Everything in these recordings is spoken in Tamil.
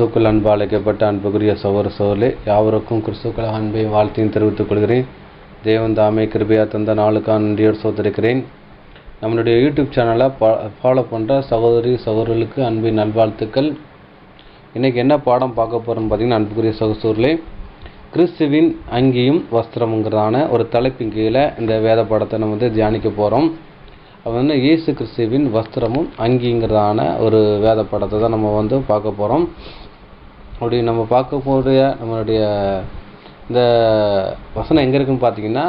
கிறிஸ்துவுக்குள் அன்பு அழைக்கப்பட்ட அன்புக்குரிய சகோதரர்களே, யாவருக்கும் கிறிஸ்துவுக்குள் அன்பை வாழ்த்தையும் தெரிவித்துக் கொள்கிறேன். தேவன் தாமே கிருபையா தந்த நாளுக்கான நன்றியோடு சோதரிக்கிறேன். நம்மளுடைய யூடியூப் சேனலை ஃபாலோ பண்ணுற சகோதரர்களுக்கு அன்பின் நல்வாழ்த்துக்கள். இன்றைக்கி என்ன பாடம் பார்க்க போகிறோன்னு பார்த்தீங்கன்னா, அன்புக்குரிய சகோதரர்களே, கிறிஸ்துவின் அங்கியும் வஸ்திரமுங்கிறதான ஒரு தலைப்பின் கீழே இந்த வேத பாடத்தை நம்ம தியானிக்க போகிறோம். அது இயேசு கிறிஸ்துவின் வஸ்திரமும் அங்கிங்கிறதான ஒரு வேத படத்தை தான் நம்ம பார்க்க போகிறோம். அப்படி நம்ம பார்க்க போகிற நம்மளுடைய இந்த வசனம் எங்கே இருக்குதுன்னு பார்த்தீங்கன்னா,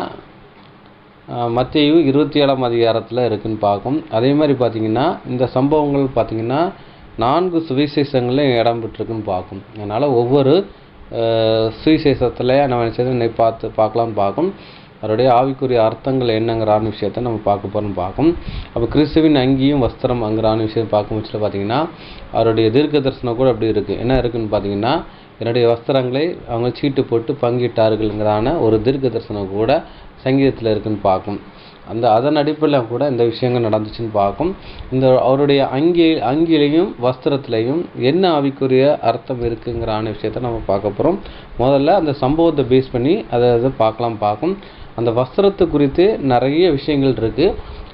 மத்தேயு 27ஆம் அதிகாரத்தில் இருக்குதுன்னு பார்க்கும். அதே மாதிரி பார்த்திங்கன்னா இந்த சம்பவங்கள் பார்த்திங்கன்னா 4 சுவிசேஷங்களில் இடம் பெற்றிருக்குன்னு பார்க்கும். அதனால் ஒவ்வொரு சுவிசேஷத்தில் நம்ம பார்க்கலாம்னு பார்க்கும். அவருடைய ஆவிக்குரிய அர்த்தங்கள் என்னங்கிறான விஷயத்தை நம்ம பார்க்க போகிறோம்னு பார்க்கும். அப்போ கிறிஸ்துவின் அங்கியும் வஸ்திரம்ங்கிறான விஷயம் பார்க்கும் பட்சத்தில் பார்த்தீங்கன்னா, அவருடைய தீர்க்க தரிசனம் கூட அப்படி இருக்குது. என்ன இருக்குதுன்னு பார்த்தீங்கன்னா, என்னுடைய வஸ்திரங்களை அவங்க சீட்டு போட்டு பங்கிட்டார்கள்ங்கிறான ஒரு தீர்க்க தரிசனம் கூட சங்கீதத்தில் இருக்குதுன்னு பார்க்கும். அதன் அடிப்படையில் கூட இந்த விஷயங்கள் நடந்துச்சுன்னு பார்க்கும். இந்த அவருடைய அங்கிலையும் வஸ்திரத்திலையும் என்ன ஆவிக்குரிய அர்த்தம் இருக்குங்கிறான விஷயத்த நம்ம பார்க்க போகிறோம். முதல்ல அந்த சம்பவத்தை பேஸ் பண்ணி அதை பார்க்கும். அந்த வஸ்திரத்தை குறித்து நிறைய விஷயங்கள் இருக்குது.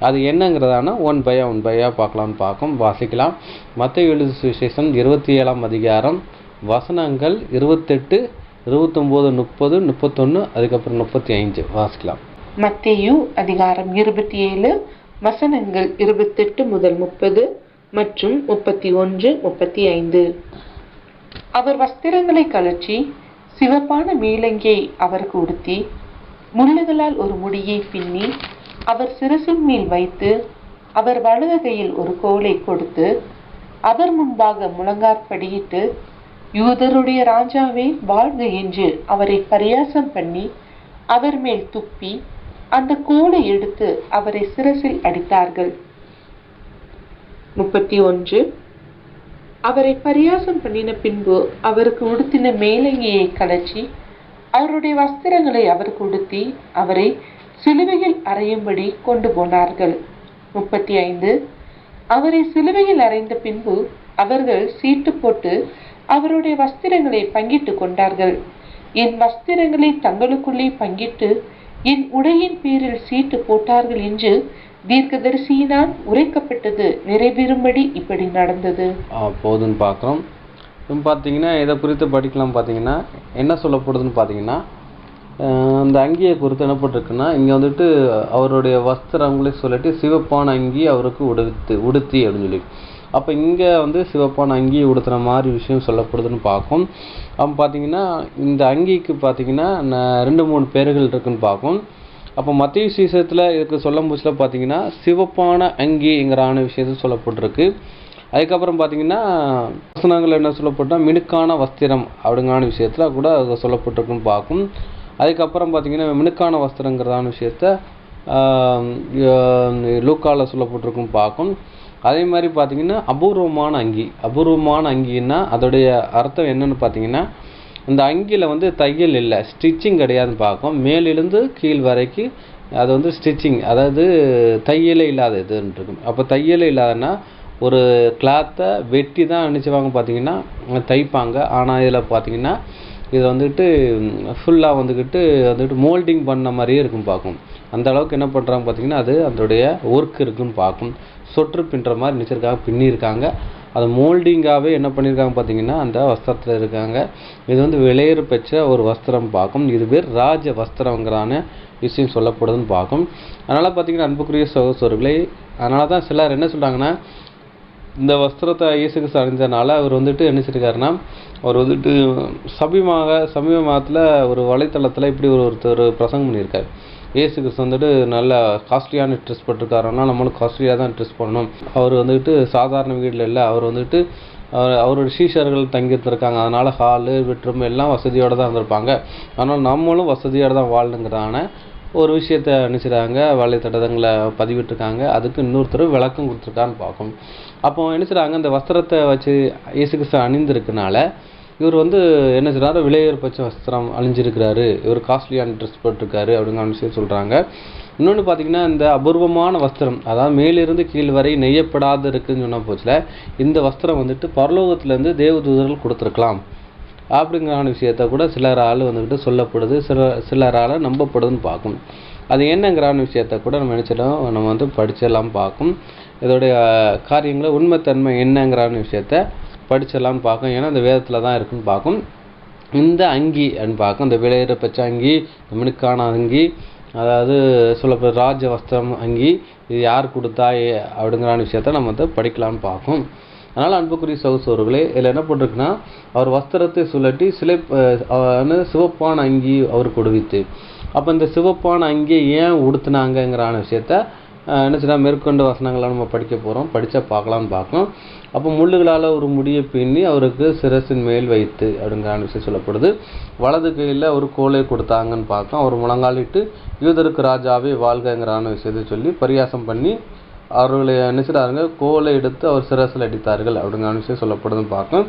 அது என்னங்கிறதான ஒன் பையா பார்க்கலாம்னு பார்க்கும். வாசிக்கலாம். மத்தேயு எழுதின சுவிசேஷம் 27ஆம் அதிகாரம் வசனங்கள் 28, 29, 30, 31, அதுக்கப்புறம் 35 வாசிக்கலாம். மத்தேயு அதிகாரம் 27 வசனங்கள் 28 முதல் 30 மற்றும் 31, 35. அவர் வஸ்திரங்களை கழற்றி சிவப்பான மேலங்கியை அவருக்கு உடுத்தி முள்ளுகளால் ஒரு முடியை பின்னி அவர் சிரசின் மேல் வைத்து அவர் வலது கையில் ஒரு கோலை கொடுத்து அவர் முன்பாக முழங்காற்படியிட்டு, யூதருடைய ராஜாவே வாழ்க என்று அவரை பரியாசம் பண்ணி அவர் மேல் துப்பி அந்த கோலை எடுத்து அவரை சிரசில் அடித்தார்கள். 31. அவரை பரியாசம் பண்ணின பின்பு அவருக்கு உடுத்தின மேலங்கியை கழற்றி அவருடைய வஸ்திரங்களை அவருக்கு உடுத்தி அவரை சிலுவையில் அறையும்படி கொண்டு போனார்கள். 35. அவரை சிலுவையில் அறைந்த பின்பு அவர்கள் சீட்டு போட்டு அவருடைய வஸ்திரங்களை பங்கிட்டு கொண்டார்கள். என் வஸ்திரங்களை தங்களுக்குள்ளே பங்கிட்டு என் உடையின் பேரில் சீட்டு போட்டார்கள் என்று தீர்க்கதரிசியினால் உரைக்கப்பட்டது நிறைவேறும்படி இப்படி நடந்தது. போதுன்னு பார்க்குறோம். பார்த்தீங்கன்னா இதை குறித்து படிக்கலாம். பார்த்தீங்கன்னா என்ன சொல்லப்படுதுன்னு பார்த்தீங்கன்னா, அந்த அங்கியை குறித்து என்ன போட்டிருக்குன்னா, இங்கே அவருடைய வஸ்திரங்களே சொல்லிட்டு சிவப்பான அங்கி அவருக்கு உடுத்தி அப்படின்னு சொல்லி, அப்போ இங்கே சிவப்பான அங்கி உடுத்துன மாதிரி விஷயம் சொல்லப்படுதுன்னு பார்க்கும். அப்போ பார்த்தீங்கன்னா இந்த அங்கிக்கு பார்த்தீங்கன்னா 2-3 பேர்கள் இருக்குன்னு பார்க்கும். அப்போ மத்தேயு சுவிசேஷத்தில் இதுக்கு சொல்லும் போதில் பார்த்தீங்கன்னா சிவப்பான அங்கிங்கிறான விஷயத்தை சொல்லப்பட்டிருக்கு. அதுக்கப்புறம் பார்த்தீங்கன்னா வசனங்கள் என்ன சொல்லப்பட்டால் மினுக்கான வஸ்திரம் அப்படிங்கிறான விஷயத்தில் கூட அது சொல்லப்பட்டிருக்குன்னு பார்க்கும். அதுக்கப்புறம் பார்த்தீங்கன்னா மினுக்கான வஸ்திரங்கிறதான விஷயத்த லூக்காவில் சொல்லப்பட்டிருக்குன்னு பார்க்கும். அதே மாதிரி பார்த்தீங்கன்னா அபூர்வமான அங்கின்னா அதோடைய அர்த்தம் என்னன்னு பார்த்தீங்கன்னா, இந்த அங்கியில் தையல் இல்லை, ஸ்டிச்சிங் கிடையாதுன்னு பார்க்கும். மேலிருந்து கீழ் வரைக்கும் அது ஸ்டிச்சிங், அதாவது தையலே இல்லாத இதுன்னு இருக்கும். அப்போ தையலே இல்லாதன்னா ஒரு கிளாத்தை வெட்டி தான் நினச்சிவாங்க பார்த்தீங்கன்னா தைப்பாங்க. ஆனால் இதில் பார்த்தீங்கன்னா இது ஃபுல்லாக மோல்டிங் பண்ண மாதிரியே இருக்கும் பார்க்கும். அந்த அளவுக்கு என்ன பண்ணுறாங்க பார்த்தீங்கன்னா அது அதோடைய ஒர்க் இருக்குன்னு பார்க்கும். சொற்று பின்னுற மாதிரி நினச்சிருக்காங்க, பின்னிருக்காங்க. அது மோல்டிங்காகவே என்ன பண்ணியிருக்காங்க பார்த்தீங்கன்னா அந்த வஸ்திரத்தில் இருக்காங்க. இது விலையேறு பெற்ற ஒரு வஸ்திரம் பார்க்கும். இது பேர் ராஜ வஸ்திரங்கிறான விஷயம் சொல்லப்படுதுன்னு பார்க்கும். அதனால் பார்த்தீங்கன்னா அன்புக்குரிய சகோதரர்களே, அதனால தான் சிலர் என்ன சொல்கிறாங்கன்னா, இந்த வஸ்திரத்தை இயேசு கிறிஸ்து அணிந்ததுனால அவர் என்ன செஞ்சிருக்காருன்னா, அவர் சமீப மாதத்தில் ஒரு வலைத்தளத்தில் இப்படி ஒருத்தர் பிரசங்கம் பண்ணியிருக்கார். இயேசு கிறிஸ்து நல்ல காஸ்ட்லியான ட்ரெஸ் போட்டிருக்காருன்னா நம்மளும் காஸ்ட்லியாக தான் ட்ரெஸ் பண்ணணும். அவர் சாதாரண வீட்டில் இல்லை, அவர் அவரோட சீஷர்கள் தங்கியிருந்திருக்காங்க. அதனால் ஹாலு பெட்ரூம் எல்லாம் வசதியோடு தான் இருந்திருப்பாங்க. அதனால் நம்மளும் வசதியோடு தான் வாழணுங்கிறதான ஒரு விஷயத்தை நினைச்சிடாங்க, வலைத்தடங்களை பதிவிட்டிருக்காங்க. அதுக்கு இன்னொருத்தர் விளக்கம் கொடுத்துருக்கான்னு பார்க்கும். அப்போ என்ன செய்கிறாங்க, இந்த வஸ்திரத்தை வச்சு இயேசு கிறிஸ்து அணிந்திருக்கனால இவர் என்ன செய்கிறாரு, விலையேறு பச்சை வஸ்திரம் அணிஞ்சிருக்கிறாரு, இவர் காஸ்ட்லியான ட்ரெஸ் போட்டிருக்காரு அப்படிங்கிற விஷயம் சொல்கிறாங்க. இன்னொன்று பார்த்தீங்கன்னா இந்த அபூர்வமான வஸ்திரம், அதாவது மேலிருந்து கீழ் வரை நெய்யப்படாது இருக்குன்னு சொன்ன போச்சுல, இந்த வஸ்திரம் வந்துட்டு பரலோகத்திலேருந்து தேவதூதர்கள் கொடுத்துருக்கலாம் அப்படிங்கிறான விஷயத்த கூட சிலரால் வந்துக்கிட்டு சொல்லப்படுது, சிலரால் நம்பப்படுதுன்னு பார்க்கும். அது என்னங்கிறான விஷயத்த கூட நம்ம நினச்சிடும், நம்ம வந்து படிச்செல்லாம் பார்க்கும். இதோடைய காரியங்களை உண்மைத்தன்மை என்னங்கிறான விஷயத்த படிச்செல்லாம் பார்க்கும். ஏன்னா இந்த வேதத்தில் தான் இருக்குன்னு பார்க்கும். இந்த அங்கி அப்படின்னு பார்க்கும், இந்த விளையிற பச்சை அங்கி, மினுக்கான அங்கி, அதாவது சொல்லப்படுற ராஜ வஸ்திரம் அங்கி, இது யார் கொடுத்தா அப்படிங்கிறான விஷயத்த நம்ம வந்து படிக்கலான்னு பார்க்கும். அதனால் அன்புக்குரிய சகோதரர்களே, இதில் என்ன பண்ணிருக்குன்னா, அவர் வஸ்திரத்தை சுழட்டி சிவப்பான அங்கி அவர் கொடுவித்து. அப்போ இந்த சிவப்பான அங்கியை ஏன் உடுத்துனாங்கங்கிறான விஷயத்த என்ன சொன்னால் மேற்கொண்டு வசனங்களை நம்ம படிக்க போகிறோம், படித்தா பார்க்கலான்னு பார்க்கும். அப்போ முள்ளுகளால் ஒரு முடியை பின்னி அவருக்கு சிரசின் மேல் வைத்து அப்படிங்கிற விஷயம் சொல்லப்படுது. வலது கையில் ஒரு கோலை கொடுத்தாங்கன்னு பார்க்கும். அவர் முழங்காலிட்டு யூதருக்கு ராஜாவே வாழ்கங்கிறான விஷயத்தை சொல்லி பரியாசம் பண்ணி அவர்களை நினைச்சிட்டாருங்க, கோலை எடுத்து அவர் சிரசில் அடித்தார்கள் அப்படிங்கிற விஷயம் சொல்லப்படுதுன்னு பார்க்கும்.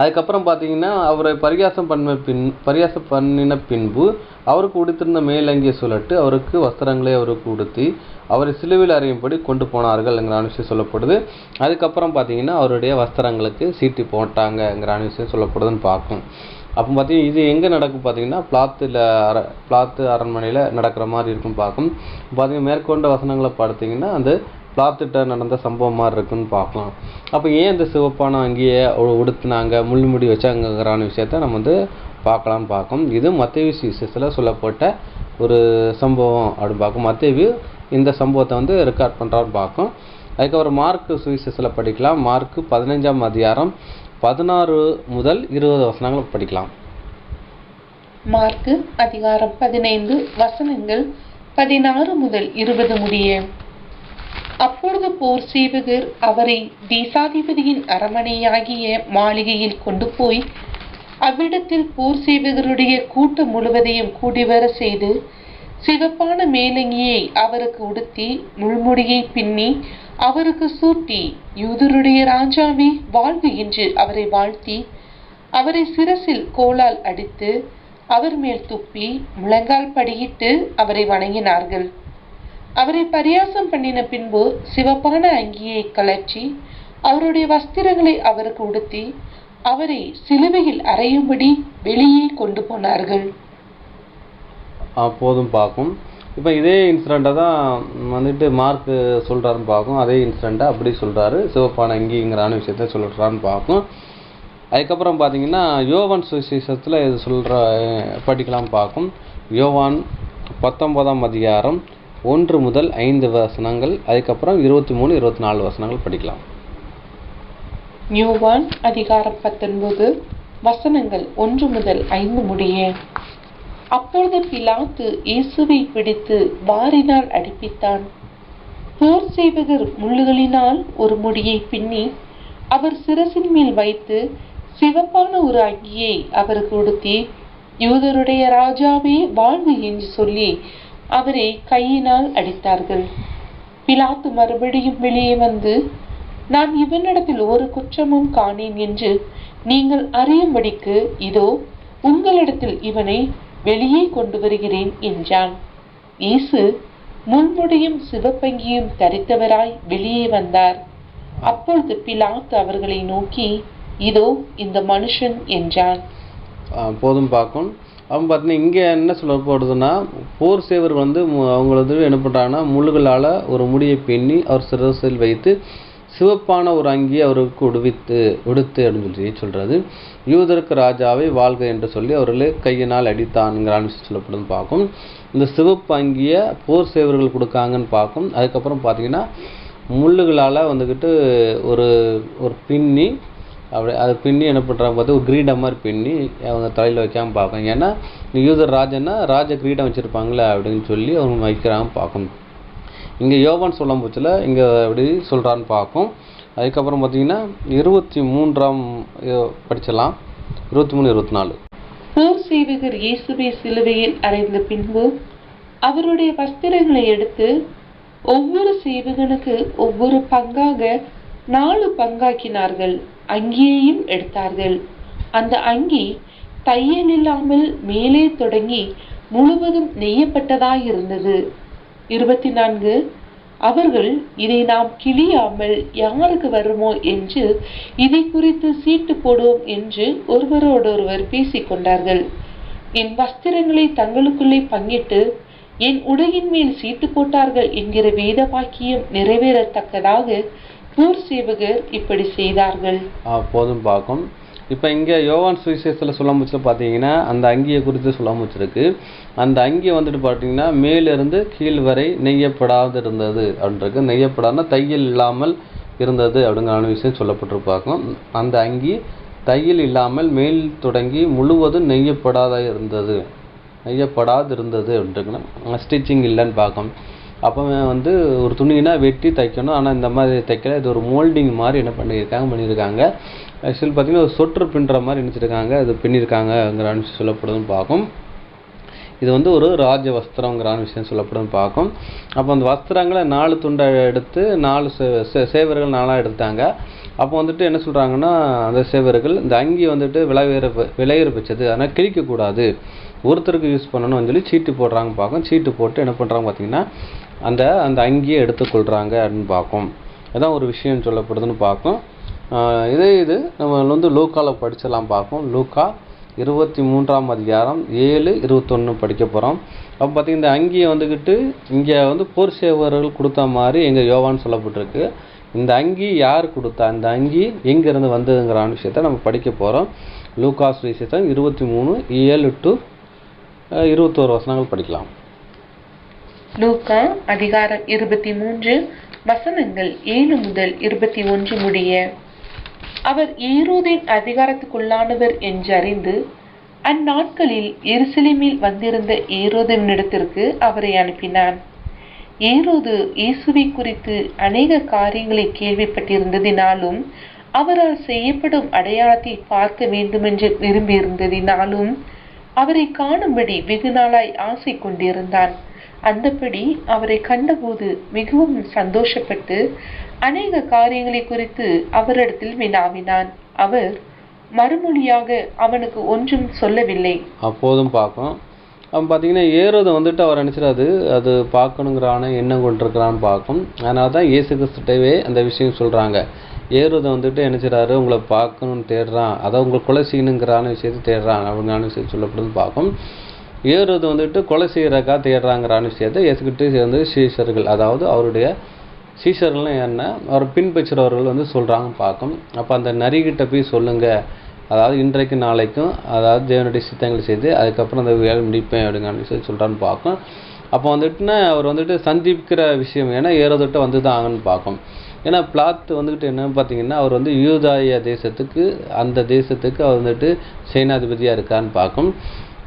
அதுக்கப்புறம் பார்த்தீங்கன்னா அவரை பரியாசம் பண்ணின பின்பு அவருக்கு உடுத்திருந்த மேலங்கிய சுழட்டு அவருக்கு வஸ்திரங்களை அவருக்கு உடுத்தி அவரை சிலுவையில் அறையும்படி கொண்டு போனார்கள்ங்கிற விஷயம் சொல்லப்படுது. அதுக்கப்புறம் பார்த்தீங்கன்னா அவருடைய வஸ்திரங்களுக்கு சீட்டி போட்டாங்கங்கிற விஷயம் சொல்லப்படுதுன்னு பார்க்கும். அப்போ பார்த்தீங்கன்னா இது எங்கே நடக்கும் பார்த்தீங்கன்னா பிளாத்து அரண்மனையில் நடக்கிற மாதிரி இருக்கும் பார்க்கும். பார்த்தீங்கன்னா மேற்கொண்ட வசனங்களை பார்த்தீங்கன்னா அந்த பிளாத்துட்ட நடந்த சம்பவம் மாதிரி இருக்குன்னு பார்க்கலாம். அப்போ ஏன் இந்த சிவப்பான அங்கேயே உடுத்துனாங்க, முள்முடி வச்சாங்கங்கிறான விஷயத்த நம்ம வந்து பார்க்கலான்னு பார்க்கும். இது மத்தேயு சுவிசேஷத்தில் சொல்லப்பட்ட ஒரு சம்பவம் அப்படின்னு பார்க்கும். மத்தேயு இந்த சம்பவத்தை வந்து ரெக்கார்ட் பண்ணுறான்னு பார்க்கும். அதுக்கப்புறம் மார்க் சுவிசேஷத்தில் படிக்கலாம். மார்க் 15ஆம் அதிகாரம் 16 முதல் 20 வசனங்கள் படிக்கலாம். மார்க் அதிகாரம் 15 வசனங்கள் 16 முதல் 20 முடிய. அப்பொழுது போர் சேவகர் அவரை தேசாதிபதியின் அரமனையாகிய மாளிகையில் கொண்டு போய் அவ்விடத்தில் போர் சேவகருடைய கூட்டம் முழுவதையும் கூடிவர செய்து சிவப்பான மேலங்கியை அவருக்கு உடுத்தி முள்முடியை பின்னி அவருக்கு சூட்டி யூதருடைய ராஜாவே வாழ்க என்று அவரை வாழ்த்தி அவரை சிரசில் கோலால் அடித்து அவர் மேல் துப்பி முழங்கால் படியிட்டு அவரை வணங்கினார்கள். அவரை பரியாசம் பண்ணின பின்பு சிவப்பான அங்கியை கலற்றி அவருடைய வஸ்திரங்களை அவருக்கு உடுத்தி அவரை சிலுவையில் அறையும்படி வெளியே கொண்டு போனார்கள். போதும் பார்க்கும். இப்போ இதே இன்சிடெண்ட்டை தான் வந்துட்டு மார்க் சொல்கிறாருன்னு பார்க்கும். அதே இன்சிடெண்ட்டை அப்படி சொல்கிறாரு, சிவப்பான அங்கிங்கிறான விஷயத்த சொல்கிறான்னு பார்க்கும். அதுக்கப்புறம் பார்த்தீங்கன்னா யோவான் சுவிசேஷத்தில் இது படிக்கலாம் பார்க்கும். யோவான் 19ஆம் அதிகாரம் 1 முதல் 5 வசனங்கள், அதுக்கப்புறம் 23, 24 வசனங்கள் படிக்கலாம். யோவான் அதிகாரம் 19 வசனங்கள் 1 முதல் 5 முடிய. அப்பொழுது பிலாத்து இயேசுவை பிடித்து வாரினால் அடிப்பித்தான். போர் சேவகர் முள்ளுகளினால் ஒரு முடியை பின்னி அவர் சிரசின் மேல் வைத்து சிவப்பான ஒரு அங்கியை அவருக்கு உடுத்தி யூதருடைய ராஜாவே வாழ்க என்று சொல்லி அவரை கையினால் அடித்தார்கள். பிலாத்து மறுபடியும் வெளியே வந்து, நான் இவனிடத்தில் ஒரு குற்றமும் காணேன் என்று நீங்கள் அறியும்படிக்கு இதோ உங்களிடத்தில் இவனை வெளியே கொண்டு வருகிறேன் என்றான். இயேசு முள்முடியும் சிவப்பங்கியும் தரித்தவராய் வெளியே வந்தார். அப்பொழுது பிலாத்து அவர்களை நோக்கி, இதோ இந்த மனுஷன் என்றான். போதும் பார்க்கும். அவன் பார்த்தீங்கன்னா இங்கே என்ன சொல்லப்படுதுன்னா, போர் சேவர் வந்து அவங்களது என்ன பண்ணுறாங்கன்னா முள்ளுகளால் ஒரு முடியை பின்னி அவர் சிரசில் வைத்து சிவப்பான ஒரு அங்கியை அவருக்கு உடுத்து அப்படின்னு சொல்லி சொல்கிறது. யூதருக்கு ராஜாவை வாழ்க என்று சொல்லி அவர்களே கையினால் அடித்தான்ங்கிறான்னு சொல்லப்படுதுன்னு பார்க்கும். இந்த சிவப்பு அங்கியை போர் சேவர்கள் கொடுக்காங்கன்னு பார்க்கும். அதுக்கப்புறம் பார்த்தீங்கன்னா முள்ளுகளால் வந்துக்கிட்டு ஒரு பின்னி அப்படி அதை பின்னி என்ன பண்ணுறாங்க பார்த்து ஒரு கிரீடம் மாதிரி பின்னி அவங்க தலையில் வைக்காமல் பார்க்கும். ஏன்னா யூதர் ராஜன்னா ராஜ கிரீடம் வச்சுருப்பாங்களே அப்படின்னு சொல்லி அவங்க வைக்கிறாங்க பார்க்கும். இங்கே யோவான் சொல்லும் போச்சில் இங்கே அப்படி சொல்கிறான்னு பார்க்கும். அதுக்கப்புறம் பார்த்தீங்கன்னா 23ஆம் படிச்சலாம், 23, 24. போர் சேவகர் இயேசுவை சிலுவையில் அறைந்த பின்பு அவருடைய வஸ்திரங்களை எடுத்து ஒவ்வொரு சேவகனுக்கு ஒவ்வொரு பங்காக 4 பங்காக்கினார்கள். அங்கியையும் எடுத்தார்கள். அந்த அங்கி தையல் இல்லாமல் மேலே தொடங்கி முழுவதும் நெய்யப்பட்டதாயிருந்தது. 24 அவர்கள் இதை நாம் கிழியாமல் யாருக்கு வருமோ என்று இதை குறித்து சீட்டு போடுவோம் என்று ஒருவரோடொருவர் பேசிக்கொண்டார்கள். என் வஸ்திரங்களை தங்களுக்குள்ளே பங்கிட்டு என் உடையின் மேல் சீட்டு போட்டார்கள் என்கிற வேத வாக்கியம் நிறைவேறத்தக்கதாக போர் சேவகர் இப்படி செய்தார்கள். போதும் பார்க்கும். இப்போ இங்கே யோவான் சுவிசேஷத்தில் சொல்ல முடிச்சு பார்த்தீங்கன்னா அந்த அங்கியை குறித்து சொல்ல முடிச்சிருக்கு. அந்த அங்கி வந்துட்டு பார்த்தீங்கன்னா மேலிருந்து கீழ் வரை நெய்யப்படாது இருந்தது அப்படின்றது. நெய்யப்படாதுன்னா தையல் இல்லாமல் இருந்தது அப்படிங்கிற விஷயம் சொல்லப்பட்டிருப்பாங்க. அந்த அங்கி தையல் இல்லாமல் மேல் தொடங்கி முழுவதும் நெய்யப்படாது இருந்தது அப்படின்ட்டுருக்குன்னா ஸ்டிச்சிங் இல்லைன்னு பார்க்கணும். அப்போ வந்து ஒரு துணினா வெட்டி தைக்கணும், ஆனால் இந்த மாதிரி தைக்கல. இது ஒரு மோல்டிங் மாதிரி என்ன பண்ணியிருக்காங்க. ஆக்சுவலி பார்த்தீங்கன்னா ஒரு சொற்று பின்னுற மாதிரி நினச்சிருக்காங்க, இது பின்னிருக்காங்கிற விஷயம் சொல்லப்படுதுன்னு பார்க்கும். இது வந்து ஒரு ராஜ வஸ்திரங்கிற விஷயம் சொல்லப்படுதுன்னு பார்க்கும். அப்போ அந்த வஸ்திரங்களை 4 துண்டை எடுத்து 4 சேவர்கள் 4 எடுத்தாங்க. அப்போ வந்துட்டு என்ன சொல்கிறாங்கன்னா அந்த சேவர்கள் இந்த அங்கி வந்துட்டு விலையேற வச்சது, அதனால் கிழிக்கக்கூடாது, ஒருத்தருக்கு யூஸ் பண்ணணும்னு சொல்லி சீட்டு போடுறாங்க பார்க்கும். சீட்டு போட்டு என்ன பண்ணுறாங்க பார்த்தீங்கன்னா அந்த அங்கியை எடுத்துக்கொள்கிறாங்க அப்படின்னு பார்க்கும். அதான் ஒரு விஷயம் சொல்லப்படுதுன்னு பார்க்கும். இது நம்ம வந்து லூக்காவில் படிச்செல்லாம் பார்ப்போம். லூக்கா 23ஆம் அதிகாரம் 7-21 படிக்க போகிறோம். அப்போ பார்த்தீங்கன்னா இந்த அங்கியை வந்துக்கிட்டு இங்கே வந்து போர் சேவர்கள் கொடுத்த மாதிரி எங்கள் யோவான்னு சொல்லப்பட்டிருக்கு. இந்த அங்கி யார் கொடுத்தா, இந்த அங்கி எங்கேருந்து வந்ததுங்கிற விஷயத்தை நம்ம படிக்க போகிறோம். லூக்கா சுவிசேஷம் 23:7-21 வசனங்கள் படிக்கலாம். லூக்கா அதிகாரம் 23 வசனங்கள் 7 முதல் 21 முடிய. அவர் ஏரோதின் அதிகாரத்துக்குள்ளானவர் என்று அறிந்து அந்நாட்களில் எருசலேமில் வந்திருந்த ஏரோதினிடத்திற்கு அவரை அனுப்பினான். ஏரோது இயேசுவை குறித்து அநேக காரியங்களை கேள்விப்பட்டிருந்ததினாலும் அவரால் செய்யப்படும் அடையாளத்தை பார்க்க வேண்டுமென்று விரும்பியிருந்ததினாலும் அவரை காணும்படி வெகு நாளாய் ஆசை கொண்டிருந்தான். அந்தபடி அவரை கண்டபோது மிகவும் சந்தோஷப்பட்டு அநேக காரியங்களை குறித்து அவரிடத்தில் வினாவினான். அவர் மறுமொழியாக அவனுக்கு ஒன்றும் சொல்லவில்லை. அப்போதும் பார்க்கும். அவன் பார்த்தீங்கன்னா ஏரோதை வந்துட்டு அவர் நினச்சிடாது அது பார்க்கணுங்கிறான எண்ணம் கொண்டிருக்கிறான்னு பார்க்கும். அதனால தான் இயேசு கிறிஸ்துட்டவே அந்த விஷயம் சொல்கிறாங்க. ஏரோதை வந்துட்டு நினச்சிடாரு உங்களை பார்க்கணுன்னு தேடுறான், அதாவது உங்களை கொலை செய்யணுங்கிறான விஷயத்தை தேடுறான் அப்படிங்கிற விஷயம் சொல்லப்படுதுன்னு பார்க்கும். ஏரோது வந்துட்டு கொலை செய்கிறக்கா தேடுறாங்கிறான விஷயத்தை இயேசுக்கிட்டு சேர்ந்து சீஷர்கள், அதாவது அவருடைய சீஷர்கள்லாம் என்ன அவர் பின்பற்றுறவர்கள் வந்து சொல்கிறாங்க பார்க்கும். அப்போ அந்த நரிகிட்ட போய் சொல்லுங்கள், அதாவது இன்றைக்கு நாளைக்கும் அதாவது தேவனுடைய சித்தங்களை செய்து அதுக்கப்புறம் அந்த வேலை முடிப்பேன் அப்படிங்கிற விஷயம் சொல்கிறான்னு பார்க்கும். அப்போ வந்துட்டுன்னா அவர் வந்துட்டு சந்திக்கிற விஷயம் ஏன்னா ஏரோதுகிட்ட வந்து தான் ஆகணும்னு பார்க்கும். ஏன்னா பிளாத்து வந்துக்கிட்டு என்னன்னு பார்த்தீங்கன்னா அவர் வந்து யூதாய தேசத்துக்கு அந்த தேசத்துக்கு அவர் வந்துட்டு சேனாதிபதியாக இருக்கான்னு பார்க்கும்.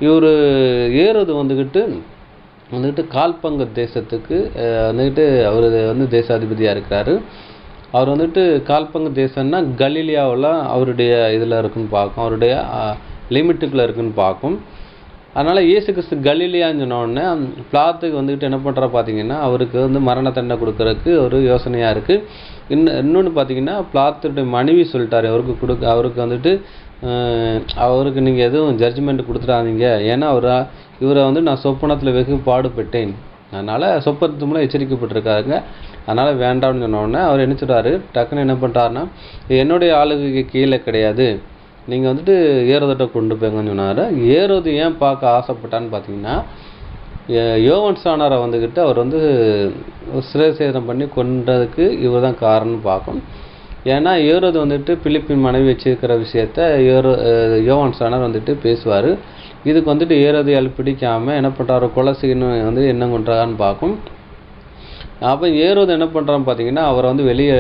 இவர் ஏரோது வந்துக்கிட்டு கால்பங்கு தேசத்துக்கு வந்துக்கிட்டு அவர் வந்து தேசாதிபதியாக இருக்கிறாரு. அவர் வந்துட்டு கால்பங்கு தேசம்னா கலீலியாவில் அவருடைய இதில் இருக்குன்னு பார்க்கும், அவருடைய லிமிட்டுக்குள்ளே இருக்குன்னு பார்க்கும். அதனால் இயேசு கிறிஸ்து கலீலியான்னு சொன்னோடனே பிளாத்துக்கு வந்துக்கிட்டு என்ன பண்ணுறா பார்த்தீங்கன்னா அவருக்கு வந்து மரண தண்டனை கொடுக்கறதுக்கு ஒரு யோசனையாக இருக்குது. இன்னொன்று பார்த்தீங்கன்னா பிளாத்துடைய மனைவி சொல்லிட்டாரு அவருக்கு வந்துட்டு அவருக்கு நீங்கள் எதுவும் ஜட்ஜ்மெண்ட் கொடுத்துடாதீங்க, ஏன்னா இவரை வந்து நான் சொப்பனத்தில் வெகு பாடுபட்டேன், அதனால் சொப்பனத்து மூலம் எச்சரிக்கப்பட்டிருக்காருங்க, அதனால் வேண்டாம்னு சொன்னோடனே அவர் என்ன சொல்கிறாரு டக்குன்னு என்ன பண்ணுறாருன்னா என்னுடைய ஆளுகைக்கு கீழே கிடையாது, நீங்கள் வந்துட்டு ஏரோதை கொண்டு போங்கன்னு சொன்னார். ஏரோது ஏன் பார்க்க ஆசைப்பட்டான்னு பார்த்தீங்கன்னா யோவான் ஸ்நானரை வந்துக்கிட்டு அவர் வந்து சிரசேதம் பண்ணி கொன்றதுக்கு இவர் தான் காரணம்னு பார்க்கும். ஏன்னா ஏரோது வந்துட்டு பிலிப்பின் மனைவி வச்சிருக்கிற விஷயத்த யோவான் ஸ்நானர் வந்துட்டு பேசுவார். இதுக்கு வந்துட்டு ஏரோதையால் பிடிக்காமல் என்ன பண்ணுறாரு கொலை செய்யணும் வந்து என்ன பண்ணுறான்னு பார்க்கும். அப்போ ஏரோது என்ன பண்ணுறான்னு பார்த்தீங்கன்னா அவரை வந்து வெளியே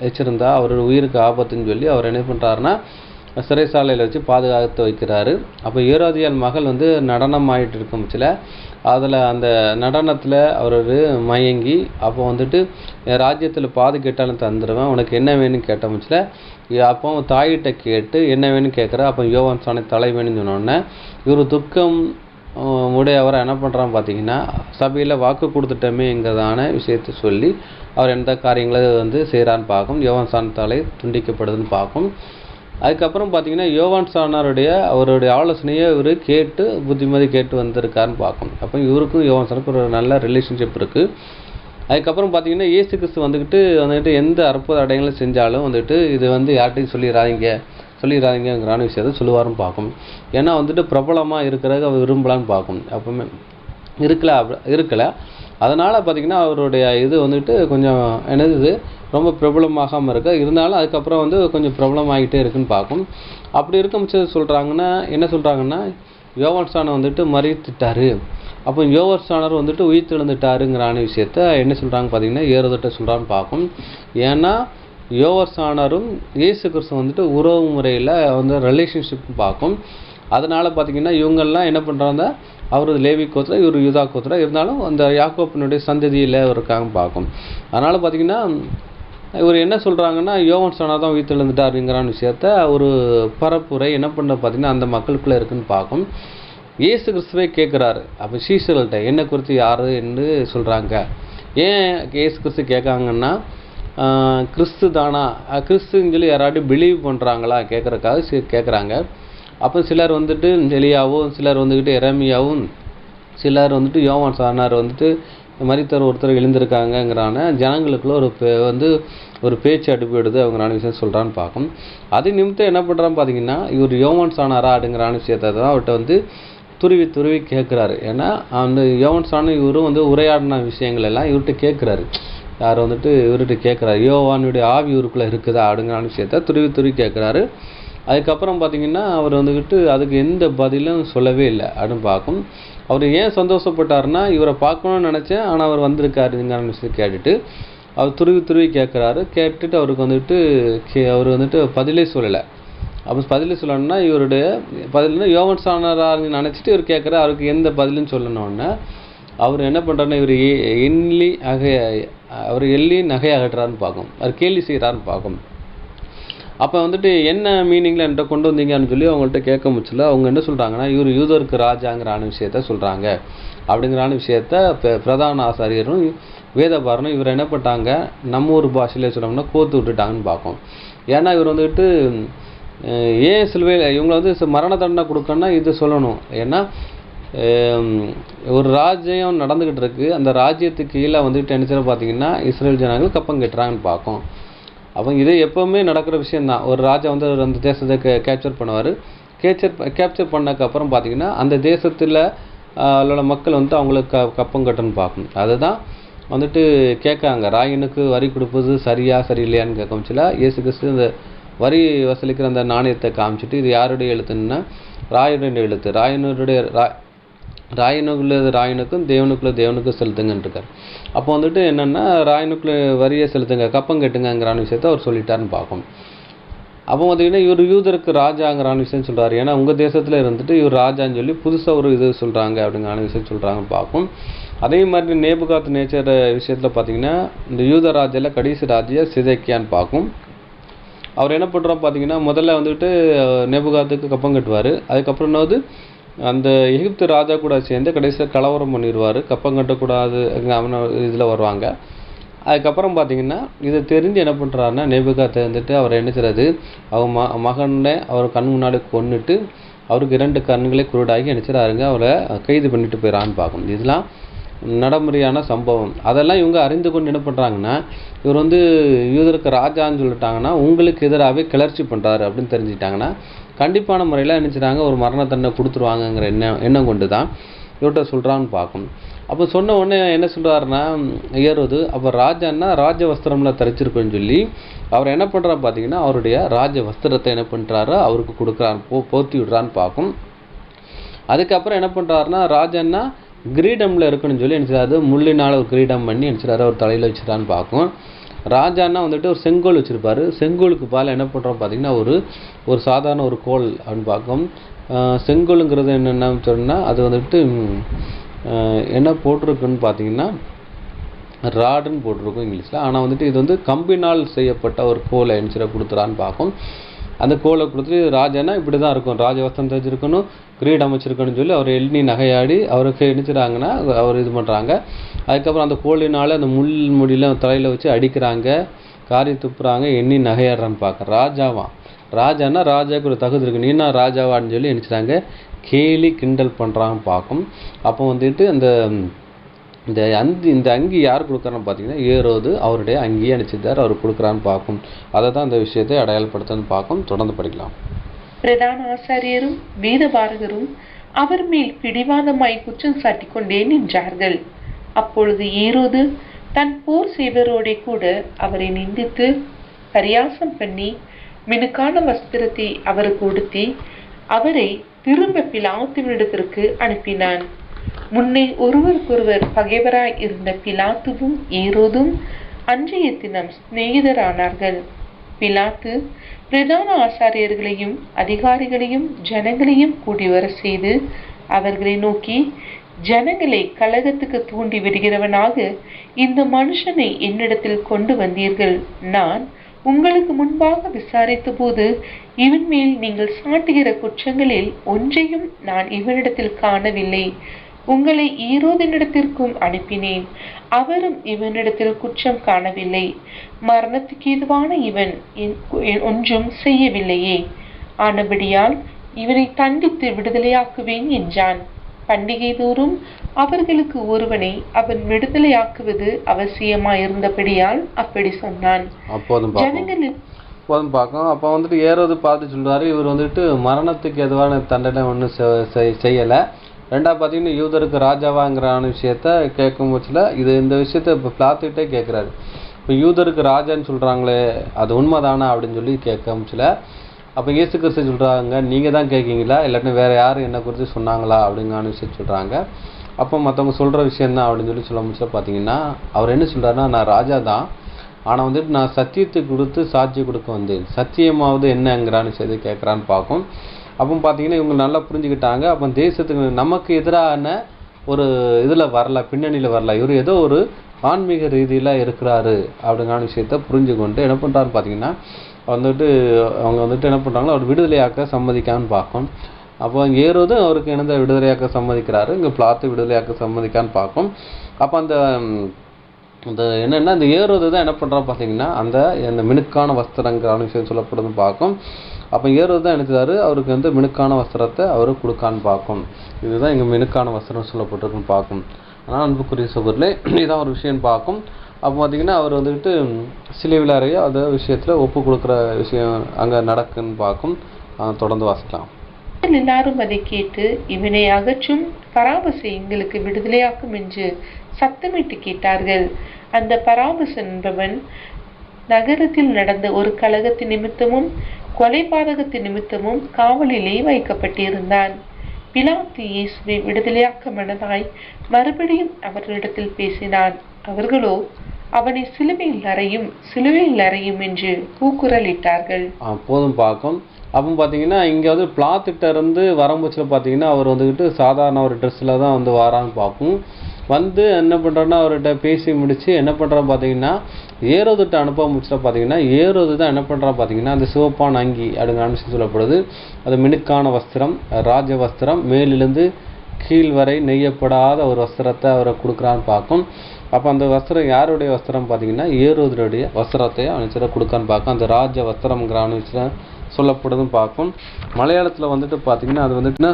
வச்சுருந்தா அவரோட உயிருக்கு ஆபத்துன்னு சொல்லி அவர் என்ன பண்ணுறாருன்னா சிறைசாலையில் வச்சு பாதுகாத்து வைக்கிறாரு. அப்போ ஏரோதியால் மகள் வந்து நடனம் ஆகிட்டு இருக்கும் சில அதில் அந்த நடனத்தில் அவர் மயங்கி அப்போ வந்துட்டு ராஜ்யத்தில் பாது கேட்டாலும் தந்துடுவேன், உனக்கு என்ன வேணும்னு கேட்ட முச்சில் அப்போ தாயிட்ட கேட்டு என்ன வேணும்னு கேட்குற. அப்போ யோவான் ஸ்நானர் தலை வேணும்னு சொன்னோடனே இவர் துக்கம் உடையவரை என்ன பண்ணுறான்னு பார்த்தீங்கன்னா சபையில் வாக்கு கொடுத்துட்டோமேங்கிறதான விஷயத்தை சொல்லி அவர் எந்த காரியங்களை வந்து செய்கிறான்னு பார்க்கும். யோவான் ஸ்நானர் தலை துண்டிக்கப்படுதுன்னு பார்க்கும். அதுக்கப்புறம் பார்த்தீங்கன்னா யோவான் சாணருடைய அவருடைய ஆலோசனையை இவர் கேட்டு புத்திமதி கேட்டு வந்திருக்காருன்னு பார்க்கணும். அப்போ இவருக்கும் யோவான் சாணருக்கும் ஒரு நல்ல ரிலேஷன்ஷிப் இருக்குது. அதுக்கப்புறம் பார்த்தீங்கன்னா இயேசு கிறிஸ்து வந்துட்டு எந்த அற்புத அடையாளம் செஞ்சாலும் வந்துட்டு இது யார்கிட்டையும் சொல்லிடாதீங்கிறான விஷயத்தை சொல்லுவாருன்னு பார்க்கணும். ஏன்னா பிரபலமாக இருக்கிறத அவர் விரும்பலான்னு பார்க்கணும். அப்போமே இருக்கல அதனால் பார்த்திங்கன்னா அவருடைய இது கொஞ்சம் என்னது ரொம்ப பிரபலமாகாமல் இருக்க இருந்தாலும் அதுக்கப்புறம் கொஞ்சம் பிரபலமாகிட்டே இருக்குன்னு பார்க்கும். அப்படி இருக்கும் பட்சத்தில் என்ன சொல்கிறாங்கன்னா யோவான் ஸ்நானர் மறித்துட்டார், அப்போ யோவான் ஸ்நானர் உயிர்த்தெழுந்துட்டாருங்கிறான விஷயத்த என்ன சொல்கிறாங்க பார்த்தீங்கன்னா ஏரோதுட்ட சொல்கிறான்னு பார்க்கும். ஏன்னா யோவான் ஸ்நானரும் இயேசு கிறிஸ்து உறவு முறையில் ரிலேஷன்ஷிப் பார்க்கும். அதனால் பார்த்திங்கன்னா இவங்கெல்லாம் என்ன பண்ணுறாங்க, அவர் லேவி கோத்திரம், இவர் யூதா கோத்திரம், இருந்தாலும் அந்த யாக்கோப்பினுடைய சந்ததியில் இருக்காங்க பார்க்கும். அதனால் பார்த்திங்கன்னா இவர் என்ன சொல்கிறாங்கன்னா யோவான் ஸ்நானர் தான் உயிர்த்தெழுந்துட்டாருங்கிறான விஷயத்த ஒரு பரப்புரை என்ன பண்ணுற பார்த்திங்கன்னா அந்த மக்களுக்குள்ளே இருக்குன்னு பார்க்கும். இயேசு கிறிஸ்துவே கேட்குறாரு. அப்போ சீசர்கள்ட்ட என்ன குறித்து யார் என்று சொல்கிறாங்க. ஏன் இயேசு கிறிஸ்து கேட்காங்கன்னா கிறிஸ்து தானா, கிறிஸ்துன்னு சொல்லி யாராட்டி பிலீவ் பண்ணுறாங்களா கேட்குறக்காக கேட்குறாங்க. அப்போ சிலர் எலியாவும், சிலர் எரேமியாவும், சிலர் யோவான் ஸ்நானர் மரித்தவர் ஒருத்தர் எழுந்திருக்காங்கங்கிறான ஜனங்களுக்குள்ள ஒரு பேச்சு அடிப்படுது அவங்களான விஷயம் சொல்கிறான்னு பார்க்கும். அது நிமித்தம் என்ன பண்ணுறான்னு பார்த்தீங்கன்னா இவர் யோவான் ஸ்நானரா அப்படிங்கிறான விஷயத்தை தான் அவர்கிட்ட துருவி கேட்குறாரு. ஏன்னா அந்த யோவான் ஸ்நானர் இவரும் உரையாடின விஷயங்கள் எல்லாம் இவர்கிட்ட கேட்குறாரு. யார் இவர்கிட்ட கேட்குறாரு, யோவானுடைய ஆவி இவருக்குள்ளே இருக்குதா அப்படிங்கிறான விஷயத்த துருவி கேட்குறாரு. அதுக்கப்புறம் பார்த்தீங்கன்னா அவர் அதுக்கு எந்த பதிலும் சொல்லவே இல்லை அப்படின்னு பார்க்கும். அவர் ஏன் சந்தோஷப்பட்டாருன்னா இவரை பார்க்கணும்னு நினச்சேன், ஆனால் அவர் வந்திருக்காருங்கிற விஷயத்தை கேட்டுட்டு அவர் துருவி கேட்குறாரு. கேட்டுட்டு அவருக்கு அவர் பதிலே சொல்லலை. அப்போ பதிலே சொல்லணும்னா இவருடைய பதில்னா யோவான் ஸ்நானராக நினச்சிட்டு இவர் கேட்குறாரு. அவருக்கு எந்த பதிலும் சொல்லணும்னா அவர் என்ன பண்ணுறாருன்னா இவர் எள்ளி நகை அகட்டுறாருன்னு பார்க்கும், அவர் கேலி செய்கிறாருன்னு பார்க்கும். அப்போ என்ன மீனிங்கில் என்கிட்ட கொண்டு வந்தீங்கன்னு சொல்லி அவங்கள்ட்ட கேட்க முடிச்சல. அவங்க என்ன சொல்கிறாங்கன்னா இவர் யூதருக்கு ராஜாங்கிறான விஷயத்த சொல்கிறாங்க அப்படிங்கிறான விஷயத்த பிரதான ஆசாரியரும் வேதபாரனும் இவர் என்ன பண்ணிட்டாங்க, நம்ம ஊர் பாஷையிலே சொன்னோம்னா கோத்து விட்டுட்டாங்கன்னு பார்க்கும். ஏன்னா இவர் ஏன் சிலுவையில் இவங்களை மரண தண்டனை கொடுக்கணும்னா இது சொல்லணும். ஏன்னா ஒரு ராஜ்யம் நடந்துக்கிட்டு இருக்கு, அந்த ராஜ்யத்துக்கு கீழே என்ன செய்ய பார்த்தீங்கன்னா இஸ்ரேல் ஜனங்கள் கப்பம் கட்டுறாங்கன்னு பார்க்கும். அப்போ இது எப்போவுமே நடக்கிற விஷயந்தான். ஒரு ராஜா அந்த தேசத்தை கேப்சர் பண்ணுவார். கேப்சர் பண்ணக்கப்புறம் பார்த்தீங்கன்னா அந்த தேசத்தில் உள்ள மக்கள் அவங்களுக்கு கப்பம் கட்டணும்னு பார்க்கணும். அதுதான் கேட்காங்க, ராயனுக்கு வரி கொடுப்பது சரியில்லையான்னு கேட்க முடியல. இயேசு கிறிஸ்து இந்த வரி வசூலிக்கிற அந்த நாணயத்தை காமிச்சிட்டு இது யாருடைய எழுத்துன்னா ராயனுடைய எழுத்து, ராயனுக்கும் தேவனுக்கும் செலுத்துங்கன்னு இருக்கார். அப்போ என்னென்னா ராயனுக்குள்ள வரியை செலுத்துங்க, கப்பம் கட்டுங்கிறான விஷயத்த அவர் சொல்லிட்டாருன்னு பார்க்கும். அப்போ இவர் யூதருக்கு ராஜாங்கிறான விஷயம் சொல்கிறார். ஏன்னா உங்கள் தேசத்தில் இவர் ராஜான்னு சொல்லி புதுசாக ஒரு இது சொல்கிறாங்க அப்படிங்கிறான விஷயம் சொல்கிறாங்கன்னு பார்க்கும். அதே மாதிரி நேபுகாத் நேச்சர் விஷயத்தில் பார்த்தீங்கன்னா இந்த யூத ராஜாவில் கடைசி ராஜா சிதேக்கியான்னு பார்க்கும். அவர் என்ன பண்ணுறோம் பார்த்தீங்கன்னா முதல்ல நேபுகாத்துக்கு கப்பம் கட்டுவார். அதுக்கப்புறம் அந்த எகிப்து ராஜா கூட சேர்ந்து கடைசியில் கலவரம் பண்ணிடுவார், கப்பம் கட்டக்கூடாது அவனை இதில் வருவாங்க. அதுக்கப்புறம் பார்த்தீங்கன்னா இதை தெரிஞ்சு என்ன பண்ணுறாருன்னா நேபுகாத்தை அவர் என்ன செய்கிறது, அவங்க மகனை அவர் கண் முன்னாடி கொன்னுட்டு அவருக்கு 2 கண்களை குருடாகி என்ன செய்கிறாருங்க அவரை கைது பண்ணிட்டு போயிடறான்னு பார்க்கணும். இதெல்லாம் நடைமுறையான சம்பவம். அதெல்லாம் இவங்க அறிந்து கொண்டு என்ன பண்ணுறாங்கன்னா இவர் யூதருக்கு ராஜான்னு சொல்லிட்டாங்கன்னா உங்களுக்கு எதிராகவே கிளர்ச்சி பண்ணுறாரு அப்படின்னு தெரிஞ்சுக்கிட்டாங்கன்னா கண்டிப்பான முறையில் நினச்சிட்டாங்க ஒரு மரண தண்டனை கொடுத்துருவாங்கங்கிற எண்ணம் கொண்டு தான் இவர்கிட்ட சொல்கிறான்னு பார்க்கும். அப்போ சொன்ன உடனே என்ன சொல்கிறாருன்னா ஏறுவது, அப்போ ராஜான்னா ராஜ வஸ்திரம்ல தரிச்சிருக்குன்னு சொல்லி அவர் என்ன பண்ணுறாரு பார்த்தீங்கன்னா அவருடைய ராஜ வஸ்திரத்தை என்ன பண்ணுறாரு அவருக்கு கொடுக்குறாரு, போர்த்தி விடுறான்னு பார்க்கும். அதுக்கப்புறம் என்ன பண்ணுறாருன்னா ராஜான்னா கிரீடமில் இருக்குன்னு சொல்லி நினச்சிடாரு, முள்ளினால் ஒரு கிரீடம் பண்ணி நினச்சிடாரு அவர் தலையில் வச்சுட்டான்னு பார்க்கும். ராஜான்னா ஒரு செங்கோல் வச்சுருப்பார். செங்கோலுக்கு பால் என்ன பண்ணுறோம் பார்த்தீங்கன்னா ஒரு சாதாரண ஒரு கோல் அப்படின்னு பார்க்கும். செங்கோலுங்கிறது என்னென்னு சொன்னால் அது என்ன போட்டிருக்குன்னு பார்த்தீங்கன்னா ராடுன்னு போட்டிருக்கும் இங்கிலீஷில். ஆனால் இது கம்பினால் செய்யப்பட்ட ஒரு கோலை என்ன கொடுத்துறான்னு பார்க்கும். அந்த கோலை கொடுத்துட்டு ராஜானா இப்படி தான் இருக்கும், ராஜவஸ்திரம் தெரிஞ்சிருக்கணும், கிரீடம் வச்சிருக்கணும்னு சொல்லி அவர் எண்ணி நகையாடி அவருக்கு நினைச்சிடாங்கன்னா அவர் இது பண்ணுறாங்க. அதுக்கப்புறம் அந்த கோலினால் அந்த முள் முடியல தலையில் வச்சு அடிக்கிறாங்க, காரி துப்புறாங்க, எண்ணி நகையாடுறான்னு பார்க்க ராஜாவான். ராஜான்னா ராஜாவுக்கு ஒரு தகுதி இருக்குது, நீனா ராஜாவான்னு சொல்லி நினச்சிட்டாங்க, கேலி கிண்டல் பண்ணுறான்னு பார்க்கும். அப்போ வந்துட்டு இந்த அங்கி யார் கொடுக்குறான்னு பார்த்தீங்கன்னா ஏரோது அவருடைய அங்கேயே அனுப்பிச்சிருந்தார், அவர் கொடுக்குறான்னு பார்க்கும். அதை தான் இந்த விஷயத்தை அடையாளப்படுத்தன்னு பார்க்கும். தொடர்ந்து படிக்கலாம். பிரதான ஆசாரியரும் வேதபாரகரும் அவர் மேல் பிடிவாதமாய் குற்றம் சாட்டி கொண்டே நின்றார்கள். அப்பொழுது ஏரோது தன் போர் செய்வரோட கூட அவரை நிந்தித்து பரியாசம் பண்ணி மினுக்கான வஸ்திரத்தை அவருக்கு உடுத்தி அவரை திரும்ப பிலாத்துவினிடத்திற்கு அனுப்பினான். முன்னே ஒருவருக்கொருவர் பகைவராய் இருந்த பிலாத்துவும் ஏரோதும் அன்றைய தினம் சிநேகிதரானார்கள். பிலாத்து பிரதான ஆசாரியர்களையும் அதிகாரிகளையும் ஜனங்களையும் கூடி வர செய்து அவர்களை நோக்கி, ஜனங்களை கலகத்துக்கு தூண்டி விடுகிறவனாக இந்த மனுஷனை என்னிடத்தில் கொண்டு வந்தீர்கள். நான் உங்களுக்கு முன்பாக விசாரித்த போது இவன் மேல் நீங்கள் சாட்டுகிற குற்றங்களில் ஒன்றையும் நான் இவனிடத்தில் காணவில்லை. உங்களை ஏரோதினிடத்திற்கும் அனுப்பினேன், அவரும் இவனிடத்தில் குற்றம் காணவில்லை. மரணத்துக்கு ஏதுவான இவன் ஒன்றும் செய்யவில்லையே. ஆனபடியால் இவனை தண்டித்து விடுதலையாக்குவேன் என்றான். பண்டிகை தோறும் அவர்களுக்கு ஒருவனை அவன் விடுதலையாக்குவது அவசியமாயிருந்தபடியால் அப்படி சொன்னான். ஜனங்களில் அப்போ வந்துட்டு ஏரோது பார்த்து சொல்றாரு, இவர் வந்துட்டு மரணத்துக்கு எதுவான தண்டனை ஒன்றும் செய்யலை. ரெண்டாவது பார்த்தீங்கன்னா யூதருக்கு ராஜாவாங்கிறான விஷயத்த கேட்கும் பட்சத்தில் இந்த விஷயத்த இப்போ பிளாத்துக்கிட்டே கேட்குறாரு. இப்போ யூதருக்கு ராஜான்னு சொல்கிறாங்களே அது உண்மைதானா அப்படின்னு சொல்லி கேட்கமுச்சில. அப்போ இயேசு கிறிஸ்து சொல்கிறாங்க, நீங்கள் தான் கேட்கீங்களா இல்லாட்டினா வேறு யாரும் என்னை குறித்து சொன்னாங்களா அப்படிங்கிற விஷயம் சொல்கிறாங்க. அப்போ மற்றவங்க சொல்கிற விஷயம் தான் அப்படின்னு சொல்லி சொல்ல முடிச்சா பார்த்தீங்கன்னா அவர் என்ன சொல்கிறாருன்னா, நான் ராஜா தான், ஆனால் வந்துட்டு நான் சத்தியத்தை கொடுத்து சாட்சி கொடுக்க வந்தேன், சத்தியமாவது என்னங்கிறான்னு விஷயத்தை கேட்குறான்னு பார்க்கும். அப்போ பார்த்தீங்கன்னா இவங்க நல்லா புரிஞ்சுக்கிட்டாங்க. அப்போ தேசத்துக்கு நமக்கு எதிரான ஒரு இதில் வரல, பின்னணியில் வரல, இவர் ஏதோ ஒரு ஆன்மீக ரீதியில் இருக்கிறாரு அப்படிங்கிற விஷயத்த புரிஞ்சு கொண்டு என்ன பண்ணுறாருன்னு பார்த்தீங்கன்னா அவங்க வந்துட்டு என்ன பண்ணுறாங்களோ அவர் விடுதலையாக்க சம்மதிக்கான்னு பார்க்கும். அப்போ அங்கே ஏறுவதும் அவருக்கு இணைந்த விடுதலையாக்க சம்மதிக்கிறாரு, இங்கே பிளாத்து விடுதலையாக்க சம்மதிக்கான்னு பார்க்கும். அப்போ அந்த என்னென்னா இந்த ஏறுவது தான் என்ன பண்ணுறா பார்த்தீங்கன்னா அந்த மினுக்கான வஸ்திரங்கிற விஷயம் சொல்லப்படுதுன்னு பார்க்கும். அப்போ ஏறுவது தான் நினைச்சாரு, அவருக்கு மினுக்கான வஸ்திரத்தை அவர் கொடுக்கான்னு பார்க்கும். இதுதான் இங்கே மினுக்கான வஸ்திரம் சொல்லப்பட்டிருக்குன்னு பார்க்கும். ஆனால் அன்புக்குரிய சகோதரர்களே, இதுதான் ஒரு விஷயம் பார்க்கும். அப்போ பார்த்தீங்கன்னா அவர் வந்துட்டு சிலுவையில் அறைய அந்த விஷயத்தில் ஒப்பு கொடுக்குற விஷயம் அங்கே நடக்குன்னு பார்க்கும். தொடர்ந்து வாசிக்கலாம். எல்லாரும் அதை கேட்டு இவனை அகற்றும், பராபசை எங்களுக்கு விடுதலையாக்கும் என்று சத்தமிட்டு கேட்டார்கள். அந்த பராபசன் என்பவன் நகரத்தில் நடந்த ஒரு கலகத்தின் நிமித்தமும் கொலைபாதகத்தின் நிமித்தமும் காவலிலே வைக்கப்பட்டிருந்தான். பிலாத்து இயேசுவை விடுதலையாக்க மனதாய் மறுபடியும் அவர்களிடத்தில் பேசினான். அவர்களோ அவனை சிலுவையில் அறையும் என்று கூக்குரலிட்டார்கள். போதும் பார்க்கும். அப்போ பார்த்தீங்கன்னா இங்கே பிளாத்திட்ட இருந்து வரம்புச்சில் பார்த்தீங்கன்னா அவர் வந்துக்கிட்டு சாதாரண ஒரு ட்ரெஸ்ஸில் தான் வரான்னு பார்க்கும். என்ன பண்ணுறாருன்னா அவர்கிட்ட பேசி முடித்து என்ன பண்ணுறான்னு பார்த்தீங்கன்னா ஏரோதுகிட்ட அனுப்ப முடிச்சுட்டு பார்த்தீங்கன்னா ஏரோது தான் என்ன பண்ணுறான்னு பார்த்தீங்கன்னா அந்த சிவப்பான அங்கி அப்படிங்கிற அனுசரித்து சொல்லப்படுது. அது மினுக்கான வஸ்திரம், ராஜ வஸ்திரம், மேலிருந்து கீழ் வரை நெய்யப்படாத ஒரு வஸ்திரத்தை அவரை கொடுக்குறான்னு பார்க்கும். அப்போ அந்த வஸ்திரம் யாருடைய வஸ்திரம் பார்த்தீங்கன்னா ஏரோதுடைய வஸ்திரத்தை அனுசரித்து கொடுக்கான்னு பார்க்கும். அந்த ராஜ வஸ்திரம்ங்கிற அனுசரித்து சொல்லப்படுதுன்னு பார்க்கும். மலையாளத்தில் பார்த்தீங்கன்னா அது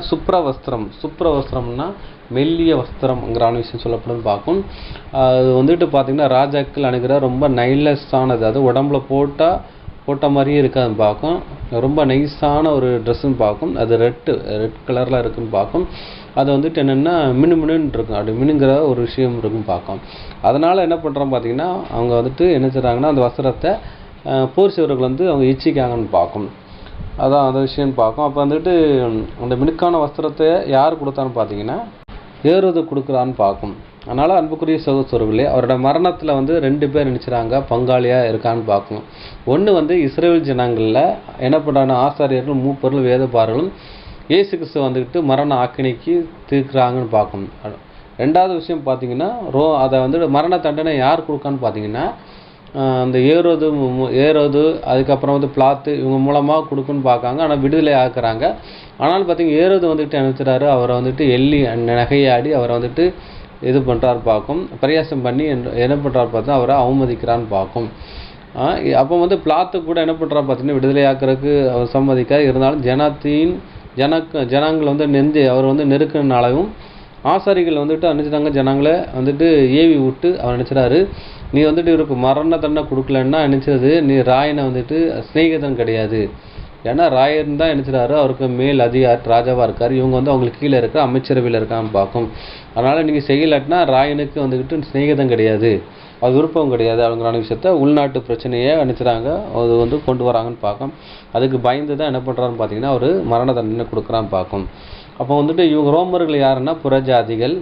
சுப்ரவஸ்திரம்னா மெல்லிய வஸ்திரம்ங்கிற விஷயம் சொல்லப்படுதுன்னு பார்க்கும். அது பார்த்தீங்கன்னா ராஜாக்கள் அணுகிற ரொம்ப நைலஸானது, அது உடம்புல போட்ட மாதிரியே இருக்காதுன்னு பார்க்கும். ரொம்ப நைஸான ஒரு ட்ரெஸ்ஸுன்னு பார்க்கும். அது ரெட் கலரில் இருக்குன்னு பார்க்கும். அது என்னென்னா மினுமினுன்னு இருக்கும், அப்படி மினுங்கிற ஒரு விஷயம் இருக்குன்னு பார்க்கும். அதனால் என்ன பண்ணுறோம் பார்த்தீங்கன்னா அவங்க என்ன செய்கிறாங்கன்னா அந்த வஸ்திரத்தை போர் செய்வர்கள் அவங்க இச்சிக்காங்கன்னு பார்க்கும். அதான் அந்த விஷயம்னு பார்க்கும். அப்போ அந்த மினுக்கான வஸ்திரத்தை யார் கொடுத்தான்னு பார்த்தீங்கன்னா ஏறுவது கொடுக்குறான்னு பார்க்கும். அதனால் அன்புக்குரிய சகோதரர்களே, அவரோட மரணத்தில் 2 பேர் நினைச்சுறாங்க பங்காளியாக இருக்கான்னு பார்க்கும். ஒன்று இஸ்ரேல் ஜனங்களில் என்ன பண்ணுறாங்கன்னா ஆசாரியர்கள், மூப்பர்கள், வேதபாரர்களும் இயேசு கிறிஸ்து மரண ஆக்கினைக்கு தீர்க்குறாங்கன்னு பார்க்கும். ரெண்டாவது விஷயம் பார்த்தீங்கன்னா அதை மரண தண்டனை யார் கொடுக்கான்னு பார்த்தீங்கன்னா அந்த ஏரோது அதுக்கப்புறம் பிளாத்து இவங்க மூலமாக கொடுக்குன்னு பார்க்காங்க. ஆனால் விடுதலை ஆக்குறாங்க. ஆனால் பார்த்தீங்கன்னா ஏரோது நினைச்சுறாரு, அவரை எள்ளி நகையாடி அவரை இது பண்ணுறாரு பார்க்கும். பரியாசம் பண்ணி என்ன பண்ணுறாரு பார்த்தா அவரை அவமதிக்கிறான்னு பார்க்கும். அப்போ வந்து பிளாத்து கூட என்ன பண்ணுறான் பார்த்தீங்கன்னா விடுதலையாக்குறதுக்கு அவர் சம்மதிக்காது. இருந்தாலும் ஜனங்கள் வந்து அவர் வந்து நெருக்கினாலும் ஆசாரிகள் வந்துட்டு நினச்சிட்டாங்க, ஜனங்களை வந்துட்டு ஏவி விட்டு அவர் நினச்சிடாரு, நீ வந்துட்டு இவருக்கு மரண தண்டனை கொடுக்கலன்னா நினச்சது நீ ராயனை வந்துட்டு சிநேகிதன் கிடையாது. ஏன்னா ராயன் தான் நினச்சிடாரு அவருக்கு மேல் அதிகாரி ராஜாவாக இருக்கார், இவங்க வந்து அவங்களுக்கு கீழே இருக்க அமைச்சரவையில் இருக்கான்னு பார்க்கும். அதனால் நீங்கள் செய்யலாட்டினா ராயனுக்கு வந்துக்கிட்டு சிநேகிதம் கிடையாது, அது விருப்பம் கிடையாது அப்படிங்கிற விஷயத்த உள்நாட்டு பிரச்சனையை நினச்சிறாங்க, அது வந்து கொண்டு வராங்கன்னு பார்க்கும். அதுக்கு பயந்து தான் என்ன பண்ணுறான்னு பார்த்தீங்கன்னா ஒரு மரண தண்டனை கொடுக்குறான்னு பார்க்கும். அப்போ வந்துட்டு இவங்க ரோமர்கள் யாருன்னா புறஜாதிகள்,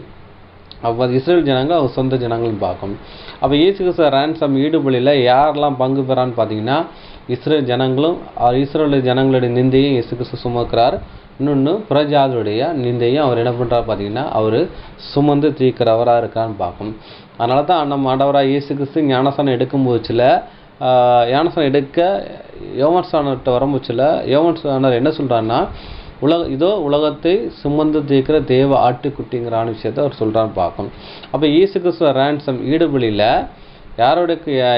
அப்போ இஸ்ரேல் ஜனங்கள் அவங்க சொந்த ஜனங்கள்னு பார்க்கும். அப்போ இயேசு கிறிஸ்து ரேன்சம் ஈடுபலியில் யாரெல்லாம் பங்கு பெறான்னு பார்த்தீங்கன்னா இஸ்ரேல் ஜனங்களும், இஸ்ரேல் ஜனங்களுடைய நிந்தையும் இயேசு கிறிஸ்து சுமக்கிறார். இன்னொன்று புறஜாதியுடைய நிந்தையும் அவர் என்ன பண்ணுறாரு பார்த்தீங்கன்னா அவர் சுமந்து தீர்க்கிறவராக இருக்கான்னு பார்க்கும். அதனால தான் நம்ம ஆண்டவராக இயேசு கிறிஸ்து ஞானஸ்நானம் எடுக்கும்போதுல ஞானஸ்நானம் எடுக்க யோவான் ஸ்நானர்கிட்ட வரும்போதுல யோவான் ஸ்நானர் என்ன சொல்கிறாருன்னா உலகத்தை சுமந்து தீர்க்கிற தேவ ஆட்டுக்குட்டிங்கிறான விஷயத்தை அவர் சொல்கிறான்னு பார்க்கும். அப்போ இயேசு கிறிஸ்துவ ரேன்சம் ஈடுபலியில்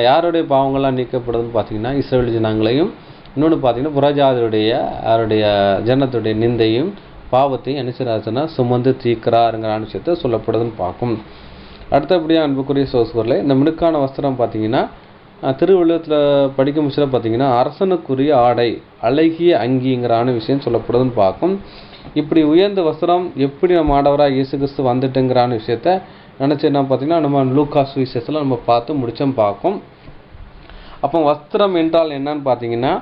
யாருடைய பாவங்கள்லாம் நீக்கப்படுதுன்னு பார்த்தீங்கன்னா இஸ்ரேல் ஜனங்களையும், இன்னொன்று பார்த்தீங்கன்னா புறஜாதியுடைய ஜனத்துடைய நிந்தையும் பாவத்தையும் என்ன சுமந்து தீர்க்கிறாருங்கிற விஷயத்தை சொல்லப்படுதுன்னு பார்க்கும். அடுத்தபடியாக அன்புக்குரிய சோசுவரில் இந்த மினுக்கான வஸ்திரம் பார்த்தீங்கன்னா திருவள்ளுவத்தில் படிக்கும் விஷயம் பார்த்தீங்கன்னா அரசனுக்குரிய ஆடை அழகிய அங்கிங்கிறான விஷயம் சொல்லப்படுதுன்னு பார்க்கும். இப்படி உயர்ந்த வஸ்திரம் எப்படி நம்ம ஆண்டவராக இயேசு கிறிஸ்து வந்துட்டுங்கிறான விஷயத்த நினச்சி என்ன பார்த்தீங்கன்னா நம்ம லூக்கா சுவிசேஷத்தில் நம்ம பார்த்து முடிச்சோம் பார்க்கும். அப்போ வஸ்திரம் என்றால் என்னன்னு பார்த்தீங்கன்னா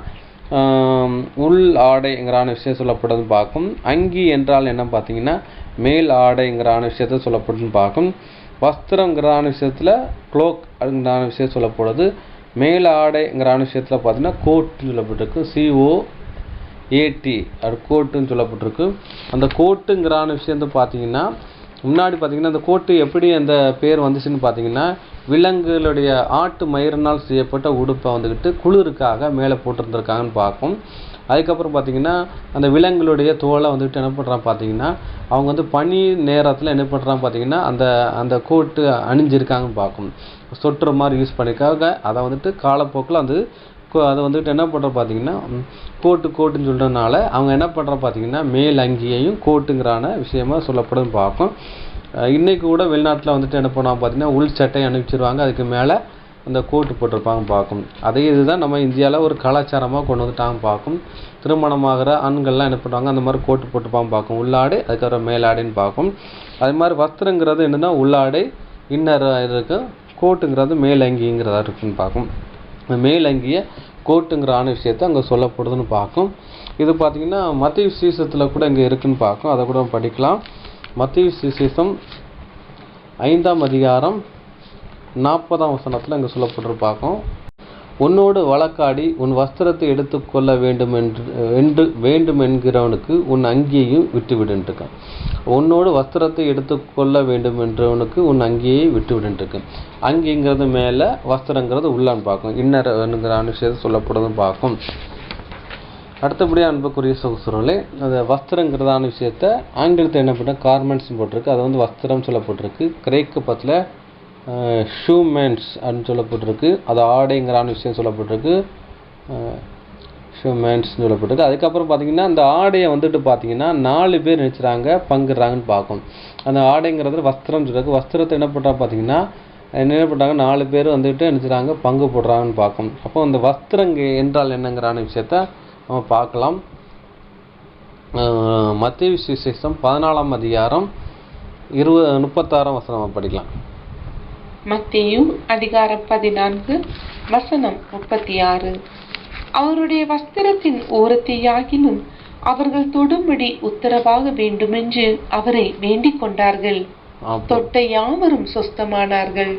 உள் ஆடைங்கிறான விஷயம் சொல்லப்படுதுன்னு பார்க்கும். அங்கி என்றால் என்ன பார்த்தீங்கன்னா மேல் ஆடைங்கிறான விஷயத்த சொல்லப்படுதுன்னு பார்க்கும். வஸ்திரங்கிறான விஷயத்தில் க்ளோக் அப்படிங்கிறான விஷயம் சொல்லப்படுது. மேல் ஆடைங்கிறான விஷயத்தில் பார்த்தீங்கன்னா கோட்டுன்னு சொல்லப்பட்டிருக்கு, COAT அது கோட்டுன்னு சொல்லப்பட்டிருக்கு. அந்த கோட்டுங்கிறான விஷயத்தை பார்த்தீங்கன்னா முன்னாடி பார்த்தீங்கன்னா அந்த கோட்டு எப்படி அந்த பேர் வந்துச்சுன்னு பார்த்தீங்கன்னா விலங்குகளுடைய ஆட்டு மயிரினால் செய்யப்பட்ட உடுப்பை வந்துக்கிட்டு குளிருக்காக மேலே போட்டிருந்துருக்காங்கன்னு பார்க்கும். அதுக்கப்புறம் பார்த்தீங்கன்னா அந்த விலங்குகளுடைய தோலை வந்துட்டு என்ன பண்ணுறான் பார்த்தீங்கன்னா அவங்க வந்து பனி நேரத்தில் என்ன பண்ணுறான் பார்த்தீங்கன்னா அந்த கோட்டு அணிஞ்சிருக்காங்கன்னு பார்க்கும். சொட்டுற மாதிரி யூஸ் பண்ணியிருக்காங்க. அதை வந்துட்டு காலப்போக்கில் அதை வந்துட்டு என்ன பண்ணுற பார்த்தீங்கன்னா கோட்டுன்னு சொல்கிறதுனால அவங்க என்ன பண்ணுற பார்த்தீங்கன்னா மேல் அங்கியையும் கோட்டுங்கிறான விஷயமா சொல்லப்படுதுன்னு பார்க்கும். இன்றைக்கு கூட வெளிநாட்டில் வந்துட்டு என்ன பண்ணுவாங்க பார்த்தீங்கன்னா உள் சட்டையை அனுப்பிச்சிருவாங்க, அதுக்கு மேலே அந்த கோட்டு போட்டிருப்பாங்க பார்க்கும். அதே இதுதான் நம்ம இந்தியாவில் ஒரு கலாச்சாரமாக கொண்டு வந்துட்டாங்க பார்க்கும். திருமணமாகிற ஆண்கள்லாம் என்ன பண்ணுவாங்க அந்த மாதிரி கோட்டு போட்டுப்பாங்க பார்க்கும், உள்ளாடை அதுக்கப்புறம் மேலாடைன்னு பார்க்கும். அதே மாதிரி வஸ்திரங்கிறது என்னென்னா உள்ளாடை இன்னர் இருக்கு, கோட்டுங்கிறது மேலங்கிங்கிறதா இருக்குன்னு பார்க்கும். மேலங்கிய கோட்டுங்கிறான விஷயத்தை அங்கே சொல்லப்படுதுன்னு பார்க்கும். இது பார்த்திங்கன்னா மத்தேயு சுவிசேஷத்தில் கூட இங்கே இருக்குன்னு பார்க்கும், அதை கூட படிக்கலாம். மத்தேயு சுவிசேஷம் 5ஆம் அதிகாரம் 40ஆம் வசனத்தில் இங்கே சொல்லப்பட்டிருப்பாக்கும். உன்னோடு வழக்காடி உன் வஸ்திரத்தை எடுத்துக்கொள்ள வேண்டும் என்கிறவனுக்கு உன் அங்கியையும் விட்டுவிடுன்றிருக்கேன். உன்னோடு வஸ்திரத்தை எடுத்துக்கொள்ள வேண்டும் என்றவனுக்கு உன் அங்கியை விட்டுவிடுன்றிருக்கேன். அங்கிங்கிறது மேலே, வஸ்திரங்கிறது உள்ளான்னு பார்க்கும். இன்னர்ங்கிற விஷயத்தை சொல்லப்படுதுன்னு பார்க்கும். அடுத்தபடியாக அன்புக்குரிய சகோதரர்களே, அந்த வஸ்திரங்கிறதான விஷயத்த ஆங்கிலத்தில் என்ன பண்ண கார்மெண்ட்ஸ் போட்டிருக்கு, அது வந்து வஸ்திரம் சொல்லப்பட்டிருக்கு. கிரேக்கு பத்தில் ஷூமென்ஸ் அப்படின்னு சொல்லப்பட்டிருக்கு, அது ஆடைங்கிறான விஷயம் சொல்லப்பட்டிருக்கு, ஷூமென்ஸ்னு சொல்லப்பட்டிருக்கு. அதுக்கப்புறம் பார்த்தீங்கன்னா அந்த ஆடையை வந்துட்டு பார்த்தீங்கன்னா 4 பேர் நினச்சிறாங்க பங்குறாங்கன்னு பார்க்கும். அந்த ஆடைங்கிறது வஸ்திரம் சொல்லிருக்கு. வஸ்திரத்தை என்ன பண்ணுறாங்க பார்த்தீங்கன்னா என்ன பண்ணுறாங்க 4 பேர் வந்துட்டு நினச்சிறாங்க பங்கு போடுறாங்கன்னு பார்க்கும். அப்போ அந்த வஸ்திரங்க என்றால் என்னங்கிறான விஷயத்த நம்ம பார்க்கலாம். மத்தேயு சுவிசேஷம் 14ஆம் அதிகாரம் 36ஆம் வசனம் படிக்கலாம். மத்தேயு அதிகாரம் 14 வசனம் 36. அவருடைய வஸ்திரத்தின் ஓரத்தையாகிலும் அவர்கள் தொடும்படி உத்தரவாக வேண்டுமென்று அவரை வேண்டிக் கொண்டார்கள். தொட்ட யாவரும் சொஸ்தமானார்கள்.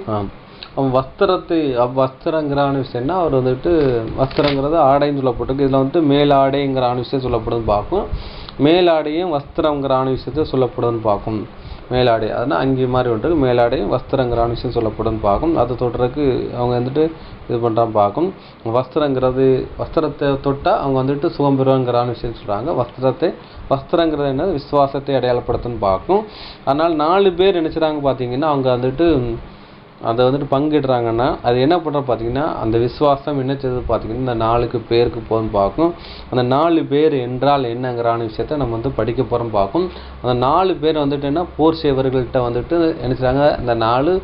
வஸ்திரங்கிறான விஷயம்னா அவர் வந்துட்டு வஸ்திரங்கிறது ஆடைன்னு சொல்லப்பட்டிருக்கு. இதில் வந்துட்டு மேலாடைங்கிற விஷயம் சொல்லப்படுதுன்னு பார்க்கும். மேலாடையும் வஸ்திரங்கிற விஷயத்தை சொல்லப்படுதுன்னு பார்க்கும். மேலாடை அதுனா அங்கி மாதிரி வந்துட்டு மேலாடையும் வஸ்திரங்கிற விஷயம் சொல்லப்படுதுன்னு பார்க்கும். அதை தொடுறதுக்கு அவங்க வந்துட்டு இது பண்ணுறான்னு பார்க்கும். வஸ்திரத்தை தொட்டால் அவங்க வந்துட்டு சுகம் பெறுவாங்கிற விஷயம் சொல்கிறாங்க. வஸ்திரங்கிறது என்ன விசுவாசத்தை அடையாளப்படுத்துன்னு பார்க்கும். அதனால் 4 பேர் நினச்சிறாங்க பார்த்தீங்கன்னா அவங்க வந்துட்டு அதை வந்துட்டு பங்கிடுறாங்கன்னா அது என்ன பண்ணுறோம் பார்த்தீங்கன்னா அந்த விசுவாசம் என்ன செய்யுது பார்த்தீங்கன்னா இந்த 4 பேருக்கு போகும் பார்க்கும். அந்த 4 பேர் என்றால் என்னங்கிறான விஷயத்த நம்ம வந்து படிக்க போகிறோம் பார்க்கும். அந்த 4 பேர் வந்துட்டு என்ன போர் சேவர்கள்ட்ட வந்துட்டு என்ன செய்றாங்க, இந்த 4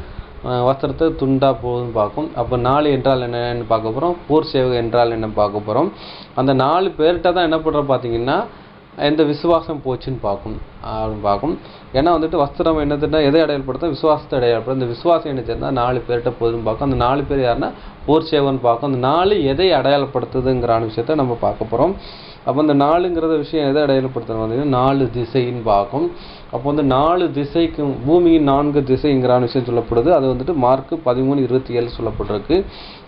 வஸ்திரத்தை துண்டா போகுதுன்னு பார்க்கும். அப்போ 4 என்றால் என்னன்னு பார்க்க போகிறோம், போர் சேவகர் என்றால் என்ன பார்க்க போகிறோம். அந்த 4 பேர்கிட்ட தான் என்ன பண்ணுறோம் பார்த்தீங்கன்னா எந்த விசுவாசம் போச்சுன்னு பார்க்கும். ஏன்னா வந்துட்டு வஸ்திரம் என்னதுன்னா எதை அடையாளப்படுத்தும், விசுவாசத்தை அடையாளப்படுத்தும். இந்த விசுவாசம் என்ன செய்யறதுனா 4 பேர்கிட்ட போகுதுன்னு பார்க்கும். அந்த 4 பேர் யாருன்னா போர் சேவகர்னு பார்க்கும். அந்த 4 எதை அடையாளப்படுத்துதுங்கிறான விஷயத்த நம்ம பார்க்க போகிறோம். அப்போ இந்த 4ங்கிறத விஷயம் எதை அடையாளப்படுத்துறது பார்த்தீங்கன்னா 4 திசைன்னு பார்க்கும். அப்போ வந்து 4 திசைக்கு பூமியின் 4 திசைங்கிறான விஷயம் சொல்லப்படுது. அது வந்துட்டு மார்க் 13:27 சொல்லப்பட்டிருக்கு.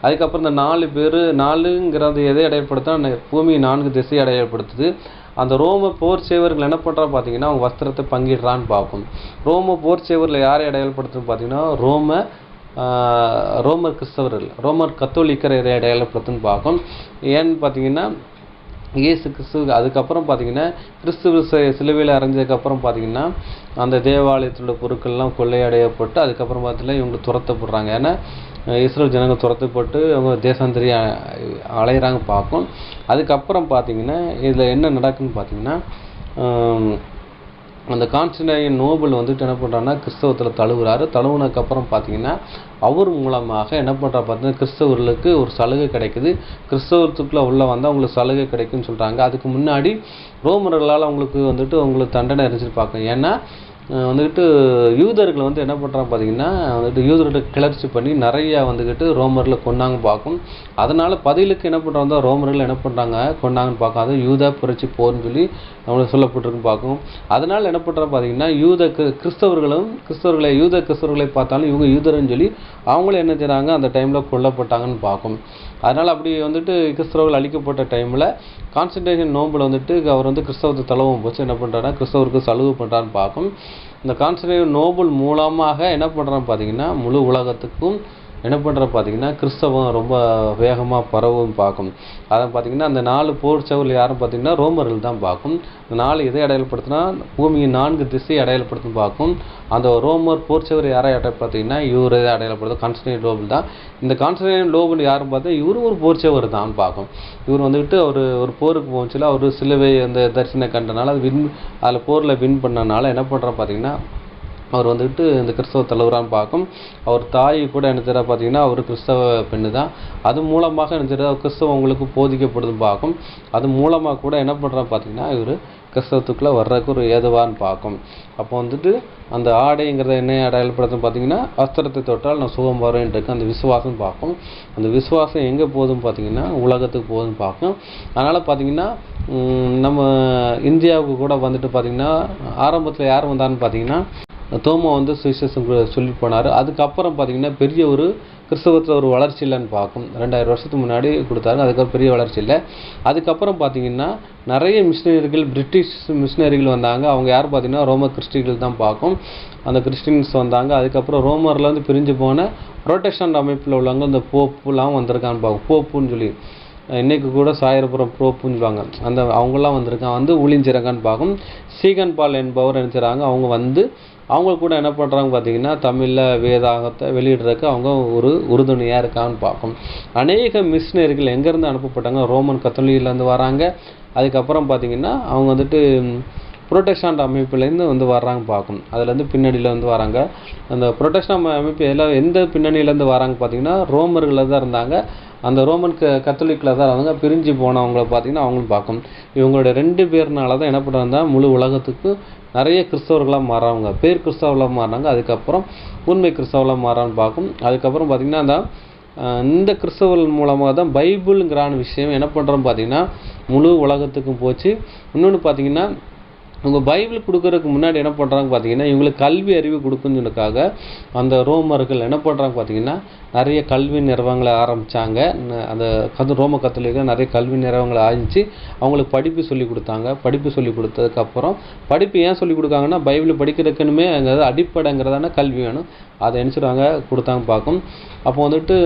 அதுக்கப்புறம் இந்த 4 பேர் 4ங்கிறது எதை அடையாளப்படுத்தா, பூமியின் 4 திசை அடையாளப்படுத்துது. அந்த ரோம போர் சேவர்கள் என்ன பண்ணுறா பார்த்தீங்கன்னா அவங்க வஸ்திரத்தை பங்கிடுறான்னு பார்க்கும். ரோம போர் சேவரில் யாரை அடையாளப்படுத்துன்னு பார்த்தீங்கன்னா ரோமர் கிறிஸ்தவர்கள், ரோமர் கத்தோலிக்கரை எதை அடையாளப்படுத்துன்னு பார்க்கும். ஏன்னு பார்த்தீங்கன்னா இயேசு கிறிஸ்து அதுக்கப்புறம் பார்த்தீங்கன்னா கிறிஸ்துவ சிலுவையில் அரைஞ்சதுக்கப்புறம் பார்த்தீங்கன்னா அந்த தேவாலயத்தோட பொருட்கள்லாம் கொள்ளையடையப்பட்டு அதுக்கப்புறம் பார்த்தீங்கன்னா இவங்க துரத்தப்படுறாங்க. ஏன்னா இஸ்ரேல் ஜனங்கள் துரத்தப்பட்டு அவங்க தேசாந்திரி அலையிறாங்க பார்க்கும். அதுக்கப்புறம் பார்த்தீங்கன்னா இதில் என்ன நடக்குன்னு பார்த்தீங்கன்னா அந்த கான்ஸ்டன்டைன் நோபல் வந்துட்டு என்ன பண்ணுறாங்கன்னா கிறிஸ்தவத்தில் தழுவுனதுக்கப்புறம் பார்த்தீங்கன்னா அவர் மூலமாக என்ன பண்ணுறா பார்த்தீங்கன்னா கிறிஸ்தவர்களுக்கு ஒரு சலுகை கிடைக்குது. கிறிஸ்தவத்துக்குள்ளே உள்ள வந்தால் அவங்களுக்கு சலுகை கிடைக்குன்னு சொல்கிறாங்க. அதுக்கு முன்னாடி ரோமர்களால் அவங்களுக்கு தண்டனை இருந்துச்சுன்னு ஏன்னா வந்துக்கிட்டு யூதர்கள் வந்து என்ன பண்ணுறாங்க பார்த்தீங்கன்னா வந்துட்டு யூதர்கிட்ட கிளர்ச்சி பண்ணி நிறையா வந்துக்கிட்டு ரோமரில் கொண்டாங்க பார்க்கும். அதனால் பதிலுக்கு என்ன பண்ணுறாங்க, ரோமர்கள் என்ன பண்ணுறாங்க கொண்டாங்கன்னு பார்க்கும். அது யூத புரட்சி போர்னு சொல்லி நம்மளுக்கு சொல்லப்பட்டிருக்குன்னு பார்க்கும். அதனால் என்ன பண்ணுறாங்க பார்த்தீங்கன்னா கிறிஸ்தவர்களை பார்த்தாலும் இவங்க யூதர்னு சொல்லி அவங்களும் என்ன செய்கிறாங்க அந்த டைமில் கொல்லப்பட்டாங்கன்னு பார்க்கும். அதனால் அப்படி வந்துட்டு கிறிஸ்தவர்கள் அழிக்கப்பட்ட டைமில் கான்ஸ்டன்டைன் நோபல் வந்துட்டு அவர் வந்து கிறிஸ்தவத்தை தழுவும் போச்சு என்ன பண்ணுறாருன்னா கிறிஸ்தவருக்கு சலுகை பண்ணுறான்னு பார்க்கும். இந்த கான்ஸ்டன்டைன் நோபல் மூலமாக என்ன பண்ணுறான்னு பார்த்தீங்கன்னா முழு உலகத்துக்கும் என்ன பண்ணுற பார்த்தீங்கன்னா கிறிஸ்தவம் ரொம்ப வேகமாக பரவும் பார்க்கும். அதை பார்த்தீங்கன்னா அந்த 4 போர் சேவர்கள் யாரும் பார்த்தீங்கன்னா ரோமர்கள் தான் பார்க்கும். இந்த 4 எதை அடையாளப்படுத்தினா பூமியின் 4 திசை அடையாளப்படுத்தும் பார்க்கும். அந்த ரோமர் போர் சேவர் யாரை பார்த்தீங்கன்னா இவர் எதை அடையாளப்படுத்தும், கான்ஸ்டன்டைன் நோபல் தான். இந்த கான்ஸ்டன்டைன் நோபல் யாரும் பார்த்தா இவரும் ஒரு போர் சேவர் தான் பார்க்கும். இவர் வந்துட்டு ஒரு போருக்கு போச்சுல அவர் சிலுவை அந்த தரிசனை கண்டனால அதில் போரில் வின் பண்ணனால என்ன பண்ணுறா பார்த்தீங்கன்னா அவர் வந்துட்டு இந்த கிறிஸ்தவ தலைவரான்னு பார்க்கும். அவர் தாய் கூட என்ன செய்யறா பார்த்தீங்கன்னா அவர் கிறிஸ்தவ பெண்ணு தான். அது மூலமாக என்ன செய்யறா கிறிஸ்தவம் அவங்களுக்கு போதிக்கப்படுதுன்னு பார்க்கும். அது மூலமாக கூட என்ன பண்ணுறா பார்த்தீங்கன்னா இவர் கிறிஸ்தவத்துக்குள்ளே வர்றதுக்கு ஒரு ஏதுவான்னு பார்க்கும். அப்போ வந்துட்டு அந்த ஆடைங்கிறத என்ன அடையாளப்படுத்துன்னு பார்த்தீங்கன்னா வஸ்திரத்தை தொட்டால் நான் சுகம் வரேன்ட்டு அந்த விசுவாசம் பார்க்கும். அந்த விசுவாசம் எங்கே போகுதுன்னு பார்த்தீங்கன்னா உலகத்துக்கு போகுதுன்னு பார்க்கும். அதனால் பார்த்தீங்கன்னா நம்ம இந்தியாவுக்கு கூட வந்துட்டு பார்த்தீங்கன்னா ஆரம்பத்தில் யார் வந்தான்னு பார்த்தீங்கன்னா தோமா வந்து சுவிசேஷம் சொல்லி போனார். அதுக்கப்புறம் பார்த்தீங்கன்னா பெரிய ஒரு கிறிஸ்தவத்தில் ஒரு வளர்ச்சி இல்லைன்னு பார்க்கும். 2000 வருஷத்துக்கு முன்னாடி கொடுத்தாரு. அதுக்கப்புறம் பெரிய வளர்ச்சி இல்லை. அதுக்கப்புறம் பார்த்தீங்கன்னா நிறைய மிஷினரிகள் பிரிட்டிஷ் மிஷினரிகள் வந்தாங்க. அவங்க யார் பார்த்தீங்கன்னா ரோமர் கிறிஸ்டியன்கள் தான் பார்க்கும். அந்த கிறிஸ்டின்ஸ் வந்தாங்க. அதுக்கப்புறம் ரோமர்லேருந்து பிரிஞ்சு போன புரோட்டஸ்டன்ட் அமைப்பில் உள்ளவங்க இந்த போப்புலாம் வந்திருக்கான்னு பார்க்கும். போப்புன்னு சொல்லி இன்றைக்கு கூட சாயரபுரம் போப்புன்னு சொல்லுவாங்க. அந்த அவங்களாம் வந்திருக்காங்க ஊழியஞ்சிறங்கன்னு பார்க்கும். சீகன் பால் என்பவர் நினைச்சுறாங்க. அவங்க அவங்களுக்கு கூட என்ன பண்ணுறாங்க பார்த்தீங்கன்னா தமிழில் வேதாகத்தை வெளியிடுறதுக்கு அவங்க ஒரு உறுதுணையாக இருக்கான்னு பார்க்கும். அநேக மிஷினரிகள் எங்கேருந்து அனுப்பப்பட்டாங்க, ரோமன் கத்தோலிக்கிலேருந்து வராங்க. அதுக்கப்புறம் பார்த்தீங்கன்னா அவங்க வந்துட்டு புரோட்டஸ்டன்ட் அமைப்புலேருந்து வர்றாங்க பார்க்கும். அதுலேருந்து பின்னணியிலேருந்து வராங்க. அந்த புரோட்டஸ்டன்ட் அமைப்பு எந்த பின்னணியிலேருந்து வராங்க பார்த்தீங்கன்னா ரோமர்களில் தான் இருந்தாங்க. அந்த ரோமன் கத்தோலிக்கில் தான் அவங்க பிரிஞ்சு போனவங்களை பார்த்தீங்கன்னா அவங்களும் பார்க்கும். இவங்களோட 2 பேர்னால தான் என்ன பண்ணுறாங்க முழு உலகத்துக்கு நிறைய கிறிஸ்தவர்களாக மாறாங்க. பேர் கிறிஸ்தவர்களாக மாறினாங்க. அதுக்கப்புறம் உண்மை கிறிஸ்தவர்களாக மாறான்னு பார்க்கும். அதுக்கப்புறம் பார்த்திங்கன்னா இந்த கிறிஸ்தவர்கள் மூலமாக தான் பைபிளுங்கிறான விஷயம் என்ன பண்ணுறோம் பார்த்தீங்கன்னா முழு உலகத்துக்கும் போச்சு. இன்னொன்று பார்த்தீங்கன்னா இவங்க பைபிள் கொடுக்கறதுக்கு முன்னாடி என்ன பண்ணுறாங்க பார்த்தீங்கன்னா இவங்களுக்கு கல்வி அறிவு கொடுக்குறதுக்காக அந்த ரோமர்கள் என்ன பண்ணுறாங்க பார்த்தீங்கன்னா நிறைய கல்வி நிறுவனங்களை ஆரம்பித்தாங்க. அந்த ரோம கத்தோலிக்கர்கள் நிறைய கல்வி நிறுவனங்களை ஆரம்பித்து அவங்களுக்கு படிப்பு சொல்லி கொடுத்தாங்க. படிப்பு சொல்லி கொடுத்ததுக்கப்புறம் படிப்பு ஏன் சொல்லி கொடுக்காங்கன்னா பைபிள் படிக்கிறதுக்குன்னுமே அங்கே அடிப்படைங்கிறதான கல்வி வேணும். அதை நினச்சிடுவாங்க கொடுத்தாங்க பார்க்கும். அப்போ வந்துட்டு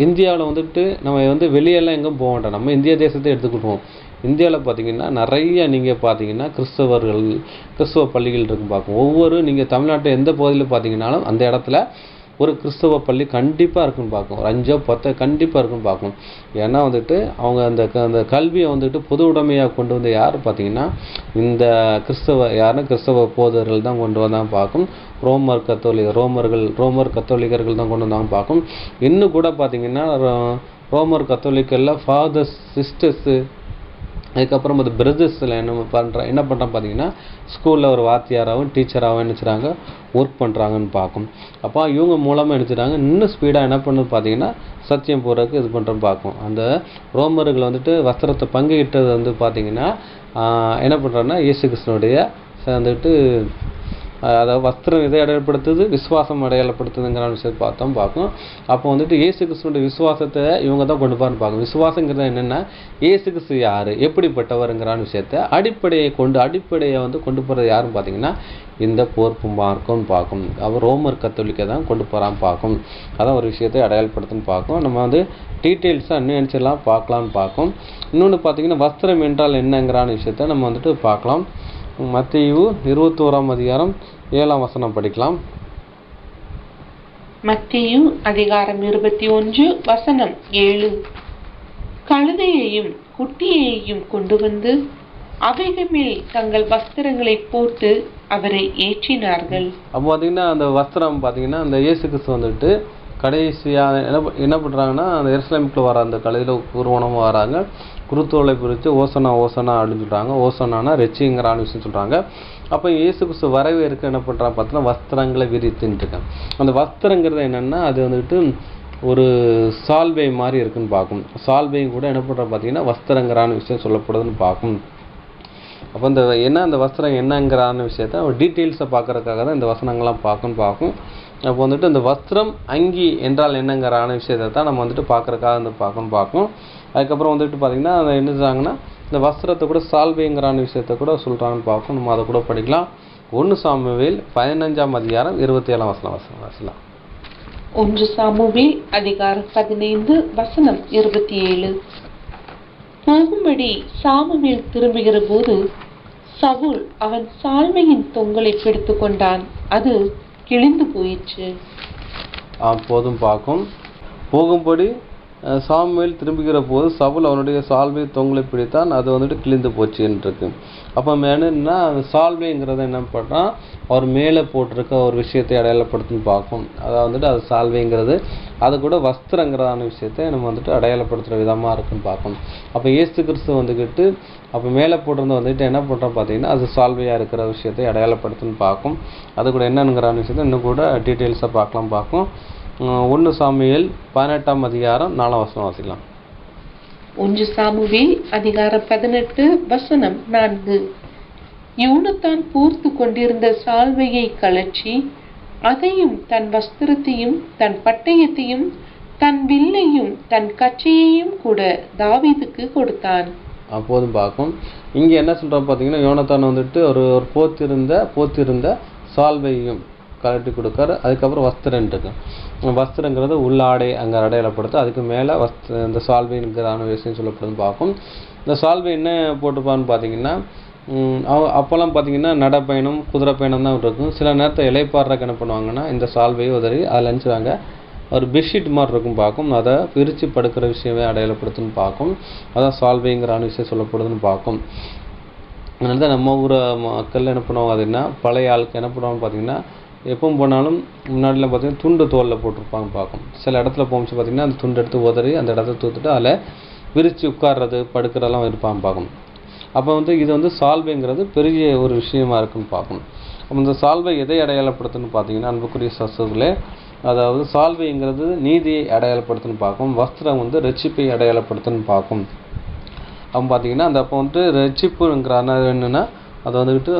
இந்தியாவில் வந்துட்டு நம்ம வெளியெல்லாம் எங்கேயும் போக வேண்டாம், நம்ம இந்திய தேசத்தை எடுத்துக்கிட்டுவோம். இந்தியாவில் பார்த்தீங்கன்னா நிறைய நீங்கள் பார்த்தீங்கன்னா கிறிஸ்தவ பள்ளிகள் இருக்கும் பார்க்கும். ஒவ்வொரு நீங்கள் தமிழ்நாட்டில் எந்த பகுதியில் பார்த்தீங்கன்னாலும் அந்த இடத்துல ஒரு கிறிஸ்தவ பள்ளி கண்டிப்பாக இருக்குன்னு பார்க்கும். ஒரு 5 10 கண்டிப்பாக இருக்குன்னு பார்க்கும். ஏன்னா வந்துட்டு அவங்க அந்த கல்வியை வந்துட்டு பொது உடைமையாக கொண்டு வந்து யார் பார்த்தீங்கன்னா இந்த கிறிஸ்தவ போதகர்கள் தான் கொண்டு வந்தாங்க பார்க்கும். ரோமர் கத்தோலிக்கர்கள் தான் கொண்டு வந்தாங்க பார்க்கும். இன்னும் கூட பார்த்தீங்கன்னா ரோமர் கத்தோலிக்கரில் ஃபாதர்ஸ், சிஸ்டர்ஸு, அதுக்கப்புறம் அது பிரதர்ஸில் என்ன பண்ணுறான் பார்த்தீங்கன்னா ஸ்கூலில் ஒரு வாத்தியாராகவும் டீச்சராகவும் நினச்சிறாங்க ஒர்க் பண்ணுறாங்கன்னு பார்க்கும். அப்போ இவங்க மூலமாக நினச்சிட்டாங்க இன்னும் ஸ்பீடாக என்ன பண்ணுறது பார்த்தீங்கன்னா சத்தியம் போகிறதுக்கு இது பண்ணுறோன்னு பார்க்கும். அந்த ரோமர்கள் வந்துட்டு வஸ்திரத்தை பங்கிட்டது வந்து பார்த்தீங்கன்னா என்ன பண்ணுறாங்கன்னா இயேசு கிறிஸ்துனுடைய வந்துட்டு அதாவது வஸ்திரம் இதை அடையாளப்படுத்துது, விசுவாசம் அடையாளப்படுத்துதுங்கிற விஷயத்தை பார்க்கும். அப்போ வந்துட்டு இயேசு கிறிஸ்துனுடைய விசுவாசத்தை இவங்க தான் கொண்டு போகிறான்னு பார்க்கும். விசுவாசங்கிறது என்னென்னா இயேசு கிறிஸ்து யார், எப்படிப்பட்டவருங்கிறான விஷயத்தை அடிப்படையை வந்து கொண்டு போகிறது யாருன்னு பார்த்தீங்கன்னா இந்த போர்ப்பு மார்க்கும்னு பார்க்கும். அவர் ரோமர் கத்தோலிக்கை தான் கொண்டு போகிறான்னு பார்க்கும். அதான் ஒரு விஷயத்தை அடையாளப்படுத்துன்னு பார்க்கும். நம்ம வந்து டீட்டெயில்ஸாக இன்னும் நினச்சிடலாம் பார்க்கலான்னு பார்க்கும். இன்னொன்று பார்த்தீங்கன்னா வஸ்திரம் என்றால் என்னங்கிறான விஷயத்தை நம்ம வந்துட்டு பார்க்கலாம். மத்தேயு 21ஆம் அதிகாரம் 7ஆம் வசனம் படிக்கலாம். மத்தேயு அதிகாரம் 21 வசனம் 7. கழுதையையும் குட்டியையும் கொண்டு வந்து அவைகள் மேல் தங்கள் வஸ்திரங்களை போட்டு அவரை ஏற்றினார்கள். அப்போ பார்த்தீங்கன்னா அந்த வஸ்திரம் பார்த்தீங்கன்னா அந்த இயேசு கிறிஸ்து வந்துட்டு கடைசியாக என்ன பண்ணுறாங்கன்னா அந்த எருசலேமுக்குள்ள வர அந்த கழுதையில் ஊர்வனமாக வராங்க. குருத்தோலை பிரித்து ஓசனா அப்படின்னு சொல்கிறாங்க. ஓசனானா ரெச்சிங்கிறான விஷயம் சொல்கிறாங்க. அப்போ இயேசு கிறிஸ்து வரவேற்க என்ன பண்ணுறாங்க பார்த்தீங்கன்னா வஸ்திரங்களை விரித்துன்னு இருக்காங்க. அந்த வஸ்திரங்கிறது என்னென்னா அது வந்துட்டு ஒரு சால்வை மாதிரி இருக்குன்னு பார்க்கும். சால்வையும் கூட என்ன பண்ணுறா பார்த்தீங்கன்னா வஸ்திரங்கிறான விஷயம் சொல்லப்படுதுன்னு பார்க்கும். அப்போ அந்த வஸ்திரம் என்னங்கிறான விஷயத்த ஒரு டீட்டெயில்ஸை பார்க்குறதுக்காக தான் இந்த வசனங்கள்லாம் பார்க்கும். அப்போ வந்துட்டு இந்த வஸ்திரம் அங்கி என்றால் என்னங்கிறான விஷயத்தை தான் நம்ம வந்துட்டு பார்க்குறதுக்காக இந்த பார்க்கும். அதுக்கப்புறம் வந்துட்டு பார்த்திங்கன்னா அதை என்ன செய்றாங்கன்னா இந்த வஸ்திரத்தை கூட சால்வைங்கிறான விஷயத்தை கூட சொல்கிறாங்கன்னு பார்க்கும். நம்ம அதை கூட படிக்கலாம். 1 சாமுவேல் 15ஆம் அதிகாரம் 27ஆம் வசனம் வாசிக்கலாம். 1 சாமுவேல் அதிகாரம் 15 வசனம் 27. போகும்படி சாமுவேல் திரும்புகிற போது சவுல் அவன் சால்வையின் தொங்கலை பிடித்து கொண்டான், அது கிழிந்து போயிற்று. போதும் பார்க்கும். போகும்படி சாமுவேல் திரும்புகிற போது சவுல் அவனுடைய சால்வை தொங்கலை பிடித்தான், அது வந்துட்டு கிழிந்து போச்சுன்னு இருக்கு. அப்போ என்னன்னா சால்வைங்கிறத என்ன பண்ணுறான் அவர் மேலே போட்டிருக்க ஒரு விஷயத்தை அடையாளப்படுத்துன்னு பார்க்கும். அதாவது வந்துட்டு அது சால்வைங்கிறது அது கூட வஸ்திரங்கிறதான விஷயத்தை நம்ம வந்துட்டு அடையாளப்படுத்துகிற விதமாக இருக்குன்னு பார்க்கணும். அப்போ இயேசு கிறிஸ்து வந்துக்கிட்டு அப்போ மேலே போட்டிருந்த வந்துட்டு என்ன பண்ணுறோம் பார்த்தீங்கன்னா அது சால்வையாக இருக்கிற விஷயத்தை அடையாளப்படுத்துன்னு பார்க்கும். அது கூட என்னங்கிறான விஷயத்தை இன்னும் கூட டீட்டெயில்ஸாக பார்க்கும். 1 சாமுவேல் 18ஆம் அதிகாரம் 4ஆம் வசனம் வாசிக்கலாம். 1 சாமுவேல் அதிகாரம் 18 வசனம் 4. யோனத்தான் பூர்த்து கொண்டிருந்த சால்வையை கழற்றி அதையும் தன் வஸ்திரத்தையும் தன் பட்டயத்தையும் தன் வில்லையும் தன் கச்சையையும் கூட தாவீதுக்கு கொடுத்தான். அப்போதும் பார்க்கும். இங்கே என்ன சொல்கிறோம் பார்த்தீங்கன்னா யோனத்தான் வந்துட்டு ஒரு போத்திருந்த சால்வையும் கழட்டி கொடுக்காரு. அதுக்கப்புறம் வஸ்திரம் இருக்கு. வஸ்திரங்கிறது உள்ளாடை அங்கே அடையாளப்படுத்து. அதுக்கு மேலே இந்த சால்வைங்கிறதான விஷயம் சொல்லப்படுதுன்னு பார்க்கும். இந்த சால்வை என்ன போட்டுப்பான்னு பார்த்தீங்கன்னா அப்போல்லாம் பார்த்தீங்கன்னா நடைப்பயணம் குதிரை பயணம் தான் இருக்கும். சில நேரத்தை இலைப்பாடுறக்கு என்ன பண்ணுவாங்கன்னா இந்த சால்வையை உதறி அதில் நினச்சிவாங்க ஒரு பெட்ஷீட் மாதிரி இருக்கும் பார்க்கும். அதை பிரித்து படுக்கிற விஷயமே அடையாளப்படுத்துன்னு பார்க்கும். அதான் சால்வைங்கிறான விஷயம் சொல்லப்படுதுன்னு பார்க்கும். அதனால தான் நம்ம ஊர் மக்கள் என்ன பண்ணுவாங்க அதுன்னா பழைய ஆளுக்கு என்ன பண்ணுவாங்கன்னு பார்த்தீங்கன்னா எப்பவும் போனாலும் முன்னாடிலாம் பார்த்தீங்கன்னா துண்டு தோலில் போட்டிருப்பாங்க பார்க்கும். சில இடத்துல போச்சு பார்த்தீங்கன்னா அந்த துண்டு எடுத்து உதறி அந்த இடத்த தூத்துட்டு அதில் விரித்து உட்கார்றது படுக்கிறதெல்லாம் இருப்பாங்க பார்க்கும். அப்போ இது வந்து சால்வைங்கிறது பெரிய ஒரு விஷயமா இருக்குன்னு பார்க்கணும். அப்போ இந்த சால்வை எதை அடையாளப்படுத்துன்னு பார்த்தீங்கன்னா அன்புக்குரிய சசுகளே, அதாவது சால்வைங்கிறது நீதியை அடையாளப்படுத்துன்னு பார்க்கும். வஸ்திரம் ரட்சிப்பை அடையாளப்படுத்துன்னு பார்க்கும். அப்போ பார்த்தீங்கன்னா அந்த அப்போ ரட்சிப்புங்கிற என்னென்னா அது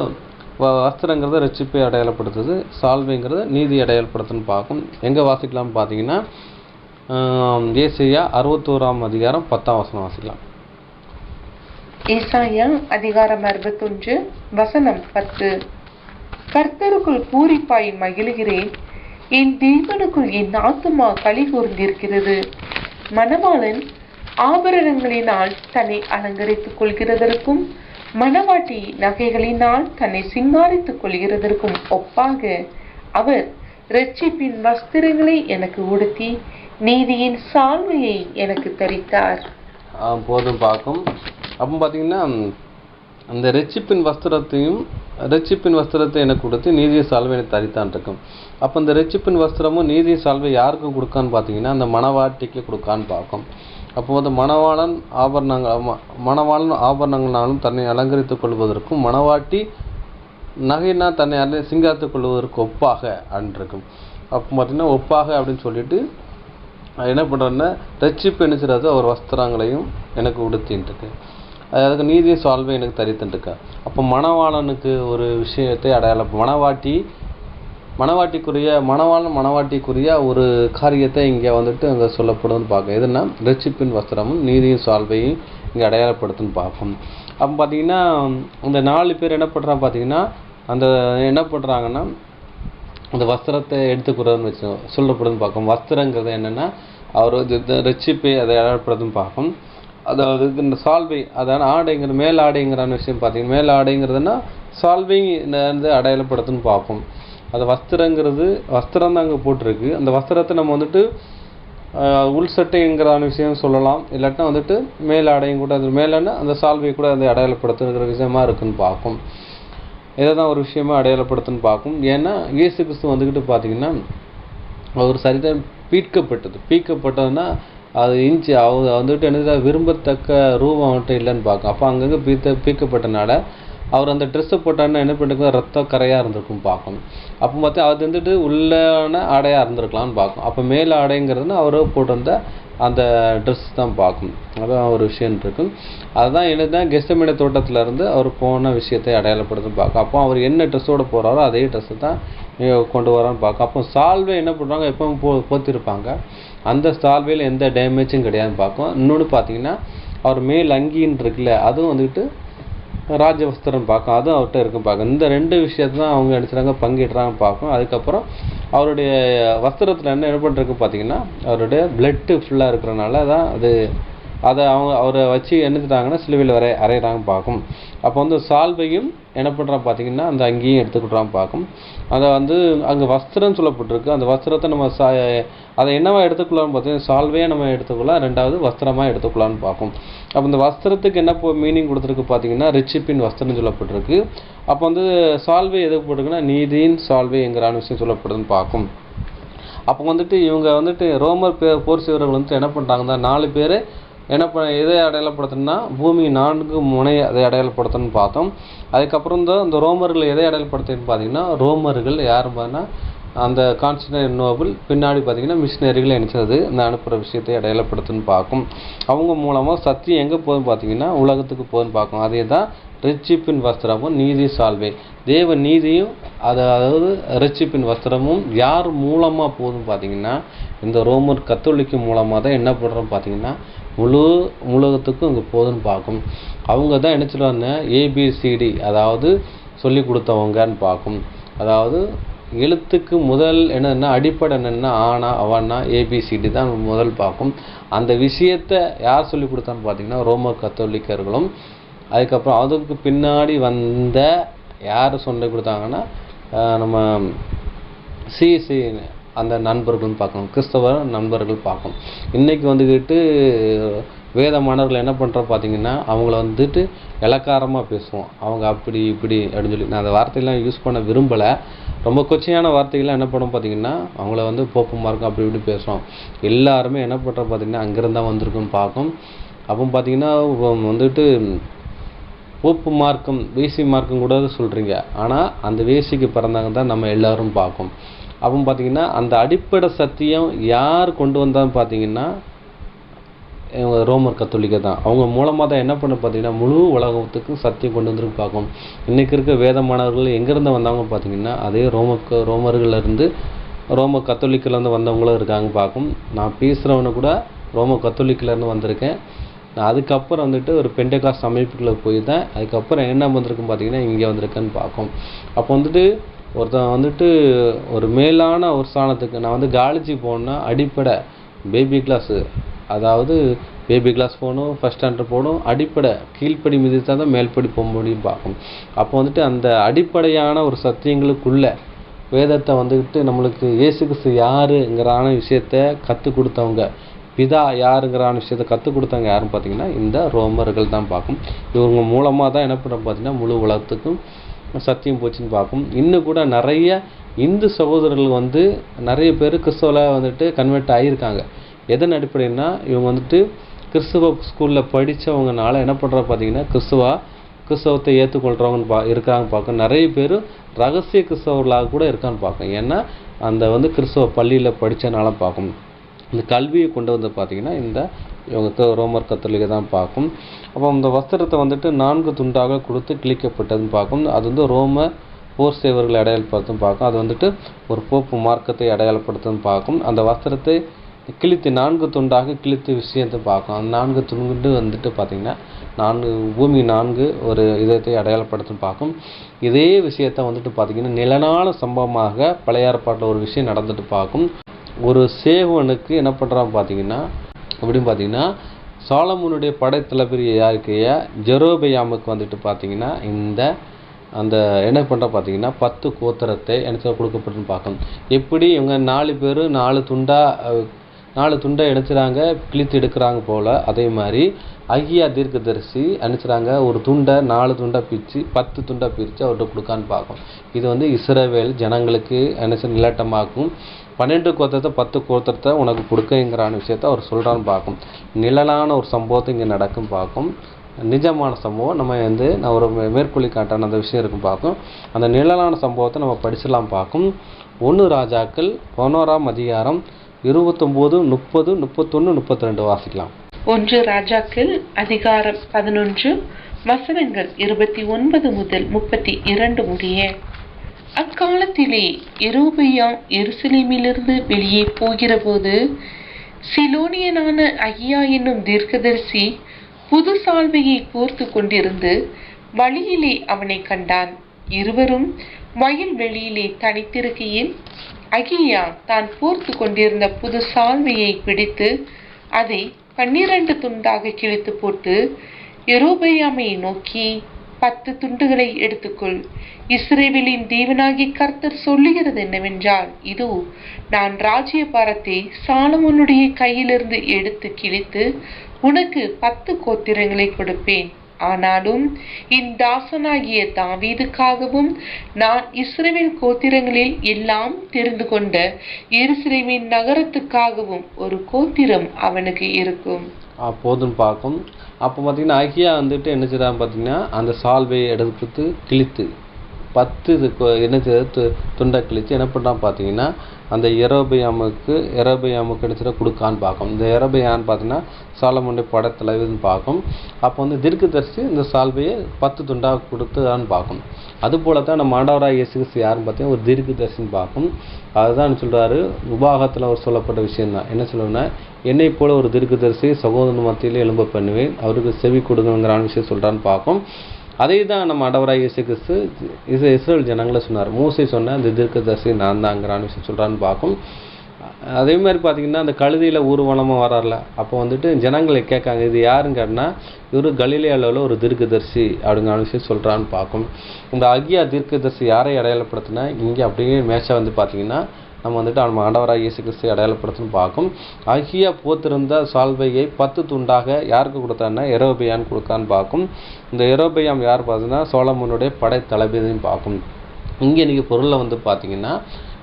வஸ்திரங்கிறத ரட்சிப்பை அடையாளப்படுத்துது, சால்வைங்கிறது நீதி அடையாளப்படுத்துன்னு பார்க்கும். எங்கே வாசிக்கலாம்னு பார்த்தீங்கன்னா ஏசாயா 61ஆம் அதிகாரம் 10ஆம் வசனம் வாசிக்கலாம். ஏசாயா அதிகாரம் 61 வசனம் 10. கர்த்தருக்குள் பூரிப்பாய் மகிழுகிறேன், என் தேவனுக்குள் என் ஆத்துமா களி கூர்ந்திருக்கிறது. மணவாளன் ஆபரணங்களினால் தன்னை அலங்கரித்துக் கொள்கிறதற்கும் மணவாட்டி நகைகளினால் தன்னை சிங்காரித்துக் கொள்கிறதற்கும் ஒப்பாக அவர் இரட்சிப்பின் வஸ்திரங்களை எனக்கு உடுத்தி நீதியின் சால்வையை எனக்கு தரித்தார். போதும் பார்க்கும். அப்போ பார்த்தீங்கன்னா அந்த இரட்சிப்பின் வஸ்திரத்தை எனக்கு கொடுத்து நீதியின் சால்வை எனக்கு தரித்தான் இருக்கும். அப்போ அந்த இரட்சிப்பின் வஸ்திரமும் நீதியின் சால்வை யாருக்கு கொடுக்கான்னு பார்த்தீங்கன்னா அந்த மணவாட்டிக்கு கொடுக்கான்னு பார்க்கும். அப்போ வந்து மணவாளன் ஆபரணங்களாலும் தன்னை அலங்கரித்துக் கொள்வதற்கும் மணவாட்டி நகைனா தன்னை சிங்காரித்துக் கொள்வதற்கு ஒப்பாக இருக்கும். அப்போ பார்த்தீங்கன்னா ஒப்பாக அப்படின்னு சொல்லிட்டு என்ன பண்ணுறேன்னா ரட்சிப்பு என்ன செய்கிறது அவர் வஸ்திரங்களையும் எனக்கு உடுத்தின்ட்டுருக்கு. அதுக்கு நீதியின் சால்வை எனக்கு தரித்துட்டுருக்கா. அப்போ மணவாளனுக்கு ஒரு விஷயத்தை மணவாட்டிக்குரிய ஒரு காரியத்தை இங்கே வந்துட்டு அங்கே சொல்லப்படும்னு பார்க்க. எதுனா ரட்சிப்பின் வஸ்திரமும் நீதியின் சால்வையும் இங்கே அடையாளப்படுத்துன்னு பார்க்கும். அப்போ பார்த்தீங்கன்னா அந்த 4 பேர் என்ன பண்ணுறாங்க பார்த்தீங்கன்னா என்ன பண்ணுறாங்கன்னா அந்த வஸ்திரத்தை எடுத்துக்கிறதுன்னு வச்சு சொல்லப்படுதுன்னு பார்க்கும். வஸ்திரங்கிறது என்னென்னா அவர் ரட்சிப்பை அதை அடையாளப்படுத்துன்னு பார்க்கும். அதாவது இந்த சால்வை அதாவது ஆடைங்கிற மேல் ஆடைங்கிறான விஷயம் பார்த்தீங்கன்னா மேல் ஆடைங்கிறதுனா சால்வை அடையாளப்படுத்துன்னு பார்ப்போம். அது வஸ்திரம் தான் அங்கே போட்டிருக்கு. அந்த வஸ்திரத்தை நம்ம வந்துட்டு உள் சட்டைங்கிறான விஷயம் சொல்லலாம். இல்லாட்டினா வந்துட்டு மேல் ஆடையும் கூட அது மேலேன்னா அந்த சால்வை கூட அதை அடையாளப்படுத்துங்கிற விஷயமா இருக்குன்னு பார்க்கும். இதை தான் ஒரு விஷயமா அடையாளப்படுத்துன்னு பார்க்கும். ஏன்னா இயேசு கிறிஸ்து வந்துக்கிட்டு பார்த்தீங்கன்னா அவர் சரிதான் பீக்கப்பட்டதுன்னா அது அவர் வந்துட்டு என்ன விரும்பத்தக்க ரூபம் அவன்கிட்ட இல்லைன்னு பார்க்கும். அப்போ அங்கங்கே பீக்கப்பட்டனால அவர் அந்த ட்ரெஸ்ஸை போட்டாருன்னா என்ன பண்ணிருக்கும் ரத்த கரையாக இருந்திருக்கும் பார்க்கணும். அப்போ பார்த்தா அது வந்துட்டு உள்ளான ஆடையாக இருந்திருக்கலாம்னு பார்க்கும். அப்போ மேல் ஆடைங்கிறதுனா அவர் போட்டிருந்த அந்த ட்ரெஸ் தான் பார்க்கும். அதான் ஒரு விஷயம் இருக்கும். அதுதான் என்னதான் கெத்செமனே தோட்டத்திலேருந்து அவர் போன விஷயத்தை அடையாளப்படுத்துன்னு பார்க்கும். அப்போ அவர் என்ன ட்ரெஸ்ஸோடு போகிறாரோ அதே ட்ரெஸ்ஸை தான் கொண்டு வரான்னு பார்க்கும். அப்போ சால்வை என்ன பண்ணுறாங்க எப்பவும் போத்திருப்பாங்க. அந்த சால்வையில் எந்த டேமேஜும் கிடையாதுன்னு பார்க்கும். இன்னொன்று பார்த்தீங்கன்னா அவர் மேல் அங்கின்னு இருக்குல்ல அதுவும் வந்துட்டு ராஜவஸ்திரம் பார்க்கும். அதுவும் அவர்கிட்ட இருக்கும் பார்க்கும். இந்த 2 விஷயத்தை தான் அவங்க நினச்சிறாங்க பங்கிடுறாங்க பார்க்கும். அதுக்கப்புறம் அவருடைய வஸ்திரத்தில் என்ன பண்ணுறதுக்கு பார்த்தீங்கன்னா அவருடைய பிளட்டு ஃபுல்லாக இருக்கிறனால தான் அதை அவரை வச்சு என்னத்துட்டாங்கன்னா சிலுவையில் அரைகிறாங்க பார்க்கும். அப்போ வந்து சால்வையும் என்ன பண்ணுறான் பார்த்தீங்கன்னா அந்த அங்கேயும் எடுத்துக்கிட்டான் பார்க்கும். அதை அங்கே வஸ்திரம் சொல்லப்பட்டிருக்கு. அந்த வஸ்திரத்தை நம்ம அதை என்னவா எடுத்துக்கலாம்னு பார்த்தீங்கன்னா சால்வையாக நம்ம எடுத்துக்கலாம், 2வது வஸ்திரமாக எடுத்துக்கலாம்னு பார்க்கும். அப்போ இந்த வஸ்திரத்துக்கு என்ன மீனிங் கொடுத்துருக்கு பார்த்தீங்கன்னா ரிச்சிப்பின் வஸ்திரம் சொல்லப்பட்டிருக்கு. அப்போ சால்வை எதுக்கு போட்டிருக்குன்னா நீதியின் சால்வைங்கிற விஷயம் சொல்லப்படுதுன்னு பார்க்கும். அப்போ வந்துட்டு இவங்க வந்துட்டு ரோமர் போர் செய்வர்கள் என்ன பண்ணுறாங்கன்னா 4 பேர் எதை அடையாளப்படுத்தணும்னா பூமி 4 முனை அதை அடையாளப்படுத்தணும்னு பார்த்தோம். அதுக்கப்புறம் இந்த ரோமர்கள் எதை அடையாளப்படுத்துன்னு பார்த்தீங்கன்னா ரோமர்கள் யார் பார்த்தீங்கன்னா அந்த கான்ஸ்டன்டினோபிள் பின்னாடி பார்த்தீங்கன்னா மிஷினரிகளை நினைச்சது இந்த அனுப்புகிற விஷயத்தை அடையாளப்படுத்துன்னு பார்க்கும். அவங்க மூலமாக சத்தியம் எங்கே போகுதுன்னு பார்த்தீங்கன்னா உலகத்துக்கு போகுதுன்னு பார்க்கும். அதே தான் ரிச்சிப்பின் வஸ்திரமும் நீதி சால்வை தேவ நீதியும் அதாவது ரிச்சிப்பின் வஸ்திரமும் யார் மூலமாக போகுதுன்னு பார்த்தீங்கன்னா இந்த ரோமர் கத்தோலிக்கு மூலமாக தான் என்ன பண்ணுறோம் பார்த்தீங்கன்னா உலகத்துக்கும் இங்கே போகுதுன்னு பார்க்கும். அவங்க தான் என்ன சொல்லுவாங்க ABCD அதாவது சொல்லி கொடுத்தவங்கன்னு பார்க்கும். அதாவது எழுத்துக்கு முதல் என்னென்னா அடிப்படை என்னென்னா ஆனா அவனா ABCD தான் முதல் பார்க்கும். அந்த விஷயத்தை யார் சொல்லி கொடுத்தான்னு பார்த்தீங்கன்னா ரோமர் கத்தோலிக்கர்களும் அதுக்கப்புறம் அதுக்கு பின்னாடி வந்த யார் சொல்லி கொடுத்தாங்கன்னா நம்ம CSI அந்த நண்பர்கள்னு பார்க்கணும், கிறிஸ்தவ நண்பர்கள் பார்க்கணும். இன்றைக்கி வந்துக்கிட்டு வேத மாணவர்கள் என்ன பண்ணுறோம் பார்த்தீங்கன்னா அவங்கள வந்துட்டு இலக்காரமாக பேசுவோம். அவங்க அப்படி இப்படி அப்படின்னு சொல்லி நான் அந்த வார்த்தையெல்லாம் யூஸ் பண்ண விரும்பலை. ரொம்ப கொச்சையான வார்த்தைகள்லாம் என்ன பண்ணோம் பார்த்தீங்கன்னா அவங்கள போப்பு மார்க்கம் அப்படி இப்படி பேசுகிறோம். எல்லாருமே என்ன பண்ணுறோம் பார்த்தீங்கன்னா அங்கேருந்தான் வந்திருக்குன்னு பார்க்கும். அப்போ பார்த்தீங்கன்னா வந்துட்டு போப்பு மார்க்கம் வேசி மார்க்கம் கூட சொல்கிறீங்க. ஆனால் அந்த வேசிக்கு பிறந்தாங்க தான் நம்ம எல்லோரும் பார்க்கும். அப்போ பார்த்தீங்கன்னா அந்த அடிப்படை சத்தியம் யார் கொண்டு வந்தான்னு பார்த்தீங்கன்னா ரோமர் கத்தோலிக்க தான். அவங்க மூலமாக தான் என்ன பண்ண பார்த்தீங்கன்னா முழு உலகத்துக்கும் சத்தியம் கொண்டு வந்துருக்கு பார்க்கும். இன்றைக்கி இருக்க வேதமானவர்கள் எங்கேருந்து வந்தாங்க பார்த்தீங்கன்னா அதே ரோமர்கள்லேருந்து ரோம கத்தோலிக்கிலேருந்து வந்தவங்களும் இருக்காங்க பார்க்கும். நான் பேசுகிறவனை கூட ரோம கத்தோலிக்கிலேருந்து வந்திருக்கேன். நான் அதுக்கப்புறம் வந்துட்டு ஒரு பெண்டகாஸ்ட் அமைப்புகளை போய் தான் அதுக்கப்புறம் என்ன வந்திருக்குன்னு பார்த்தீங்கன்னா இங்கே வந்திருக்கேன்னு பார்க்கும். அப்போ வந்துட்டு ஒருத்தன் வந்துட்டு ஒரு மேலான ஒரு ஸ்தானத்துக்கு நான் காலேஜுக்கு போகணுன்னா அடிப்படை பேபி கிளாஸு அதாவது பேபி கிளாஸ் போகணும், ஃபஸ்ட் ஸ்டாண்டர்ட் போகணும், அடிப்படை கீழ்ப்படி மிதித்தா தான் மேல்படி போக முடியும் பார்க்கும். அப்போ வந்துட்டு அந்த அடிப்படையான ஒரு சத்தியங்களுக்குள்ளே வேதத்தை வந்துக்கிட்டு நம்மளுக்கு இயேசு கிறிஸ்து யாருங்கிறான விஷயத்த கற்றுக் கொடுத்தவங்க, பிதா யாருங்கிறான விஷயத்தை கற்றுக் கொடுத்தவங்க யாருன்னு பார்த்தீங்கன்னா இந்த ரோமர்கள் தான் பார்க்கும். இவங்க மூலமாக தான் என்ன பண்ணுறோம் பார்த்தீங்கன்னா முழு உலகத்துக்கும் சத்தியம் போச்சுன்னு பார்க்கும். இன்னும் கூட நிறைய இந்து சகோதரர்கள் வந்து நிறைய பேர் கிறிஸ்தவத்தில் வந்துட்டு கன்வெர்ட் ஆகியிருக்காங்க. எதன் அடிப்படைன்னா இவங்க வந்துட்டு கிறிஸ்துவ ஸ்கூலில் படித்தவங்கனால என்ன பண்ணுறா பார்த்தீங்கன்னா கிறிஸ்தவத்தை ஏற்றுக்கொள்கிறவங்க இருக்காங்க பார்க்க. நிறைய பேர் ரகசிய கிறிஸ்தவர்களாக கூட இருக்கான்னு பார்க்கும். ஏன்னா அந்த வந்து கிறிஸ்தவ பள்ளியில் படித்தனால பார்க்கும். இந்த கல்வியை கொண்டு வந்து பார்த்திங்கன்னா இந்த இவங்க ரோமர் கத்தோலிக்க தான் பார்க்கும். அப்போ இந்த வஸ்திரத்தை வந்துட்டு 4 துண்டாக கொடுத்து கிழிக்கப்பட்டதுன்னு பார்க்கும். அது வந்து ரோம போர் சேவர்களை அடையாளப்படுத்தும் பார்க்கும். அது வந்துட்டு ஒரு போப்பு மார்க்கத்தை அடையாளப்படுத்தும் பார்க்கும். அந்த வஸ்திரத்தை கிழித்து 4 துண்டாக கிழித்து விஷயத்தை பார்க்கும். அந்த 4 துண்டு வந்துட்டு பார்த்திங்கன்னா 4 பூமி 4 ஒரு இதயத்தை அடையாளப்படுத்தும் பார்க்கும். இதே விஷயத்தை வந்துட்டு பார்த்திங்கன்னா நிலனால சம்பவமாக பழைய ஏற்பாட்டில் ஒரு விஷயம் நடந்துட்டு பார்க்கும். ஒரு சேவனுக்கு என்ன பண்ணுறான் பார்த்தீங்கன்னா அப்படின்னு பார்த்தீங்கன்னா சாலமோனுடைய படைத்தளபதி யாருக்கைய ஜெரோபெயாமுக்கு வந்துட்டு பார்த்தீங்கன்னா அந்த என்ன பண்ணுற பார்த்தீங்கன்னா 10 கோத்திரத்தை எனக்கு கொடுக்கப்பட்டுன்னு பார்க்கணும். எப்படி இவங்க 4 பேர் 4 துண்டை எடுத்துறாங்க, கிழித்து எடுக்கிறாங்க போல், அதே மாதிரி அகியா தீர்க்கதரிசி அனுப்பிச்சுறாங்க ஒரு துண்டை 4 துண்டாக பிரித்து 10 துண்டாக பிரித்து அவர்கிட்ட கொடுக்கான்னு பார்க்கும். இது வந்து இஸ்ரவேல் ஜனங்களுக்கு என்ன நிலட்டமாக்கும். 12 கோத்திரத்தை 10 கோத்திரத்தை உனக்கு கொடுக்குங்கிறான விஷயத்த அவர் சொல்கிறான்னு பார்க்கும். நிழலான ஒரு சம்பவத்தை இங்கே நடக்கும் பார்க்கும். நிஜமான சம்பவம் நம்ம வந்து நான் ஒரு மேற்கொள்ளி காட்டான அந்த விஷயம் இருக்கும் பார்க்கும். அந்த நிழலான சம்பவத்தை நம்ம படிச்சிடலாம் பார்க்கும். 1 ராஜாக்கள் 11ஆம் அதிகாரம் 29, 30, 31, 32 வாசிக்கலாம். 1 ராஜாக்கள் அதிகாரம் 11 வசனங்கள் 29 முதல் 32 முடிய. அக்காலத்திலே யெரொபெயாம் எருசலேமிலிருந்து வெளியே போகிற போது சிலோனியனான அகியா என்னும் தீர்க்கதரிசி புது சால்வையை போர்த்து கொண்டிருந்து வழியிலே அவனை கண்டான். இருவரும் வயல் வெளியிலே தனித்திருக்கையில் அகியா தான் போர்த்து கொண்டிருந்த புது சால்வையை பிடித்து அதை 12 துண்டாக கிழித்து போட்டு யெரொபெயாமை நோக்கி 10 துண்டுகளை எடுத்துக்கொள். இஸ்ரவேலின் தேவனாகிய கர்த்தர் சொல்லுகிறது என்னவென்றால், இதோ நான் ராஜ்யபாரத்தை சாலமோனுடைய கையிலிருந்து எடுத்து கிழித்து உனக்கு 10 கோத்திரங்களை கொடுப்பேன். ஆனாலும் என் தாசனாகிய தாவீதுக்காகவும் நான் இஸ்ரவேல் கோத்திரங்களில் எல்லாம் தெரிந்து கொண்ட எருசலேமின் நகரத்துக்காகவும் ஒரு கோத்திரம் அவனுக்கு இருக்கும். போதும் பார்க்கும். அப்போ பார்த்தீங்கன்னா அகியா வந்துட்டு என்ன செய்யறான் பார்த்தீங்கன்னா அந்த சால்வையை எடுத்து கிழித்து 10 என்ன துண்டை கிழித்து என்ன பண்ணுறான் பார்த்தீங்கன்னா அந்த யெரொபெயாமுக்கு என்ன செய்ய கொடுக்கான்னு பார்க்கும். இந்த யெரொபெயான்னு பார்த்தீங்கன்னா சாலமோனுடைய படைத்தலைவர்னு பார்க்கும். அப்போ வந்து தீர்க்கதரிசி இந்த சால்வையை 10 துண்டாக கொடுத்துதான்னு பார்க்கும். அதுபோல தான் நம்ம ஆண்டவராகிய இயேசு கிறிஸ்து யாருன்னு பார்த்தீங்கன்னா ஒரு தீர்க்கதரிசின்னு பார்க்கும். அதுதான் சொல்கிறாரு உபாகத்தில் அவர் சொல்லப்பட்ட விஷயம் தான். என்ன சொல்லுவேன்னா, என்னை போல ஒரு தீர்க்கதரிசி சகோதரன் மத்தியில் எழும்ப பண்ணுவேன், அவருக்கு செவி கொடுங்கங்கிறான விஷயம் சொல்கிறான்னு பார்க்கும். அதே தான் நம்ம ஆண்டவராகிய இயேசு கிறிஸ்து இஸ்ரவேல் ஜனங்களை சொன்னார். மோசே சொன்ன அந்த தீர்க்கதரிசி நான் தாங்கிறான்னு விஷயம் சொல்கிறான்னு பார்க்கும். அதே மாதிரி பார்த்தீங்கன்னா அந்த கழுதியில் ஊர்வலமாக வரார்ல, அப்போ வந்துட்டு ஜனங்களை கேட்காங்க இது யாருன்னு கேட்டனா இவர் கலிலேயாவில் ஒரு தீர்க்கதரிசி அப்படிங்கிற விஷயம் சொல்கிறான்னு பார்க்கும். இந்த அகியா தீர்க்கதரிசி யாரை அடையாளப்படுத்தினா இங்கே அப்படியே மேட்சாக வந்து பார்த்தீங்கன்னா நம்ம வந்துட்டு நம்ம ஆண்டவராகிய இயேசு கிறிஸ்து அடையாளப்படுத்துன்னு பார்க்கும். அகியா போத்திருந்த சால்வையை 10 துண்டாக யாருக்கு கொடுத்தான்னா யெரொபெயாம் கொடுக்கான்னு பார்க்கும். இந்த யெரொபெயாம் யார் பார்த்தீங்கன்னா சோலமோனுடைய படை தளபதின்னு பார்க்கும். இங்கே நீங்கள் பொருளை வந்து பார்த்தீங்கன்னா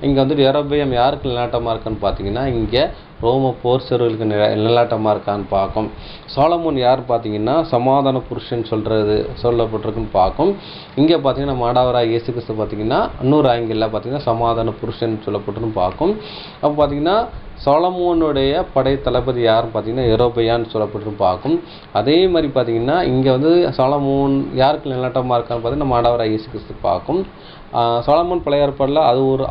இங்கே வந்துட்டு யெரொபெயாம் யாருக்கு நிலாட்டமாக இருக்கான்னு பார்த்தீங்கன்னா இங்கே ரோம போர் சேவர்களுக்கு நிலாட்டமாக இருக்கான்னு பார்க்கும். சாலமோன் யார் பார்த்தீங்கன்னா சமாதான புருஷன் சொல்லப்பட்டிருக்குன்னு பார்க்கும். இங்கே பார்த்தீங்கன்னா மாண்டவராக இயேசு கிறிஸ்து பார்த்தீங்கன்னா இன்னொரு ஆங்கிளில் பார்த்தீங்கன்னா சமாதான புருஷன் சொல்லப்பட்டுன்னு பார்க்கும். அப்போ பார்த்தீங்கன்னா சாலமோனுடைய படை தளபதி யாருன்னு பார்த்தீங்கன்னா யெரொபெயான்னு சொல்லப்பட்டு பார்க்கும். அதே மாதிரி பார்த்தீங்கன்னா இங்கே வந்து சாலமோன் யாருக்கு நிலாட்டமாக இருக்கான்னு பார்த்தீங்கன்னா மாண்டவராக இயேசு கிறிஸ்து பார்க்கும். சாலமோன் பழைய ஏற்பாடில்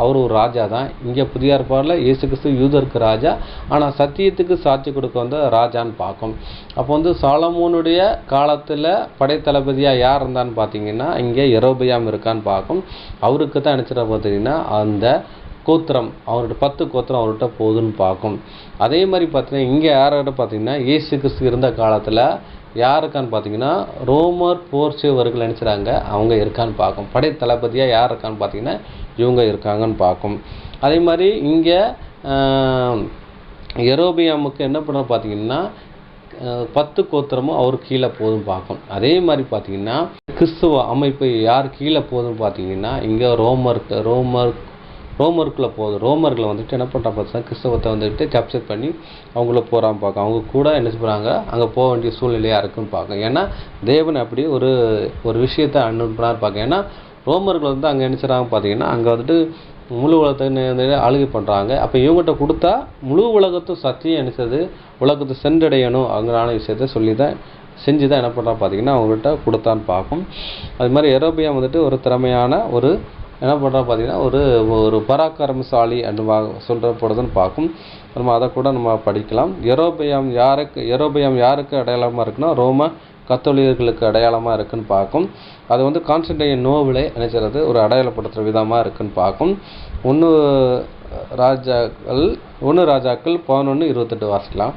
அவர் ஒரு ராஜா தான். இங்கே புதிய ஏற்பாடில் இயேசு கிறிஸ்து யூதருக்கு ராஜா, ஆனால் சத்தியத்துக்கு சாட்சி கொடுக்க வந்த ராஜான்னு பார்க்கும். அப்போ வந்து சாலமோனுடைய காலத்தில் படைத்தளபதியாக யார் இருந்தான்னு பார்த்தீங்கன்னா இங்கே யெரொபெயாம் இருக்கான்னு பார்க்கும். அவருக்கு தான் நினச்சிட பார்த்தீங்கன்னா அந்த கோத்திரம் அவர்கிட்ட 10 கோத்திரம் அவர்கிட்ட போகுதுன்னு பார்க்கும். அதே மாதிரி பார்த்தீங்கன்னா இங்கே யார்கிட்ட பார்த்தீங்கன்னா இயேசு கிறிஸ்து இருந்த காலத்தில் யார் இருக்கான்னு பார்த்தீங்கன்னா ரோமர் போர் செய்வர்கள் நினைச்சாங்க அவங்க இருக்கான்னு பார்க்கும். படை தளபதியாக யார் இருக்கான்னு பார்த்தீங்கன்னா இவங்க இருக்காங்கன்னு பார்க்கும். அதே மாதிரி இங்கே யெரொபெயாமுக்கு என்ன பண்ண பார்த்தீங்கன்னா 10 கோத்திரமும் அவர் கீழே போதும் பார்க்கும். அதே மாதிரி பார்த்தீங்கன்னா கிறிஸ்துவ அமைப்பு யார் கீழே போதும் பார்த்தீங்கன்னா இங்கே ரோமருக்குள்ளே போகுது. ரோமர்களை வந்துட்டு என்ன பண்ணுறாங்க பார்த்தீங்கன்னா கிறிஸ்தவத்தை வந்துட்டு கேப்சர் பண்ணி அவங்கள போகிறான்னு பார்க்க. அவங்க கூட என்ன செய்கிறாங்க அங்கே போக வேண்டிய சூழ்நிலையாக இருக்குன்னு பார்க்க. ஏன்னா தேவன் அப்படி ஒரு விஷயத்தை அனுப்புனான்னு பார்க்க. ஏன்னா ரோமர்கள் வந்து அங்கே என்ன செய்கிறாங்க பார்த்தீங்கன்னா அங்கே வந்துட்டு முழு உலகத்தை ஆளுகை பண்ணுறாங்க. அப்போ இவங்ககிட்ட கொடுத்தா முழு உலகத்தும் சத்தியம் என்ன செய்யுது உலகத்தை சென்றடையணும் அப்படிங்கிற விஷயத்த செஞ்சு தான் என்ன பண்ணுறாங்க பார்த்தீங்கன்னா அவங்ககிட்ட கொடுத்தான்னு பார்க்கும். அது மாதிரி யெரொபெயாம் வந்துட்டு ஒரு திறமையான என்ன பண்ணுறா பார்த்தீங்கன்னா ஒரு பராக்கிரமசாலி அப்படின்னு சொல்கிறப்படுதுன்னு பார்க்கும். நம்ம அதை கூட நம்ம படிக்கலாம். யெரொபெயாம் யாருக்கு அடையாளமாக இருக்குன்னா ரோம கத்தோலிக்கர்களுக்கு அடையாளமாக இருக்குன்னு பார்க்கும். அது வந்து கான்ஸ்டன்டைன் நோபிளை நினைச்சது ஒரு அடையாளப்படுத்துகிற விதமாக இருக்குன்னு பார்க்கும். 1 ராஜாக்கள் 11:28 வாசிக்கலாம்.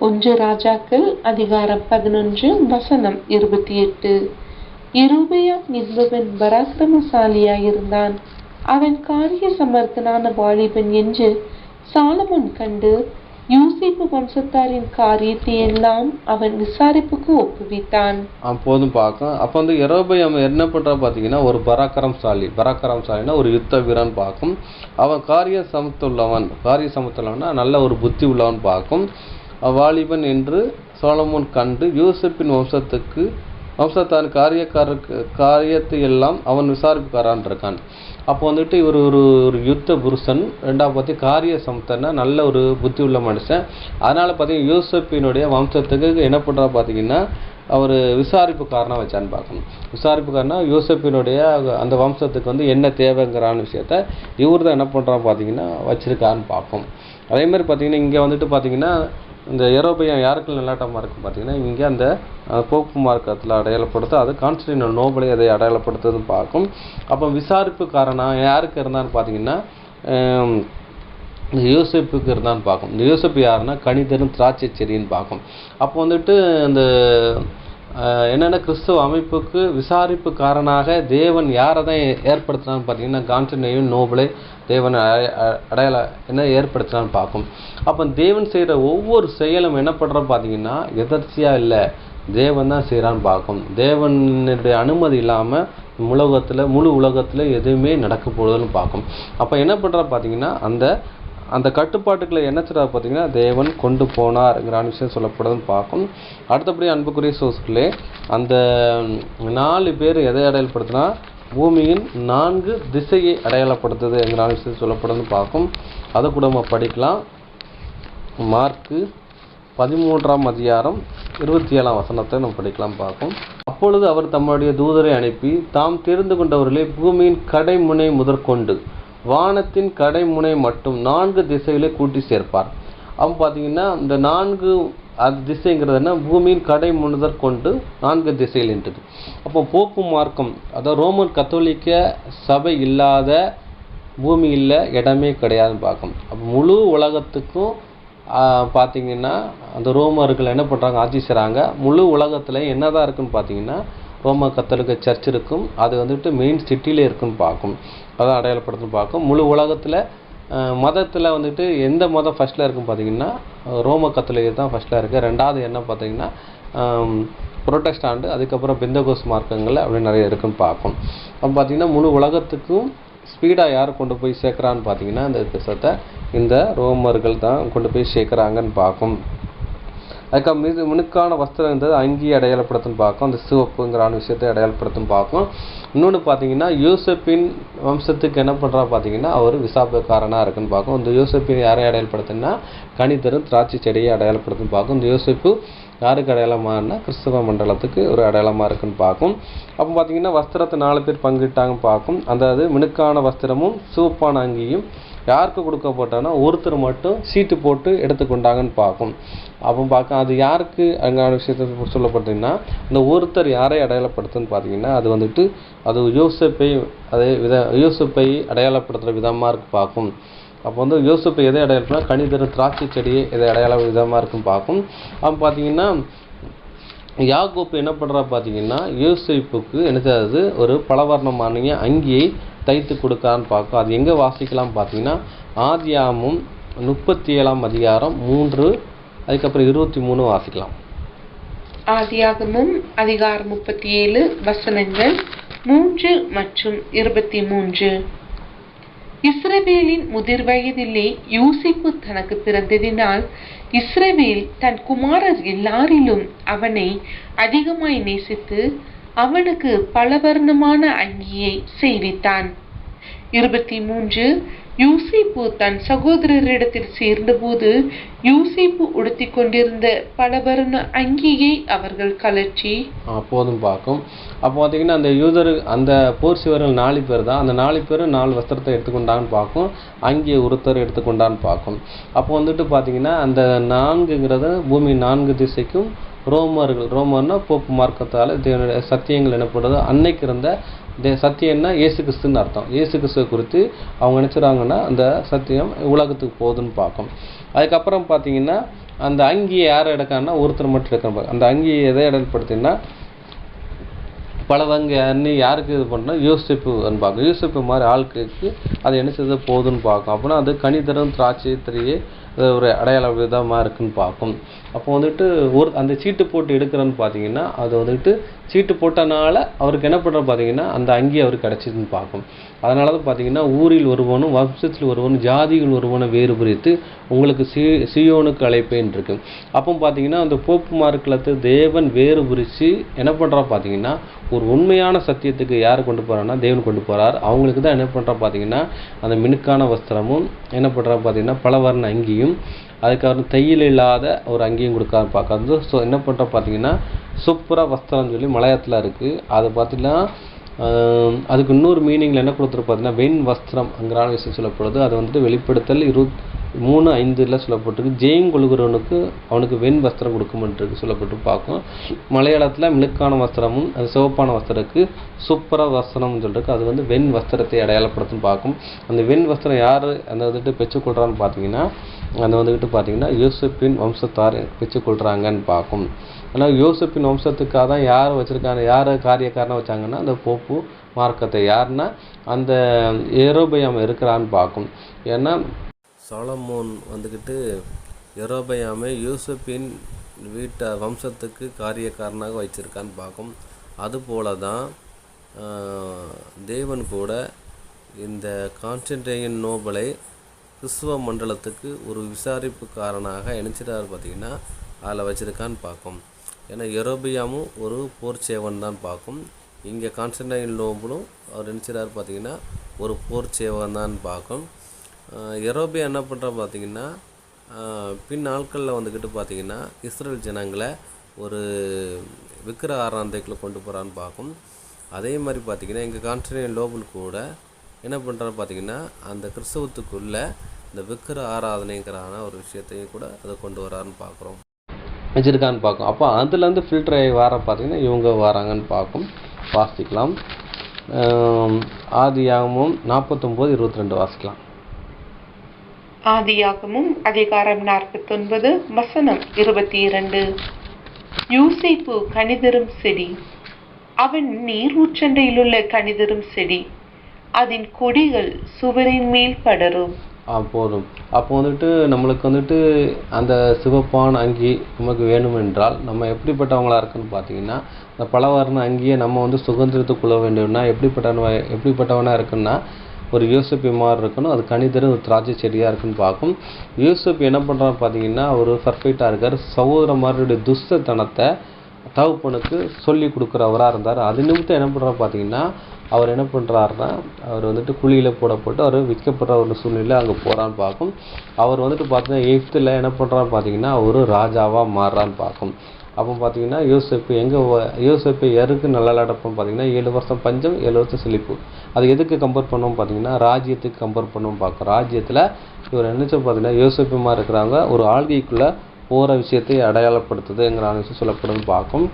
1 ராஜாக்கள் அதிகாரம் 11 வசனம் 28. யெரொபெயாம் என்பவன் பராக்கிரமசாலியாயிருந்தான். அவன் காரிய சமர்த்தனான வாலிபன் என்று சாலமோன் கண்டு யோசேப்பு வம்சத்தாரின் காரியத்தை எல்லாம் அவன் விசாரிப்புக்கு ஒப்புவித்தான். போதும் பார்க்கும். அப்போ வந்து யெரொபெயாம் என்ன பண்ணுறா பார்த்தீங்கன்னா ஒரு பராக்கிரமசாலினா ஒரு யுத்த வீரன் பார்க்கும். அவன் காரிய சமத்துள்ளவன்னா நல்ல ஒரு புத்தி உள்ளவன் பார்க்கும். வாலிபன் என்று சாலமோன் கண்டு யோசேப்பின் வம்சத்தான் காரியத்தை எல்லாம் அவன் விசாரிப்புக்காரான் இருக்கான். அப்போ வந்துட்டு இவர் ஒரு யுத்த புருஷன். ரெண்டாவது பார்த்தி காரிய சமத்தன்னா நல்ல ஒரு புத்தி உள்ள மனுஷன். அதனால் பார்த்தீங்கன்னா யோசேப்பினுடைய வம்சத்துக்கு என்ன பண்ணுறா பார்த்தீங்கன்னா அவர் விசாரிப்புக்காரனாக வச்சான்னு பார்க்கணும். விசாரிப்புக்காரனா யோசேப்பினுடைய அந்த வம்சத்துக்கு வந்து என்ன தேவைங்கிறான விஷயத்த இவர் தான் என்ன பண்ணுறான்னு பார்த்தீங்கன்னா வச்சிருக்காருன்னு பார்க்கும். அதே மாதிரி பார்த்தீங்கன்னா இங்கே வந்துட்டு பார்த்தீங்கன்னா இந்த யெரொபெயாம் யாருக்கு நல்லாட்டமாக இருக்குது பார்த்தீங்கன்னா இங்கே அந்த போப்பு மார்க்கத்தில் அடையாளப்படுத்த அது கான்ஸ்டன்டைன் நோபிளை அதை அடையாளப்படுத்துறதுன்னு பார்க்கும். அப்போ விசாரிப்புக்காரனாக யாருக்கு இருந்தான்னு பார்த்தீங்கன்னா இந்த யோசேப்புக்கு இருந்தான்னு பார்க்கும். இந்த யோசேப்பு யாருன்னா கணிதரும் திராட்சை செடின்னு பார்க்கும். அப்போ வந்துட்டு இந்த என்னென்ன கிறிஸ்துவ அமைப்புக்கு விசாரிப்புக்காரனாக தேவன் யாரை தான் ஏற்படுத்தினான்னு பார்த்தீங்கன்னா கான்ஸ்டன்டைன் நோபிளை தேவன் ஏற்படுத்தினான்னு பார்க்கும். அப்போ தேவன் செய்கிற ஒவ்வொரு செயலும் என்ன பண்ணுறோம் பார்த்தீங்கன்னா எதர்ச்சியாக இல்லை, தேவன் தான் செய்கிறான்னு பார்க்கும். தேவனுடைய அனுமதி இல்லாமல் முழு உலகத்தில் எதுவுமே நடக்க போகுதுன்னு பார்க்கும். அப்போ என்ன பண்ணுறா பார்த்தீங்கன்னா அந்த கட்டுப்பாட்டுக்களை என்ன செய்யறா பார்த்தீங்கன்னா தேவன் கொண்டு போனார்ங்கிற விஷயம் சொல்லப்படுதுன்னு பார்க்கும். அடுத்தபடி அன்புக்குரிய சோசுகளே அந்த 4 பேர் எதை அடையாளப்படுத்தினா பூமியின் 4 திசையை அடையாளப்படுத்துதுங்கிற விஷயம் சொல்லப்படுதுன்னு பார்க்கும். அதை கூட நம்ம படிக்கலாம். மார்க்கு 13ஆம் அதிகாரம் 27ஆம் வசனத்தை நம்ம படிக்கலாம் பார்க்கும். அப்பொழுது அவர் தம்முடைய தூதரை அனுப்பி தாம் தெரிந்து கொண்டவர்களை பூமியின் கடைமுனை முதற்கொண்டு வானத்தின் கடைமுனை மட்டும் 4 திசைகளை கூட்டி சேர்ப்பார். அவன் பார்த்தீங்கன்னா இந்த 4 திசைங்கிறது என்ன பூமியின் கடைமுனை கொண்டு 4 திசைகள் இருக்குது. அப்போ போப்பு மார்க்கம் அதாவது ரோமன் கத்தோலிக்க சபை இல்லாத பூமியில் இடமே கிடையாதுன்னு பார்க்கும். அப்போ முழு உலகத்துக்கும் பார்த்தீங்கன்னா அந்த ரோமர்கள் என்ன பண்ணுறாங்க ஆட்சி செய்கிறாங்க. முழு உலகத்தில் என்னதான் இருக்குன்னு பார்த்தீங்கன்னா ரோம கத்தோலிக்க சர்ச் இருக்கும். அது வந்துட்டு மெயின் சிட்டியிலே இருக்குன்னு பார்க்கும். அதான் அடையாளப்படுத்துன்னு பார்க்கும். முழு உலகத்தில் மதத்தில் வந்துட்டு எந்த மதம் ஃபஸ்ட்டில் இருக்குன்னு பார்த்தீங்கன்னா ரோம கத்தோலிக்க தான் ஃபஸ்ட்டில் இருக்குது. ரெண்டாவது என்ன பார்த்தீங்கன்னா புரோட்டஸ்டாண்டு, அதுக்கப்புறம் பெந்தகோஸ் மார்க்கங்கள் அப்படி நிறைய இருக்குன்னு பார்க்கும். அப்போ பார்த்தீங்கன்னா முழு உலகத்துக்கும் ஸ்பீடாக யார் கொண்டு போய் சேர்க்குறான்னு பார்த்தீங்கன்னா இந்த விஷயத்தை இந்த ரோமர்கள் தான் கொண்டு போய் சேர்க்குறாங்கன்னு பார்க்கும். அதுக்கு முனுக்கான வஸ்திரம் இருந்தது அங்கேயே அடையாளப்படுத்துன்னு பார்க்கும். அந்த சிவப்புங்கிற விஷயத்தை அடையாளப்படுத்துன்னு பார்க்கும். இன்னொன்று பார்த்தீங்கன்னா யோசேப்பின் வம்சத்துக்கு என்ன பண்ணுறா பார்த்தீங்கன்னா அவர் விசாரிப்புக்காரனாக இருக்குன்னு பார்க்கும். இந்த யோசேப்பின் யாரை அடையாளப்படுத்துன்னா கணிதரும் திராட்சை செடியை அடையாளப்படுத்துன்னு பார்க்கும். இந்த யோசேப்பு யாருக்கு அடையாளமானா கிறிஸ்தவ மண்டலத்துக்கு ஒரு அடையாளமாக இருக்குன்னு பார்க்கும். அப்போ பார்த்தீங்கன்னா வஸ்திரத்தை 4 பேர் பங்கிட்டாங்கன்னு பார்க்கும். அதாவது மினுக்கான வஸ்திரமும் சிவப்பான அங்கியும் யாருக்கு கொடுக்கப்பட்டான்னா ஒருத்தர் மட்டும் சீட்டு போட்டு எடுத்துக்கொண்டாங்கன்னு பார்க்கும். அப்போ பார்க்க அது யாருக்கு அங்கே விஷயத்தை சொல்லப்பட்டீங்கன்னா, இந்த ஒருத்தர் யாரை அடையாளப்படுத்துன்னு பார்த்தீங்கன்னா, அது வந்துட்டு அது யோசேப்பை அடையாளப்படுத்துகிற விதமாக இருக்கு பார்க்கும். அப்போ வந்து யோசேப்பை எதை அடையாளப்படுத்தினா கனிதரும் திராட்சை செடியை எதை அடையாள விதமாக இருக்குன்னு பார்க்கும். அப்போ பார்த்தீங்கன்னா யாக்கோப்பு என்ன பண்ணுறா பார்த்தீங்கன்னா யோசேப்புக்கு என்னது ஒரு பலவர்ணமான அங்கியை தைத்து கொடுக்கான்னு பார்க்கும். அது எங்கே வாசிக்கலாம் பார்த்தீங்கன்னா ஆதியாகமம் 37ஆம் அதிகாரம் 3 அதுக்கப்புறம் 23 வாசிக்கலாம். ஆதியாகமம் அதிகாரம் 37 வசனங்கள் 3 மற்றும் 23. இஸ்ரவேலின் முதிர் வயதிலே யோசேப்பு தனக்கு பிறந்ததினால் இஸ்ரவேல் தன் குமாரர் எல்லாரிலும் அவனை அதிகமாய் நேசித்து அவனுக்கு பலவர்ணமான அங்கியை செய்வித்தான். 23. யோசேப்பு தன் சகோதரரிடத்தில் சேர்ந்தபோது யோசேப்பு உடுத்திக் கொண்டிருந்த பலவர்ண அங்கியை அவர்கள் கலற்றி போதும் பார்க்கும். அப்போ பார்த்தீங்கன்னா அந்த போர் சிவர்கள் 4 பேர் தான். அந்த 4 பேரும் 4 வஸ்திரத்தை எடுத்துக்கொண்டான்னு பார்க்கும். அங்கே ஒருத்தர் எடுத்துக்கொண்டான்னு பார்க்கும். அப்போ வந்துட்டு பார்த்தீங்கன்னா அந்த 4ங்கிறத பூமி 4 திசைக்கும் ரோமர்னா போப்பு மார்க்கத்தால் சத்தியங்கள் எனப்படுறது. அன்னைக்கு இருந்த சத்தியம்னா இயேசு கிறிஸ்துன்னு அர்த்தம். இயேசு கிறிஸ்துவை குறித்து அவங்க நினச்சிடாங்கன்னா அந்த சத்தியம் உலகத்துக்கு போகுதுன்னு பார்க்கும். அதுக்கப்புறம் பார்த்தீங்கன்னா அந்த அங்கியை யாரை எடுக்கான்னா ஒருத்தர் மட்டும் எடுக்கணும். அந்த அங்கியை எதை இடப்படுத்தினா பலவங்க அன்னி யாருக்கு இது பண்ணுறோம் யோசிப்பு பார்க்கும். யோசிப்பு மாதிரி ஆட்களுக்கு அது என்ன செய்த போகுதுன்னு பார்க்கும். அப்படின்னா அது கனிதரும் திராட்சை திரையே ஒரு அடையாள விதமாக இருக்குன்னு பார்க்கும். அப்போ வந்துட்டு அந்த சீட்டு போட்டு எடுக்கிறன்னு பார்த்தீங்கன்னா அது வந்துட்டு சீட்டு போட்டனால அவருக்கு என்ன பண்ணுற பார்த்தீங்கன்னா அந்த அங்கி அவருக்கு கிடச்சிதுன்னு பார்க்கும். அதனால தான் பார்த்தீங்கன்னா ஊரில் ஒருவனும் வம்சத்தில் ஒருவனும் ஜாதிகள் ஒருவனும் வேறு பிரித்து உங்களுக்கு சியோனுக்கு அழைப்பேன் இருக்கு. அப்போ பார்த்தீங்கன்னா அந்த போப்பு மார்க்கலத்து தேவன் வேறு பிரித்து என்ன பண்ணுறா பார்த்தீங்கன்னா ஒரு உண்மையான சத்தியத்துக்கு யார் கொண்டு போகிறான்னா தேவன் கொண்டு போகிறார். அவங்களுக்கு தான் என்ன பண்ணுறா பார்த்தீங்கன்னா அந்த மினுக்கான வஸ்திரமும் என்ன பண்ணுறா பார்த்தீங்கன்னா பலவர்ண அங்கியும் அதுக்கப்புறம் தையில் இல்லாத ஒரு அங்கேயும் கொடுக்காது பார்க்காது. ஸோ என்ன பண்ணுற பார்த்தீங்கன்னா சூப்பராக வஸ்திரம்னு சொல்லி மலையாளத்தில் இருக்குது. அதை பார்த்தீங்கன்னா அதுக்கு இன்னொரு மீனிங்கில் என்ன கொடுத்துரு பார்த்தீங்கன்னா வெண் வஸ்திரம் அங்கிறான விஷயம் சொல்லப்படுது. அது வந்துட்டு வெளிப்படுத்தல் 23:5 சொல்லப்பட்டிருக்கு. ஜெயம் கொள்கிறவனுக்கு அவனுக்கு வெண் வஸ்திரம் கொடுக்கும்ன்றது சொல்லப்பட்டு பார்க்கும். மலையாளத்தில் மினுக்கான வஸ்திரமும் அது சிவப்பான வஸ்திரத்துக்கு சூப்பராக வஸ்திரம்னு சொல்லிருக்கு. அது வந்து வெண் வஸ்திரத்தை அடையாளப்படுத்தும் பார்க்கும். அந்த வெண் வஸ்திரம் யார் அந்த வந்துட்டு பெற்றுக்கொள்கிறான்னு பார்த்தீங்கன்னா அந்த வந்துக்கிட்டு பார்த்தீங்கன்னா யோசேப்பின் வம்சத்தார் பெற்றுக்கொள்கிறாங்கன்னு பார்க்கும். ஆனால் யோசேப்பின் வம்சத்துக்காக தான் யார் வச்சுருக்காங்க, யார் காரியக்காரனை வச்சாங்கன்னா அந்த போப்பு மார்க்கத்தை யாருன்னா அந்த யெரொபெயாம் இருக்கிறான்னு பார்க்கும். ஏன்னா சாலமோன் வந்துக்கிட்டு யெரொபெயாமை யோசேப்பின் வம்சத்துக்கு காரியக்காரனாக வச்சிருக்கான்னு பார்க்கும். அதுபோல தான் தேவன் கூட இந்த கான்ஸ்டன்டைன் நோபலை கிறிஸ்துவ மண்டலத்துக்கு ஒரு விசாரிப்புக்காரனாக நினச்சிட்டார் பார்த்திங்கன்னா அதில் வச்சுருக்கான்னு பார்க்கும். ஏன்னா யெரொபெயாமும் ஒரு போர் சேவன் தான் பார்க்கும். இங்கே கான்ஸ்டன்டைன் நோபலும் அவர் நினச்சிட்டார் பார்த்திங்கன்னா ஒரு போர் சேவன் தான் பார்க்கும். யெரொபெயாம் என்ன பண்ணுறா பார்த்திங்கன்னா பின் நாட்களில் வந்துக்கிட்டு பார்த்திங்கன்னா இஸ்ரேல் ஜனங்களை ஒரு விக்கிர ஆராதனைக்குள்ளே கொண்டு போகிறான்னு பார்க்கும். அதே மாதிரி பார்த்திங்கன்னா இங்கே கான்ஸ்டன்டைன் நோபல் கூட என்ன பண்ணுறாரு பார்த்திங்கன்னா அந்த கிறிஸ்தவத்துக்குள்ளே இந்த விக்கிர ஆராதனைங்கிறான ஒரு விஷயத்தையும் கூட அதை கொண்டு வரான்னு பார்க்குறோம் வச்சுருக்கான்னு பார்க்கும். அப்போ அதுலேருந்து ஃபில்டர் ஆகி வர பார்த்திங்கன்னா இவங்க வராங்கன்னு பார்க்கும். வாசிக்கலாம். ஆதியாகமம் 49:22 வாசிக்கலாம். ஆதியாகமம் அதிகாரம் 49 வசனம் 22. யோசேப்பு கனிதரும் செடி, அவன் நீரூற்றண்டையிலுள்ள கனிதரும் செடி, அதன் கொடிகள் சுவரின் மேல் படரும். போதும். அப்போ வந்துட்டு நம்மளுக்கு வந்துட்டு அந்த சிவப்பான அங்கி நமக்கு வேணும் என்றால் நம்ம எப்படிப்பட்டவங்களா இருக்குன்னு பார்த்தீங்கன்னா அந்த பலவர்ண அங்கியை நம்ம வந்து சுதந்திரத்துக்குள்ள வேண்டும்னா எப்படிப்பட்டவனா இருக்குன்னா ஒரு யோசேப்பு மாதிரி இருக்கணும். அது கனிதரும் ஒரு திராட்சை செடியாக இருக்குன்னு பார்க்கும். யோசேப்பு என்ன பண்ணுறான்னு பார்த்தீங்கன்னா ஒரு பர்ஃபெக்டாக இருக்கார். சகோதரமாருடைய துஷ்டத்தனத்தை தகப்பனுக்கு சொல்லி கொடுக்குறவராக இருந்தார். அது நிமித்தம் என்ன பண்ணுறாரு பார்த்தீங்கன்னா அவர் என்ன பண்ணுறாருன்னா அவர் வந்துட்டு குழியில் போடப்பட்டு அவர் விற்கப்படுற ஒரு சூழ்நிலை அங்கே போகிறான்னு பார்க்கும். அவர் வந்துட்டு பார்த்தீங்கன்னா எகிப்தில் என்ன பண்ணுறான்னு பார்த்தீங்கன்னா ஒரு ராஜாவாக மாறுறான்னு பார்க்கும். அப்போ பார்த்தீங்கன்னா யோசேப்பு யாருக்கு நல்லா நடப்போம் பார்த்தீங்கன்னா 7 வருஷம் பஞ்சம் 7 வருஷம் செழிப்பு. அது எதுக்கு கம்பேர் பண்ணுவோம் பார்த்தீங்கன்னா ராஜ்யத்துக்கு கம்பேர் பண்ணுவோம் பார்க்கும். ராஜ்யத்தில் இவர் என்ன பார்த்தீங்கன்னா யோசேப்புமா இருக்கிறாங்க ஒரு ஆள்கைக்குள்ளே போகிற விஷயத்தை அடையாளப்படுத்துதுங்கிற விஷயம் சொல்லப்படுதுன்னு பார்க்கும்.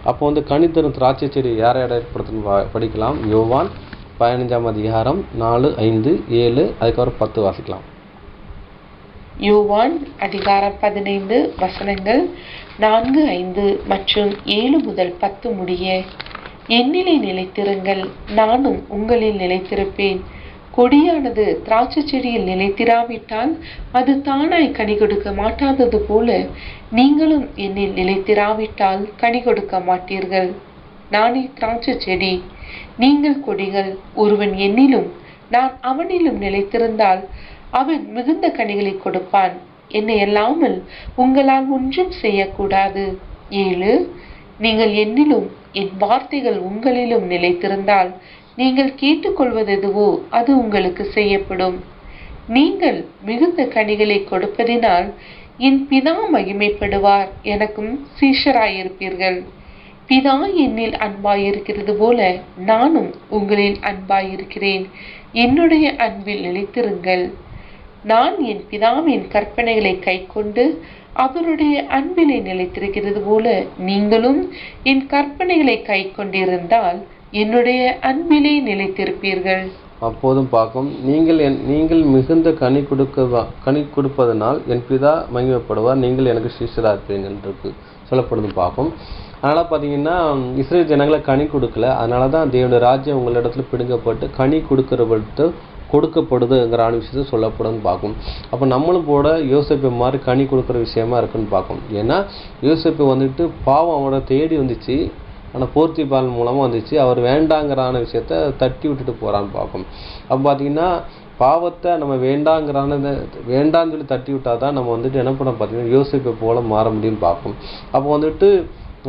அப்போ வந்து கனித்தரும் திராட்சை செடி யாரை அடையாளப்படுத்துன்னு படிக்கலாம். யோவான் 15ஆம் அதிகாரம் 4, 5, 7 அதுக்கப்புறம் 10 வாசிக்கலாம். யோவான் அதிகாரம் 15 வசனங்கள் 4, 5 மற்றும் 7 முதல் 10 முடிய. என்னிலே நிலைத்திருங்கள், நானும் உங்களில் நிலைத்திருப்பேன். கொடியானது திராட்சை செடியில் நிலைத்திராவிட்டால் அது தானாய் கனி கொடுக்க மாட்டாதது போல நீங்களும் என்னில் நிலைத்திராவிட்டால் கனி கொடுக்க மாட்டீர்கள். நானே திராட்சை செடி, நீங்கள் கொடிகள். ஒருவன் என்னிலும் நான் அவனிலும் நிலைத்திருந்தால் அவன் மிகுந்த கனிகளை கொடுப்பான். என்னை அல்லாமல் உங்களால் ஒன்றும் செய்யக்கூடாது. 7 நீங்கள் என்னிலும் என் வார்த்தைகள் உங்களிலும் நிலைத்திருந்தால் நீங்கள் கேட்டுக்கொள்வது எதுவோ அது உங்களுக்கு செய்யப்படும். நீங்கள் மிகுந்த கனிகளை கொடுப்பதினால் என் பிதா மகிமைப்படுவார், எனக்கும் சீஷராயிருப்பீர்கள். பிதா என்னில் அன்பாயிருக்கிறது போல நானும் உங்களில் அன்பாயிருக்கிறேன். என்னுடைய அன்பில் நிலைத்திருங்கள். நான் என் பிதாவின் கற்பனைகளை கைக்கொண்டு அவருடைய அன்பிலே நிலைத்திருக்கிறது போல நீங்களும் என் கற்பனைகளை கைக்கொண்டிருந்தால் என்னுடைய அன்பிலே நிலைத்திருப்பீர்கள். அப்போதும் பார்க்கும் நீங்கள் மிகுந்த கனி கொடுப்பதனால் என் பிதா மகிமைப்படுவார், நீங்கள் எனக்கு சீஷராக இருப்பீங்க என்று சொல்லப்படுது பார்க்கும். அதனால் பார்த்தீங்கன்னா இஸ்ரேல் ஜனங்களை கனி கொடுக்கல, அதனால தான் தேவனுடைய ராஜ்யம் உங்களிடத்துல பிடுங்கப்பட்டு கனி கொடுக்கப்படுதுங்கிற விஷயத்தை சொல்லப்படுன்னு பார்க்கும். அப்போ நம்மளும் கூட யோசேப்பு மாதிரி கனி கொடுக்குற விஷயமா இருக்குன்னு பார்க்கும். ஏன்னா யோசேப்பு வந்துட்டு பாவம் அவனோட தேடி வந்துச்சு, ஆனால் போர்த்திபால் மூலமாக வந்துச்சு. அவர் வேண்டாங்கிறான விஷயத்த தட்டி விட்டுட்டு போகிறான்னு பார்க்கும். அப்போ பார்த்தீங்கன்னா பாவத்தை நம்ம வேண்டான்னு சொல்லி தட்டி விட்டால் தான் நம்ம வந்துட்டு என்ன பண்ண பார்த்தீங்கன்னா யோசேப்பை போல மாற முடியும்னு பார்க்கும். அப்போ வந்துட்டு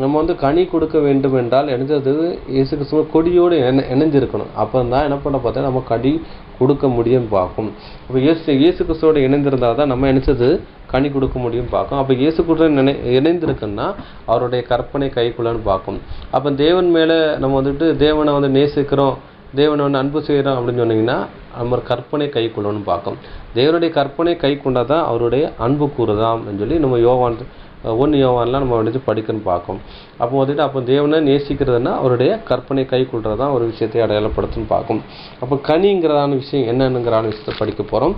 நம்ம வந்து கனி கொடுக்க வேண்டும் என்றால் என்னது இயேசு கிறிஸ்துவ கொடியோடு இணைஞ்சிருக்கணும். அப்போ தான் என்ன பண்ண பார்த்தா நம்ம கனி கொடுக்க முடியும்னு பார்க்கும். அப்போ இயேசு கிறிஸ்துவோட இணைந்திருந்தால் தான் நம்ம நினைச்சது கனி கொடுக்க முடியும் பார்க்கும். அப்போ இயேசு கூட இணைந்திருக்குன்னா அவருடைய கற்பனை கைக்குள்ளன்னு பார்க்கும். அப்போ தேவன் மேலே நம்ம வந்துட்டு தேவனை வந்து நேசிக்கிறோம், தேவனை வந்து அன்பு செய்கிறோம் அப்படின்னு சொன்னீங்கன்னா நம்ம கற்பனை கை கொள்ளணும்னு பார்க்கும். தேவனுடைய கற்பனை கை கொண்டால் தான் அவருடைய அன்பு கூறுதான் அப்படின்னு சொல்லி நம்ம யோவான்லாம் நம்ம வந்துட்டு படிக்கணும்னு பார்க்கும். அப்போ தேவனை நேசிக்கிறதுனா அவருடைய கற்பனை கை கொள்றது தான் ஒரு விஷயத்தை அடையாளப்படுத்துன்னு பார்க்கும். அப்போ கனிங்கிறதான விஷயம் என்னென்னுங்கிறான விஷயத்தை படிக்க போகிறோம்,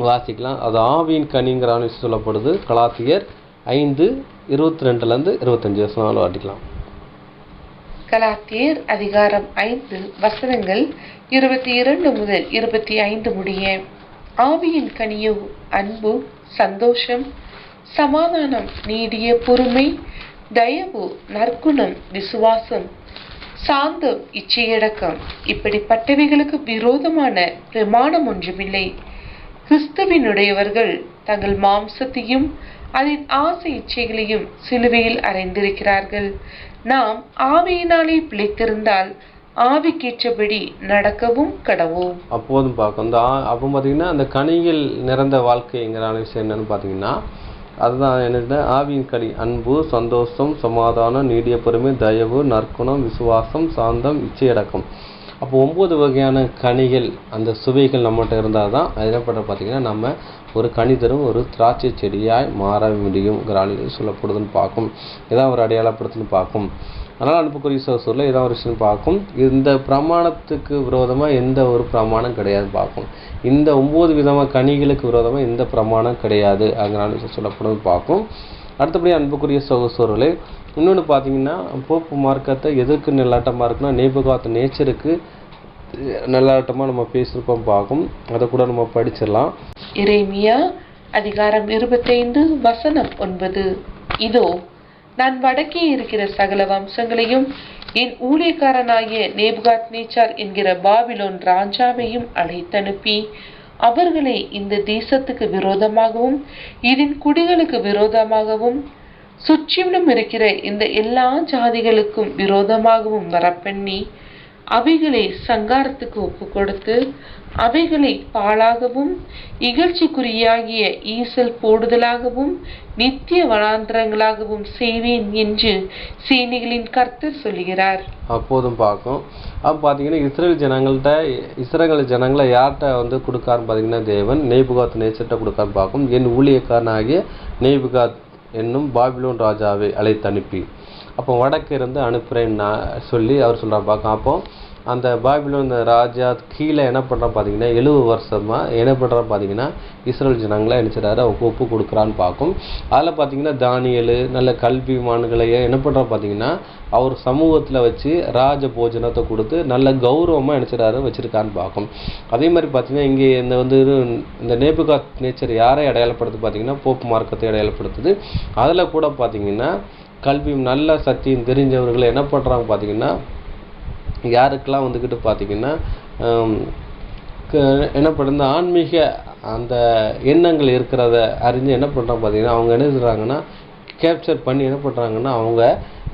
வாசிக்கலாம். அது ஆவியின் கனிங்கிறான விஷயம் சொல்லப்படுது. கலாத்தியர் 5:22-25 வசனம் வாசிக்கலாம். கலாத்தியர் அதிகாரம் 5 வசனங்கள் 22 முதல் 25 முடிய. ஆவியின் கனியோ அன்பு, சந்தோஷம், சமாதானம், நீடிய பொறுமை, தயவு, நற்குணம், விசுவாசம், சாந்தம், இச்சையடக்கம். இப்படிப்பட்டவைகளுக்கு விரோதமான பிரமாணம் ஒன்றுமில்லை. கிறிஸ்துவினுடையவர்கள் தங்கள் மாம்சத்தையும் அதன் ஆசை இச்சைகளையும் சிலுவையில் அறைந்திருக்கிறார்கள். நாம் ஆவியினாலே பிழைத்திருந்தால் ஆவிக்கேற்றபடி நடக்கவும் கடவோம். அப்போதும் பார்க்கும். அப்போ பார்த்தீங்கன்னா அந்த கனிகள் நிறைந்த வாழ்க்கைங்கிற விஷயம் என்னன்னு பார்த்தீங்கன்னா அதுதான் என்னது, ஆவியின் கனி அன்பு, சந்தோஷம், சமாதானம், நீடிய பொறுமை, தயவு, நற்குணம், விசுவாசம், சாந்தம், இச்சையடக்கம். அப்போ 9 வகையான கனிகள் அந்த சுவைகள் நம்மகிட்ட இருந்தால் தான் என்ன பண்ணுற பார்த்தீங்கன்னா நம்ம ஒரு கனி தரும் ஒரு திராட்சை செடியாய் மாற முடியுங்கிற சொல்லப்படுதுன்னு பார்க்கும். இதான் ஒரு அடையாளப்படுத்துன்னு பார்க்கும். அதனால் அனுப்புக்குரிய சோசூரில் இதான் ஒரு விஷயம் பார்க்கும். இந்த பிரமாணத்துக்கு விரோதமாக எந்த ஒரு பிரமாணம் கிடையாது பார்க்கும். இந்த 9 விதமான கனிகளுக்கு விரோதமாக எந்த பிரமாணம் கிடையாது அதனால சொல்லப்படுது பார்க்கும். அடுத்தபடி அன்புக்குரிய சகோதரர்களே, இன்னொன்று பார்த்தீங்கன்னா போப்பு மார்க்கத்தை எதற்கு நல்லாட்டமாக இருக்குன்னா நேபுகாத் நேச்சருக்கு நல்லாட்டமாக நம்ம பேசியிருப்போம் பார்க்கும். அதை கூட நம்ம படிச்சிடலாம். எரேமியா அதிகாரம் 25 வசனம் 9. இதோ நான் வடக்கே இருக்கிற சகல வம்சங்களையும் என் ஊழியக்காரனாகிய நேபுகாத் நேச்சார் என்கிற பாபிலோன் ராஜாவையும் அழைத்தனுப்பி அவர்களை இந்த தேசத்துக்கு விரோதமாகவும் இதன் குடிகளுக்கு விரோதமாகவும் சுற்றிலும் இருக்கிற இந்த எல்லா ஜாதிகளுக்கும் விரோதமாகவும் வரப்பண்ணி அவைகளை சங்காரத்துக்கு ஒப்பு கொடுத்து அவைகளை பாழாகவும் இகழ்ச்சிக்குரியாகிய ஈசல் போடுதலாகவும் நித்திய வனாந்திரங்களாகவும் செய்வேன் என்று சேனைகளின் கர்த்தர் சொல்லுகிறார். அப்போதும் பார்க்கும். அப்போ பார்த்தீங்கன்னா இஸ்ரேல் ஜனங்களை யார்கிட்ட கொடுக்காருன்னு பார்த்தீங்கன்னா தேவன் நேபுகாத் நேச்சர்கிட்ட கொடுக்காருன்னு பார்க்கும். என் ஊழியக்காரனாகிய நேபுகாத் என்னும் பாபிலோன் ராஜாவை அழைத்து அனுப்பி, அப்போ வடக்கு இருந்து அனுப்புகிறேன்னு சொல்லி அவர் சொல்கிறார் பார்க்கும். அப்போ அந்த பாபிலோன் ராஜா கீழே என்ன பண்ணுறான் பார்த்தீங்கன்னா 70 வருஷமாக என்ன பண்ணுறான்னு பார்த்தீங்கன்னா இஸ்ரேல் ஜனங்களை நினச்சிடாரு அவங்க ஒப்பு கொடுக்குறான்னு பார்க்கும். அதில் பார்த்தீங்கன்னா தானியல் நல்ல கல்விமான்களையே என்ன பண்ணுறான் பார்த்தீங்கன்னா அவர் சமூகத்தில் வச்சு ராஜ போஜனத்தை கொடுத்து நல்ல கௌரவமாக நினச்சிடாரு வச்சுருக்கான்னு பார்க்கும். அதே மாதிரி பார்த்தீங்கன்னா இங்கே இந்த நேபுகாத் நேச்சர் யாரை அடையாளப்படுத்து பார்த்தீங்கன்னா போப்பு மார்க்கத்தை அடையாளப்படுத்துது. அதில் கூட பார்த்தீங்கன்னா கல்வி நல்ல சத்தியம் தெரிஞ்சவர்களை என்ன பண்ணுறாங்க பார்த்தீங்கன்னா யாருக்கெல்லாம் பார்த்தீங்கன்னா என்ன பண்ணுறது ஆன்மீக அந்த எண்ணங்கள் இருக்கிறத அறிஞ்சு என்ன பண்ணுறாங்க பார்த்தீங்கன்னா அவங்க என்ன செய்கிறாங்கன்னா கேப்சர் பண்ணி என்ன பண்ணுறாங்கன்னா அவங்க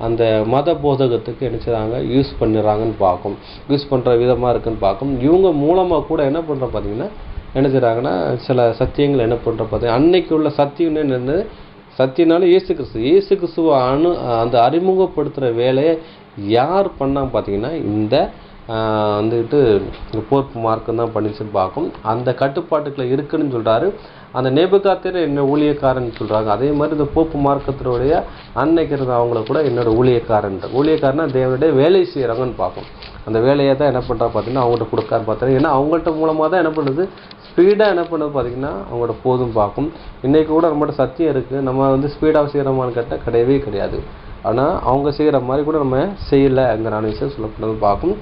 அந்த மத போதகத்துக்கு என்ன செய்கிறாங்க யூஸ் பண்ணிடுறாங்கன்னு பார்க்கும். யூஸ் பண்ணுற விதமாக இருக்குன்னு பார்க்கும். இவங்க மூலமாக கூட என்ன பண்ணுற பார்த்தீங்கன்னா என்ன செய்கிறாங்கன்னா சில சத்தியங்கள் என்ன பண்ணுற பார்த்தீங்கன்னா அன்னைக்கு உள்ள சத்தியம்னு என்னது சத்தியனால இயேசு கிறிஸ்துவ அந்த அறிமுகப்படுத்துகிற வேலையை யார் பண்ணாங்க பார்த்தீங்கன்னா இந்த போப்பு மார்க்கம் தான் பண்ணிச்சுன்னு பார்க்கும். அந்த கட்டுப்பாட்டுக்குள்ள இருக்குன்னு சொல்கிறாரு. அந்த நேபுகாத்தர் என்ன ஊழியக்காரன் சொல்கிறாங்க. அதே மாதிரி இந்த போப்பு மார்க்கத்தினுடைய அன்னைக்கு இருந்த அவங்கள கூட என்னோட ஊழியக்காரனா தேவனுடைய வேலை செய்கிறாங்கன்னு பார்க்கும். அந்த வேலையை தான் என்ன பண்ணுறா பார்த்தீங்கன்னா அவங்கள்ட்ட கொடுக்காரு பார்த்தாரு. ஏன்னா அவங்கள்ட்ட மூலமாக தான் என்ன பண்ணுது ஸ்பீடாக என்ன பண்ணுது பார்த்தீங்கன்னா அவங்களோட போதும் பார்க்கும். இன்றைக்கி கூட நம்மகிட்ட சத்தியம் இருக்குது. நம்ம ஸ்பீடாக செய்கிறோமான்னு கேட்டால் கிடையவே கிடையாது. ஆனால் அவங்க செய்கிற மாதிரி கூட நம்ம செய்யலை என்கிற விஷயம் சொல்லப்படுறது பார்க்கும்.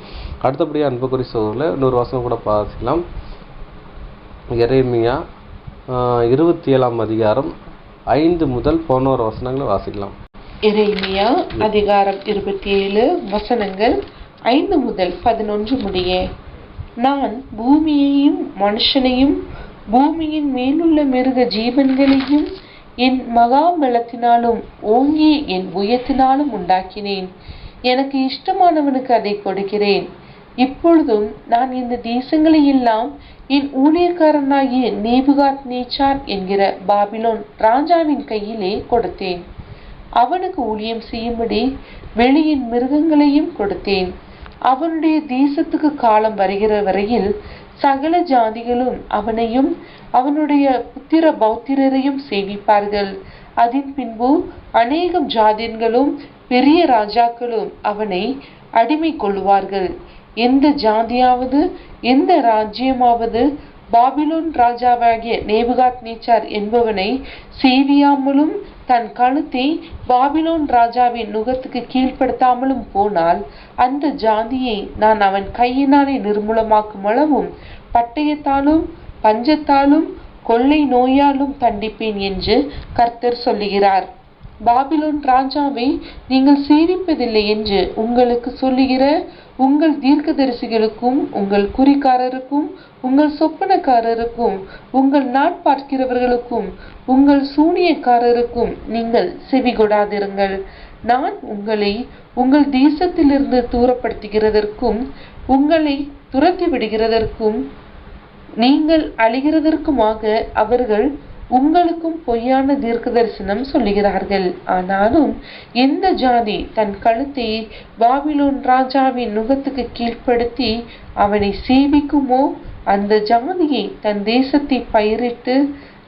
அடுத்தபடியாக அன்புக்குரிய சகோதரர்களே இன்னொரு வசனம் கூட பார்க்கலாம். எரேமியா 27ஆம் அதிகாரம் 5 முதல் 11 வசனங்களை வாசிக்கலாம். எரேமியா அதிகாரம் 27 வசனங்கள் 5 முதல் 11 முடிய. நான் பூமியையும் மனுஷனையும் பூமியின் மேலுள்ள மிருக ஜீவன்களையும் என் மகாபலத்தினாலும் ஓங்கி என் புயத்தினாலும் உண்டாக்கினேன். எனக்கு இஷ்டமானவனுக்கு அதை கொடுக்கிறேன். இப்பொழுதும் நான் இந்த தேசங்களை எல்லாம் என் ஊழியக்காரனாகிய நேபுகாத் நேச்சார் என்கிற பாபிலோன் ராஜாவின் கையிலே கொடுத்தேன். அவனுக்கு ஊழியம் செய்யும்படி வெளியின் மிருகங்களையும் கொடுத்தேன். அவனுடைய தேசத்துக்கு காலம் வருகிற வரையில் சகல ஜாதிகளும் அவனையும் அவனுடைய புத்திர பௌத்திரரையும் சேவிப்பார்கள். அதன் பின்பு அநேகம் ஜாதியன்களும் பெரிய ராஜாக்களும் அவனை அடிமை கொள்வார்கள். எந்த ஜாதியாவது எந்த ராஜ்யமாவது பாபிலோன் ராஜாவாகிய நேபுகாத் நேச்சார் என்பவனை சேவியாமலும் தன் கழுத்தை பாபிலோன் ராஜாவின் நுகத்துக்கு கீழ்ப்படுத்தாமலும் போனால் அந்த ஜாதியை நான் அவன் கையினாலே நிர்மூலமாக்கும் அளவும் பட்டயத்தாலும் பஞ்சத்தாலும் கொள்ளை நோயாலும் தண்டிப்பேன் என்று கர்த்தர் சொல்லுகிறார். பாபிலோன் ராஜாவை நீங்கள் சேவிப்பதில்லை என்று உங்களுக்கு சொல்லுகிற உங்கள் தீர்க்கதரிசிகளுக்கும் உங்கள் குறிக்காரருக்கும் உங்கள் சொப்பனக்காரருக்கும் உங்கள் நாட்பார்க்கிறவர்களுக்கும் உங்கள் சூனியக்காரருக்கும் நீங்கள் செவிகொடாதிருங்கள். நான் உங்களை உங்கள் தேசத்திலிருந்து தூரப்படுத்துகிறதற்கும் உங்களை துரத்தி விடுகிறதற்கும் நீங்கள் அழிகிறதற்குமாக அவர்கள் உங்களுக்கும் பொய்யான தீர்க்க தரிசனம் சொல்லுகிறார்கள். ஆனாலும் எந்த ஜாதி தன் கழுத்தை பாபிலோன் ராஜாவின் நுகத்துக்கு கீழ்ப்படுத்தி அவனை சேவிக்குமோ அந்த ஜாதியை தன் தேசத்தை பயிரிட்டு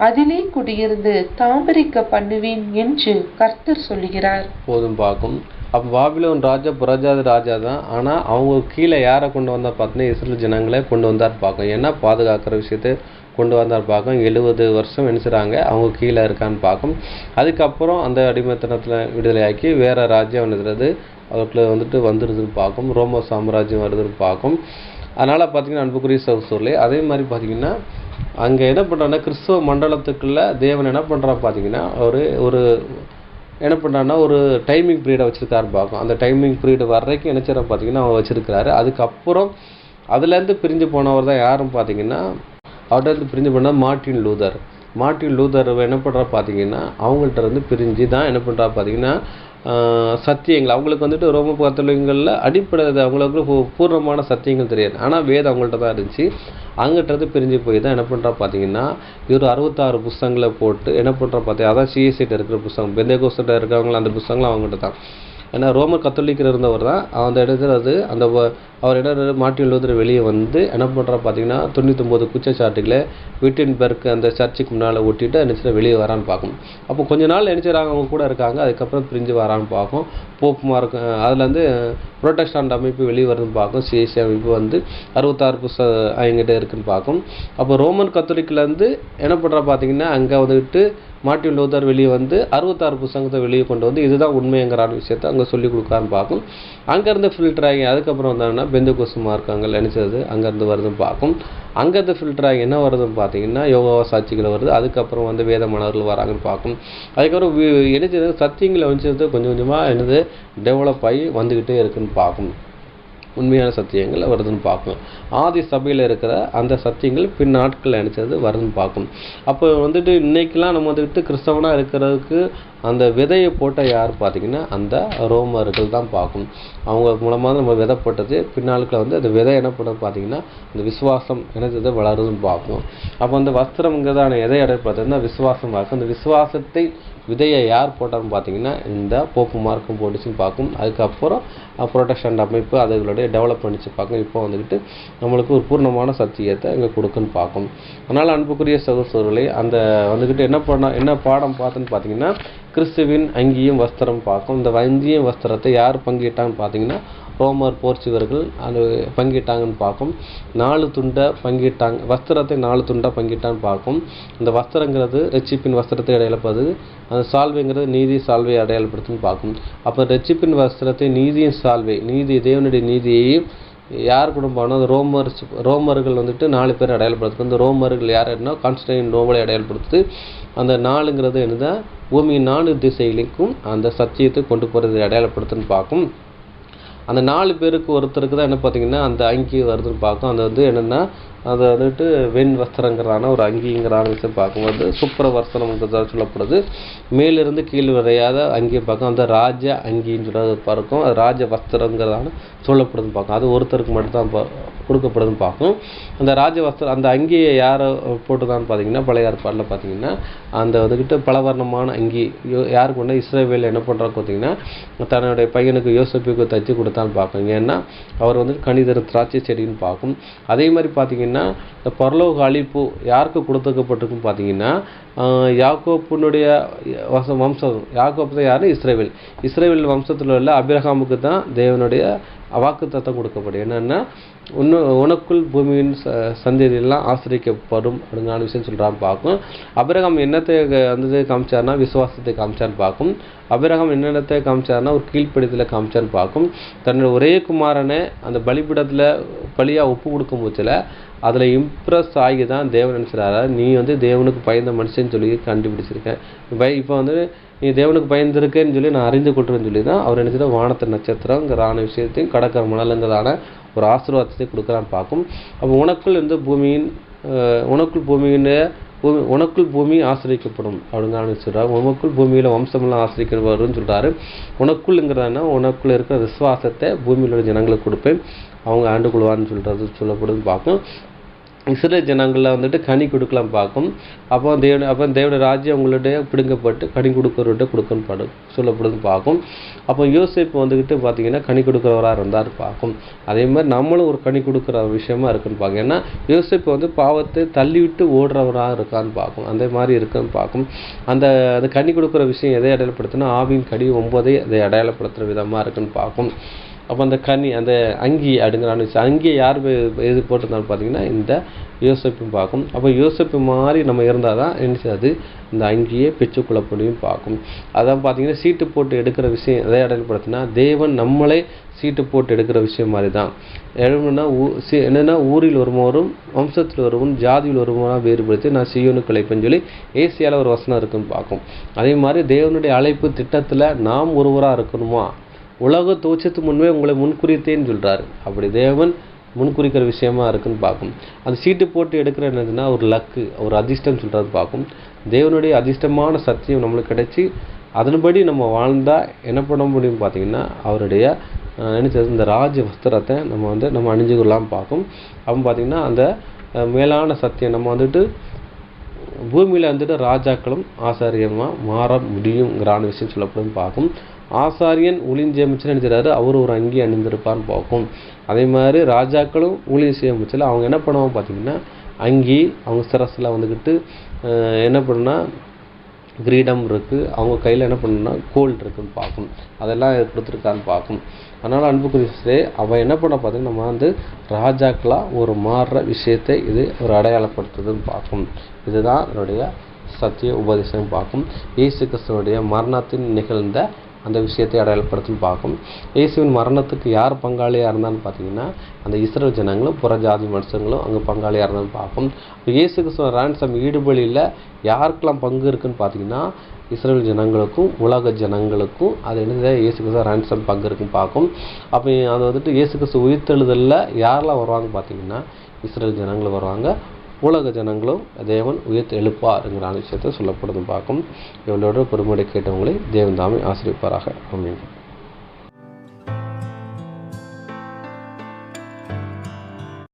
அதிலே குடியிருந்து தாபரிக்க பண்ணுவேன் என்று கர்த்தர் சொல்லுகிறார். போதும் பார்க்கும். அப்போ பாபிலோன் ராஜா புறஜாதி ராஜா தான். ஆனால் அவங்க கீழே யாரை கொண்டு வந்தால் பார்த்தீங்கன்னா இஸ்ரேல் ஜனங்களை கொண்டு வந்தார் பார்க்கும். ஏன்னா பாதுகாக்கிற விஷயத்தை கொண்டு வந்தார் பார்க்கும். 70 வருஷம் நினைச்சுறாங்க அவங்க கீழே இருக்கான்னு பார்க்கும். அதுக்கப்புறம் அந்த அடிமைத்தனத்தில் விடுதலையாக்கி வேற ராஜ்யம் வந்துடுறது அவர்களுக்கு வந்துடுதுன்னு பார்க்கும். ரோம சாம்ராஜ்யம் வருதுன்னு பார்க்கும். அதனால் பார்த்தீங்கன்னா அன்புக்குரிய சகோதரர்களே அதே மாதிரி பார்த்தீங்கன்னா அங்கே என்ன பண்ணுறாங்கன்னா கிறிஸ்தவ மண்டலத்துக்குள்ள தேவன் என்ன பண்ணுறா பார்த்தீங்கன்னா ஒரு என்ன பண்ணுறான்னா ஒரு டைமிங் பீரியடை வச்சுருக்காரு பார்க்கும். அந்த டைமிங் பீரியட் வர்றதுக்கு என்ன செய்யற பார்த்தீங்கன்னா அவர் வச்சுருக்கிறாரு. அதுக்கப்புறம் அதுலேருந்து பிரிஞ்சு போனவர் தான் யாரும் பார்த்தீங்கன்னா அவர்கிட்ட பிரிஞ்சு போனால் மார்ட்டின் லூதர் என்ன பண்ணுறா பார்த்தீங்கன்னா அவங்கள்ட்ட பிரிஞ்சு தான் என்ன பண்ணுறா பார்த்தீங்கன்னா சத்தியங்கள் அவங்களுக்கு வந்துட்டு ரோம கத்தோலிக்கங்களில் அடிப்படை அவங்களுக்கு பூர்ணமான சத்தியங்கள் தெரியாது. ஆனால் வேதம் அவங்கள்ட்ட தான் இருந்துச்சு. அங்கிட்டது பிரிஞ்சு போய் தான் என்ன பண்ணுறா பார்த்தீங்கன்னா இவர் 66 புஸ்தகங்களை போட்டு என்ன பண்ணுறா பார்த்தீங்கன்னா அதான் சிஎஸ்சிட்ட இருக்கிற புஸ்தகம், பெந்தேகோஸ்திட்ட இருக்கிறவங்க அந்த புஸ்தகங்களும் அவங்ககிட்ட தான். ஏன்னா ரோமர் கத்தோலிக்கர் இருந்தவர் தான் அந்த இடத்துல அந்த அவர் என்ன மார்ட்டின் லூதர் வெளியே வந்து என்ன பண்ணுறா பார்த்தீங்கன்னா 99 குற்றச்சாட்டுகளை விட்டன்பெர்க் அந்த சர்ச்சுக்கு முன்னால் ஒட்டிட்டு நினச்சிட்டு வெளியே வரான்னு பார்க்கணும். அப்போ கொஞ்ச நாள் நினச்சிடறாங்க அவங்க கூட இருக்காங்க, அதுக்கப்புறம் பிரிஞ்சு வரான்னு பார்க்கும். போப்புமா இருக்கும் அதுலேருந்து புரோட்டஸ்டாண்ட் அமைப்பு வெளியே வருதுன்னு பார்க்கும். சிஎஸ்சி அமைப்பு வந்து 66 புஸ்தகம் அவங்ககிட்ட இருக்குன்னு பார்க்கும். அப்போ ரோமன் கத்தோலிக்கிலேருந்து என்ன பண்ணுறா பார்த்தீங்கன்னா அங்கே வந்துட்டு மார்ட்டின் லூதர் வெளியே வந்து 66 புத்தகத்தை வெளியே கொண்டு வந்து இதுதான் உண்மைங்கிற விஷயத்தை அங்கே சொல்லிக் கொடுக்கான்னு பார்க்கும். அங்கேருந்து ஃபில்டர் ஆகி அதுக்கப்புறம் வந்தாங்கன்னா பெந்தகோஸ்து மார்க்கங்க நினச்சது அங்கேருந்து வருதுன்னு பார்க்கும். அங்கேருந்து ஃபில்டர் ஆகி என்ன வருதுன்னு பார்த்தீங்கன்னா யோகா சாட்சிகள் வருது. அதுக்கப்புறம் வந்து வேத மாணவர்கள் வராங்கன்னு பார்க்கும். அதுக்கப்புறம் என்னது சத்தியங்களை வந்து கொஞ்சம் கொஞ்சமாக என்னது டெவலப் ஆகி வந்துக்கிட்டே இருக்குன்னு பார்க்கும். உண்மையான சத்தியங்கள் வருதுன்னு பார்க்கும். ஆதி சபையில் இருக்கிற அந்த சத்தியங்கள் பின் நாட்களில் நினச்சது வருதுன்னு பார்க்கும். அப்போ வந்துட்டு இன்னைக்கெல்லாம் நம்ம வந்துட்டு கிறிஸ்தவனாக இருக்கிறதுக்கு அந்த விதையை போட்ட யார் பார்த்தீங்கன்னா அந்த ரோமர்கள் தான் பார்க்கும். அவங்க மூலமாக நம்ம விதை போட்டது பின்னாட்களில் வந்து அந்த விதை என்ன பண்ணுறது பார்த்தீங்கன்னா அந்த விசுவாசம் என்னது வளருதுன்னு பார்க்கும். அப்போ அந்த வஸ்திரம்ங்கிறதான எதை அடைப்படுறதுன்னா விசுவாசம் பார்க்கும். அந்த விசுவாசத்தை விதையை யார் போட்டான்னு பார்த்தீங்கன்னா இந்த போப்பு மார்க்கம் போட்டுச்சுன்னு பார்க்கும். அதுக்கப்புறம் புரோட்டஸ்டாண்ட் அமைப்பு அதுகளுடைய டெவலப் பண்ணிச்சு பார்க்கும். இப்போ வந்துக்கிட்டு நம்மளுக்கு ஒரு பூர்ணமான சத்தியத்தை இங்கே கொடுக்குன்னு பார்க்கும். அதனால் அன்புக்குரிய சகோதரர்களே அந்த வந்துக்கிட்டு என்ன பாடம் பார்த்துன்னு பார்த்தீங்கன்னா கிறிஸ்துவின் அங்கியும் வஸ்திரம் பார்க்கும். இந்த அங்கியும் வஸ்திரத்தை யார் பங்கிட்டான்னு பார்த்தீங்கன்னா ரோமர் போர்ச்சுகர்கள் அது பங்கிட்டாங்கன்னு பார்க்கும். 4 துண்டை பங்கிட்டாங்க, வஸ்திரத்தை 4 துண்டாக பங்கிட்டான்னு பார்க்கும். இந்த வஸ்திரங்கிறது ரட்சிப்பின் வஸ்திரத்தை அடையாளப்படுது, அந்த சால்வைங்கிறது நீதி சால்வை அடையாளப்படுத்துன்னு பார்க்கும். அப்போ ரட்சிப்பின் வஸ்திரத்தை நீதியின் சால்வை நீதி தேவனுடைய நீதியையும் யார் குடும்பம்னா ரோமர்கள் வந்துட்டு 4 பேர் அடையாளப்படுத்துது. அந்த ரோமர்கள் யாருன்னா கான்ஸ்டன்டைன் நோபலை அடையாளப்படுத்துது. அந்த 4ங்கிறது என்னதான் பூமியின் 4 திசைகளுக்கும் அந்த சத்தியத்தை கொண்டு போகிறது அடையாளப்படுத்துன்னு பார்க்கும். அந்த 4 பேருக்கு ஒருத்தருக்கு தான் என்ன பார்த்தீங்கன்னா அந்த அங்கி வருதுன்னு பார்க்கும். அது வந்து என்னென்னா அது வந்துட்டு வெண் வஸ்திரங்கிறான ஒரு அங்கிங்கிறான விஷயம் பார்க்கும்போது சுப்ர வஸ்திரம்ங்கிறத சொல்லப்படுது. மேலிருந்து கீழ் வரையாத அங்கியை பார்க்கும். அந்த ராஜ அங்கின்னு சொல்கிறது பார்க்கும். அது ராஜ வஸ்திரங்கிறதான சொல்லப்படுதுன்னு பார்க்கும். அது ஒருத்தருக்கு மட்டும்தான் கொடுக்கப்படுதுன்னு பார்க்கும். அந்த ராஜ வஸ்திரம் அந்த அங்கியை யாரை போட்டுதான்னு பார்த்தீங்கன்னா பழைய ஏற்பாட்டில் பார்த்தீங்கன்னா அந்த வந்துக்கிட்டு பலவர்ணமான அங்கி யாருக்கு கொண்டு இஸ்ரவேல் என்ன பண்ணுறான்னு பார்த்தீங்கன்னா தன்னுடைய பையனுக்கு யோசேப்புக்கு தச்சு கொடுத்தான்னு பார்க்கும். ஏன்னா அவர் வந்து கனிதர் திராட்சை செடின்னு பார்க்கும். அதே மாதிரி பார்த்தீங்கன்னா இந்த பரலோக அழிப்பு யாருக்கு கொடுத்துக்கப்பட்டிருக்குன்னு பார்த்தீங்கன்னா யாக்கோப்புனுடைய வம்சம். யாக்கோப்பு தான் யாரு? இஸ்ரவேல் வம்சத்தில் உள்ள அபிரகாமுக்கு தான் தேவனுடைய வாக்குத்தத்தம் கொடுக்கப்படும். என்னன்னா உனக்குள் பூமியின் சந்ததியெல்லாம் ஆசிரியக்கப்படும் அப்படிங்கிற விஷயம் சொல்கிறான்னு பார்க்கும். அபிரகாம் என்னத்தை வந்து காமிச்சார்னா விசுவாசத்தை காமிச்சான்னு பார்க்கும். அபிரகாம் என்னென்னத்தை காமிச்சார்னா ஒரு கீழ்ப்படிதலை காமிச்சான்னு பார்க்கும். தன்னோட ஒரே குமாரனை அந்த பலிபீடத்தில் பலியாக ஒப்பு கொடுக்கும் போச்சில் அதில் இம்ப்ரெஸ் ஆகி தான் தேவன் நினச்சிடாரா நீ வந்து தேவனுக்கு பயந்த மனுஷன்னு சொல்லி கண்டுபிடிச்சிருக்கேன். இப்போ வந்து நீ தேவனுக்கு பயந்துருக்கேன்னு சொல்லி நான் அறிந்து கொள்றேன்னு சொல்லி தான் அவர் நினச்சிட்டா வானத்து நட்சத்திரங்கிறான விஷயத்தையும் கடற்கரை மணலுங்கிறதான ஒரு ஆசீர்வாதத்தை கொடுக்குறான்னு பார்க்கும். அப்போ உனக்குள் பூமி ஆசிரியக்கப்படும் அப்படிங்கிற சொல்கிறார். உனக்குள் பூமியில் வம்சமெல்லாம் ஆசிரியப்படுன்னு சொல்கிறாரு. உனக்குள்ங்கிறதானா உனக்குள்ள இருக்கிற விசுவாசத்தை பூமியில் உள்ள ஜனங்களுக்கு கொடுப்பேன், அவங்க ஆண்டு கொள்வான்னு சொல்லப்படுதுன்னு பார்க்கும். இஸ்ரேல் ஜனங்களில் வந்துட்டு கனி கொடுக்கலாம் பார்க்கும். அப்போ தேவனுடைய ராஜ்யம் உங்களுடைய பிடுங்கப்பட்டு கனி கொடுக்குறவர்கிட்ட கொடுக்கணும் சொல்லப்படுதுன்னு பார்க்கும். அப்போ யோசேப்பு வந்துக்கிட்டு பார்த்தீங்கன்னா கனி கொடுக்குறவராக இருந்தார் பார்க்கும். அதே மாதிரி நம்மளும் ஒரு கனி கொடுக்குற விஷயமா இருக்குன்னு பார்க்கும். ஏன்னா யோசேப்பு வந்து பாவத்தை தள்ளிவிட்டு ஓடுறவராக இருக்கான்னு பார்க்கும். அந்த மாதிரி இருக்குன்னு பார்க்கும். அந்த கனி கொடுக்குற விஷயம் எதை அடையாளப்படுத்தினா ஆவின் கடி 9 அதை அடையாளப்படுத்துகிற விதமாக இருக்குன்னு பார்க்கும். அப்போ அந்த கனி அந்த அங்கி அடுங்கிறான்னு அங்கியை யார் எது போட்டிருந்தாலும் பார்த்தீங்கன்னா இந்த யோசேப்பும் பார்க்கும். அப்போ யோசேப்பு மாதிரி நம்ம இருந்தால் தான் அது இந்த அங்கியை பெற்றுக்கொள்ளப்படியும் பார்க்கும். அதான் பார்த்தீங்கன்னா சீட்டு போட்டு எடுக்கிற விஷயம் எதை அடையாளப்படுத்தினா தேவன் நம்மளே சீட்டு போட்டு எடுக்கிற விஷயம் மாதிரி தான். என்னென்னா ஊரில் ஒருவரும் வம்சத்தில் ஒருவரும் ஜாதியில் ஒருவராக வேறுபடுத்தி நான் சீயோனுக்கு அழைப்பேன்னு சொல்லி ஏசியாவில் ஒரு வசனம் இருக்குன்னு பார்க்கும். அதே மாதிரி தேவனுடைய அழைப்பு திட்டத்தில் நாம் ஒருவராக இருக்கணுமா, உலக தோற்றத்து முன்பே உங்களை முன்குறித்தேன்னு சொல்கிறாரு. அப்படி தேவன் முன்குறிக்கிற விஷயமா இருக்குன்னு பார்க்கும். அந்த சீட்டு போட்டு எடுக்கிற என்னதுன்னா ஒரு லக்கு ஒரு அதிர்ஷ்டம் சொல்கிறது பார்க்கும். தேவனுடைய அதிர்ஷ்டமான சத்தியம் நம்மளுக்கு கிடைச்சி அதன்படி நம்ம வாழ்ந்தால் என்ன பண்ண முடியும் பார்த்திங்கன்னா அவருடைய நினைச்சது இந்த ராஜ வஸ்திரத்தை நம்ம அணிஞ்சுக்கொள்ளலாம் பார்க்கும். அப்போ பார்த்திங்கன்னா அந்த மேலான சத்தியம் நம்ம வந்துட்டு பூமியில் வந்துட்டு ராஜாக்களும் ஆசாரியமாக மாற முடியுங்கிறான விஷயம் சொல்லப்படும் பார்க்கும். ஆசாரியன் ஊழியம் செய்யமிச்சு நினைச்சாரு, அவர் ஒரு அங்கி அணிந்திருப்பான்னு பார்க்கும். அதே மாதிரி ராஜாக்களும் ஊழியம் செய்யமிச்சில் அவங்க என்ன பண்ணுவாங்க பார்த்திங்கன்னா அங்கி, அவங்க சிரஸில் வந்துக்கிட்டு என்ன பண்ணுன்னா கிரீடம் இருக்குது, அவங்க கையில் என்ன பண்ணணும்னா கோல்டு இருக்குன்னு பார்க்கும். அதெல்லாம் கொடுத்துருக்கான்னு பார்க்கும். அதனால் அன்புக்குரிய அவன் என்ன பண்ண பார்த்தீங்கன்னா நம்ம வந்து ராஜாக்களாக ஒரு மாறுற விஷயத்தை இது ஒரு அடையாளப்படுத்துதுன்னு பார்க்கும். இதுதான் என்னுடைய சத்திய உபதேசம் பார்க்கும். இயேசு கிறிஸ்துவனுடைய மரணத்தின் நிகழ்ந்த அந்த விஷயத்தை அடையாளப்படுத்தும் பார்க்கும். இயேசுவின் மரணத்துக்கு யார் பங்காளியாக இருந்தான்னு பார்த்தீங்கன்னா அந்த இஸ்ரேல் ஜனங்களும் புறஜாதி மனுஷங்களும் அங்கே பங்காளியாக இருந்தான்னு பார்க்கும். இயேசு கிறிஸ்துவ ரான்சம் ஈடுபலியில் யாருக்கெல்லாம் பங்கு இருக்குன்னு பார்த்தீங்கன்னா இஸ்ரேல் ஜனங்களுக்கும் உலக ஜனங்களுக்கும் அது என்னது இயேசு கிறிஸ்துவ ரான்சம் பங்கு இருக்குன்னு பார்க்கும். அப்போ அது வந்துட்டு இயேசு கிறிஸ்து உயிர்த்தெழுதலில் யாரெல்லாம் வருவாங்க பார்த்தீங்கன்னா இஸ்ரேல் ஜனங்கள் வருவாங்க, உலக ஜனங்களும் தேவன் உயர்த்து எழுப்பாருங்கிற விஷயத்தை சொல்லப்படுதுன்னு பார்க்கும். இவளோட பொறுமையை கேட்டவங்களை தேவன் தாமே ஆசீர்வதிப்பாராக. ஆமென்.